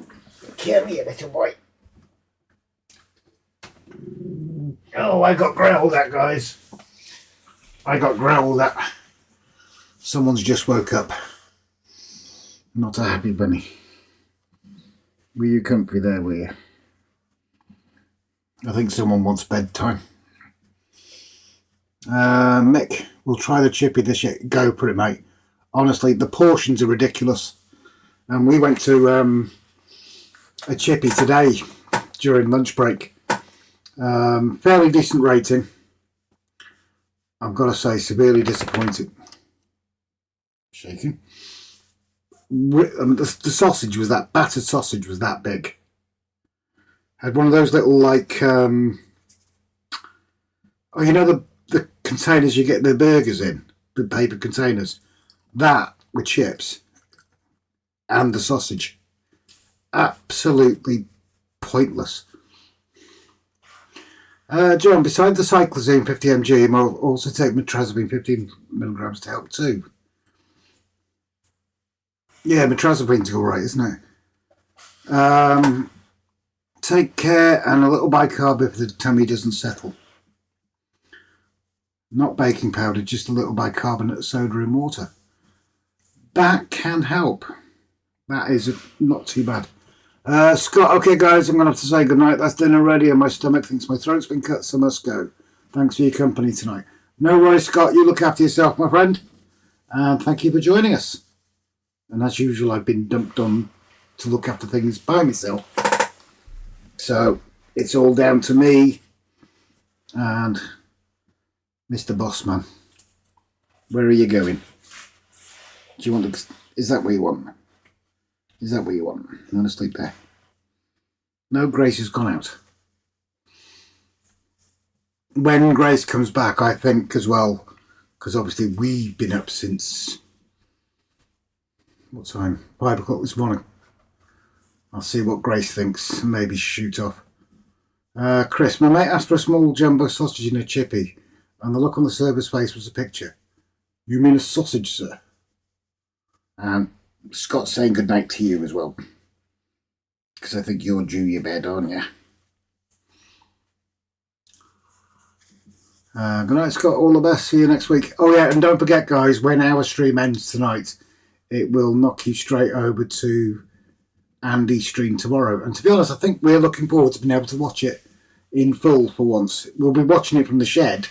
come here, little boy. Oh, I got growled at, guys. I got growled at. Someone's just woke up. Not a happy bunny. Were you comfy there, were you? I think someone wants bedtime. Mick, we'll try the chippy this year. Go for it, mate. Honestly, the portions are ridiculous. And we went to a chippy today during lunch break. Fairly decent rating. I've got to say, severely disappointed. Shaking. The sausage was that battered sausage was that big. Had one of those little like you know the containers you get the burgers in, the paper containers. That with chips and the sausage. Absolutely pointless. John, besides the cyclozine 50 mg, I'll also take metrazapine 15 milligrams to help too. Yeah, metrazapine's all right, isn't it? Take care and a little bicarb if the tummy doesn't settle. Not baking powder, just a little bicarbonate of soda in water. That can help. That is not too bad. Scott, okay guys, I'm going to have to say goodnight. That's dinner ready and my stomach thinks my throat's been cut, so must go. Thanks for your company tonight. No worries, Scott. You look after yourself, my friend. And thank you for joining us. And as usual, I've been dumped on to look after things by myself. So it's all down to me and Mr. Bossman. Where are you going? Do you want to? Is that what you want? Is that what you want? You want to sleep there? No, Grace has gone out. When Grace comes back, I think as well, because obviously we've been up since what time? 5 o'clock this morning. I'll see what Grace thinks and maybe shoot off. Chris, my mate asked for a small jumbo sausage in a chippy, and the look on the server's face was a picture. You mean a sausage, sir? And Scott's saying good night to you as well, because I think you're due your bed, aren't you? Good night, Scott. All the best. See you next week. Oh yeah, and don't forget, guys, when our stream ends tonight, it will knock you straight over to Andy's stream tomorrow. And to be honest, I think we're looking forward to being able to watch it in full for once. We'll be watching it from the shed.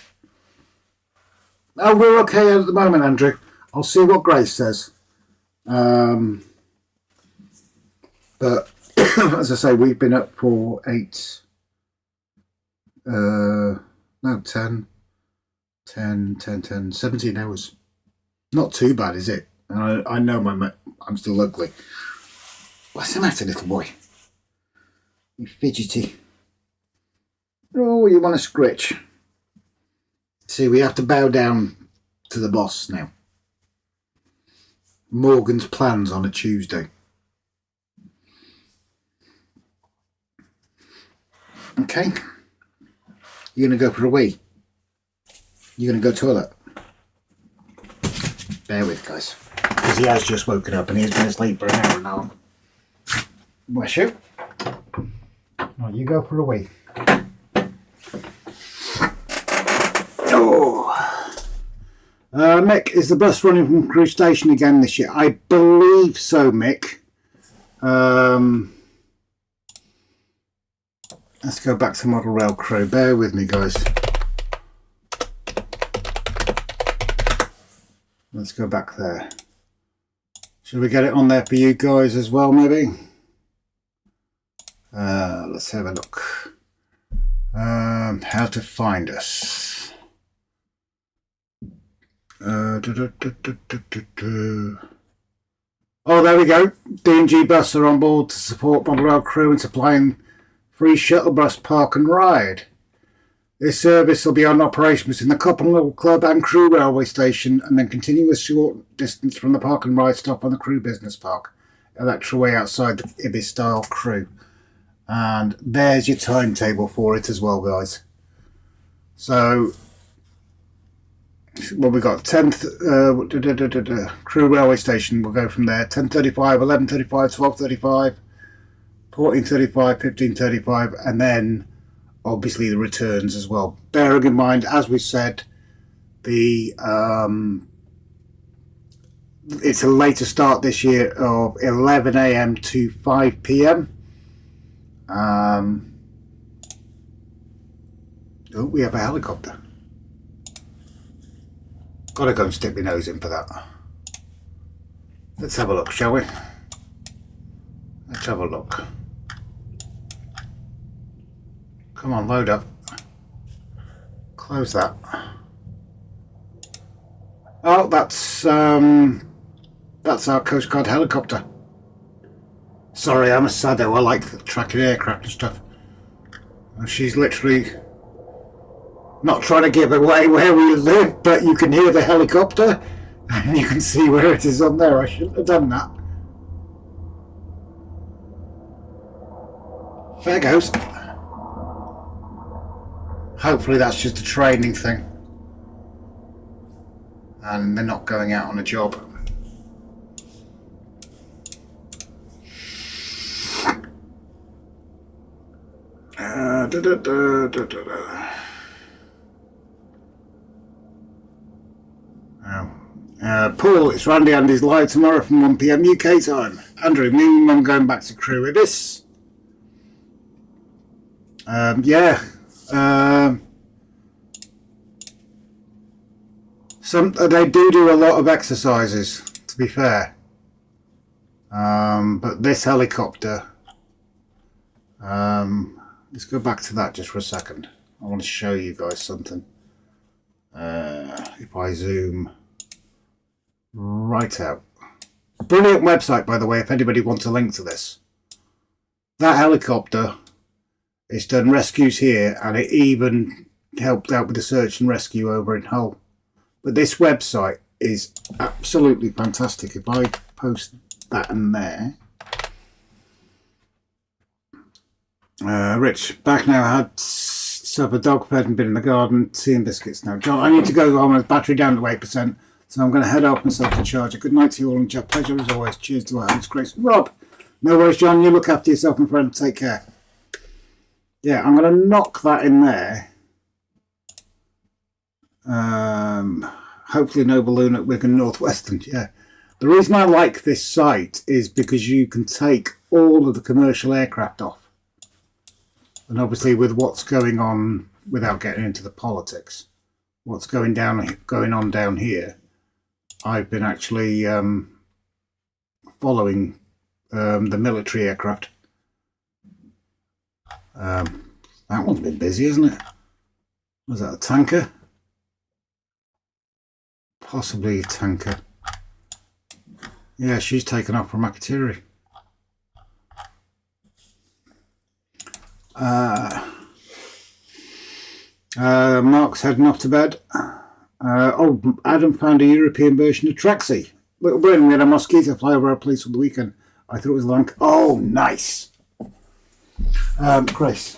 Oh, we're okay at the moment, Andrew. I'll see what Grace says. But as I say, we've been up for 17 hours. Not too bad, is it? And I know I'm still ugly. What's the matter, little boy? You fidgety. Oh, you want to scritch. See, we have to bow down to the boss now. Morgan's plans on a Tuesday. Okay. You're going to go for a wee? You're going to go toilet? Bear with, guys. Because he has just woken up and he's been asleep for an hour and a half. Bless you. Right, you go for a wee. Oh. Mick, is the bus running from Crew Station again this year? I believe so, Mick. Let's go back to Model Rail Crew. Bear with me, guys. Let's go back there. Should we get it on there for you guys as well, maybe? Let's have a look. How to find us. Oh, there we go. D&G Bus are on board to support Model Rail crew in supplying free shuttle bus park and ride. This service will be on operation between the Coppenwell Club and Crew Railway Station and then continue a short distance from the park and ride stop on the Crew Business Park, Electraway outside the Ibis Style Crew. And there's your timetable for it as well, guys. So, well, we've got 10th Crew Railway Station. We'll go from there. 10:35, 11:35, 12:35, 14:35, 15:35, and then obviously the returns as well. Bearing in mind, as we said, the it's a later start this year of 11 a.m. to 5 p.m. Oh, we have a helicopter. Gotta go and stick my nose in for that. Let's have a look, shall we? Let's have a look. Come on, load up. Close that. Oh, that's our Coast Guard helicopter. Sorry, I'm a sado. I like tracking aircraft and stuff. And she's literally not trying to give away where we live, but you can hear the helicopter and you can see where it is on there. I shouldn't have done that. There goes. Hopefully that's just a training thing and they're not going out on a job. Paul, it's Randy Andy's live tomorrow from 1 p.m. UK time. Andrew, me and Mum going back to Crew Ibis. Yeah. They do a lot of exercises, to be fair. But this helicopter, let's go back to that just for a second. I want to show you guys something. If I zoom right out. Brilliant website, by the way, if anybody wants a link to this. That helicopter, it's done rescues here, and it even helped out with the search and rescue over in Hull. But this website is absolutely fantastic. If I post that in there. Rich, back now. I had supper, dog fed and been in the garden, tea and biscuits now. John, I need to go home. My battery down to 8%, so I'm going to head off myself to charge. A good night to you all and Jeff. Pleasure as always. Cheers to our hands, Grace. Rob, no worries, John. You look after yourself, my friend. Take care. Yeah, I'm going to knock that in there. Hopefully no balloon at Wigan Northwestern. Yeah. The reason I like this site is because you can take all of the commercial aircraft off. And obviously with what's going on, without getting into the politics, what's going on down here, I've been actually following the military aircraft. That one's been busy, isn't it? Was that a tanker? Possibly a tanker. Yeah, she's taken off from Akatiri. Mark's heading off to bed. Adam found a European version of Trexie. Little Britain, we had a mosquito fly over our place for the weekend. I thought it was long. Oh, nice. Grace,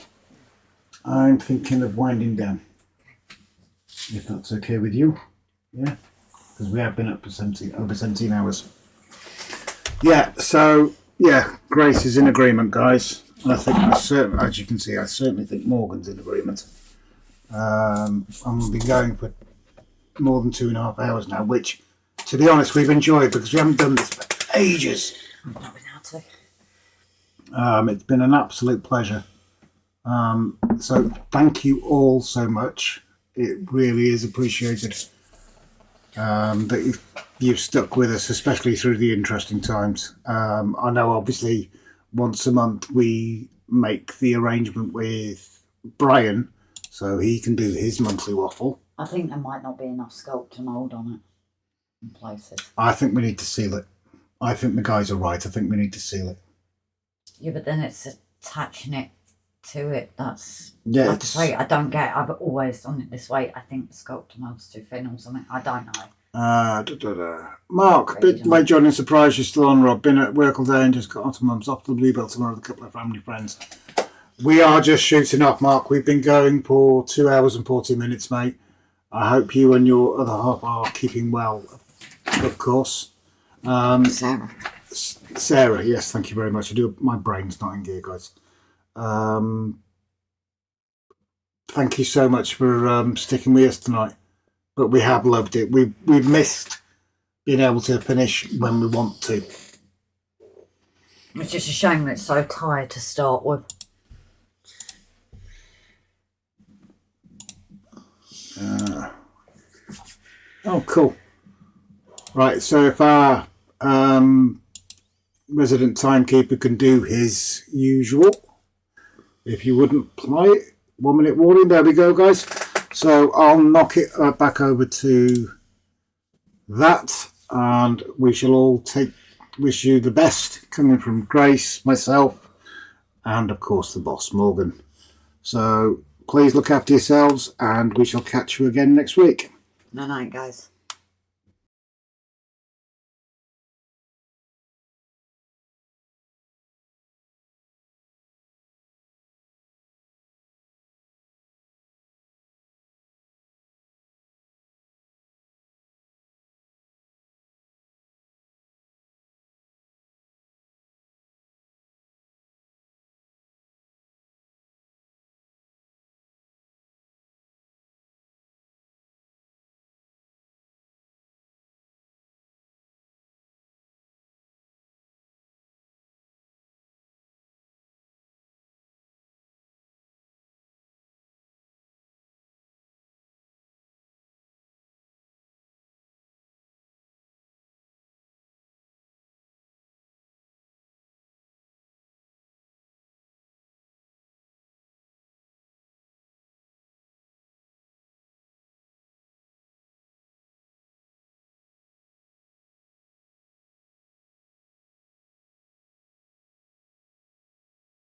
I'm thinking of winding down. If that's okay with you. Yeah? Because we have been up for over 17 hours. Yeah, so, yeah, Grace is in agreement, guys. I think, as you can see, I certainly think Morgan's in agreement. I'm going to be going for more than 2.5 hours now, which, to be honest, we've enjoyed because we haven't done this for ages. Not been able to. It's been an absolute pleasure. So thank you all so much. It really is appreciated. that you've stuck with us, especially through the interesting times. I know, obviously, once a month we make the arrangement with Brian so he can do his monthly waffle. I think there might not be enough sculpt and mould on it in places. I think we need to seal it. I think the guys are right. I think we need to seal it. Yeah, but then it's attaching it to it. That's, Yeah, like I say, I don't get it. I've always done it this way. I think the sculpt and mould's too thin or something. I don't know. Mark, bit late joining, surprise you're still on, Rob. Been at work all day and just got onto Mum's off to the Bluebell tomorrow with a couple of family friends. We are just shooting off, Mark. We've been going for 2 hours and 40 minutes, mate. I hope you and your other half are keeping well, of course. Sarah, yes, thank you very much. My brain's not in gear, guys. Thank you so much for sticking with us tonight. But we have loved it. We've missed being able to finish when we want to. It's just a shame that it's so tired to start with. Oh, cool. Right, so if our resident timekeeper can do his usual, if you wouldn't play 1 minute warning, there we go, guys. So I'll knock it back over to that, and we shall all wish you the best, coming from Grace, myself, and of course the boss, Morgan. So please look after yourselves, and we shall catch you again next week. No, guys.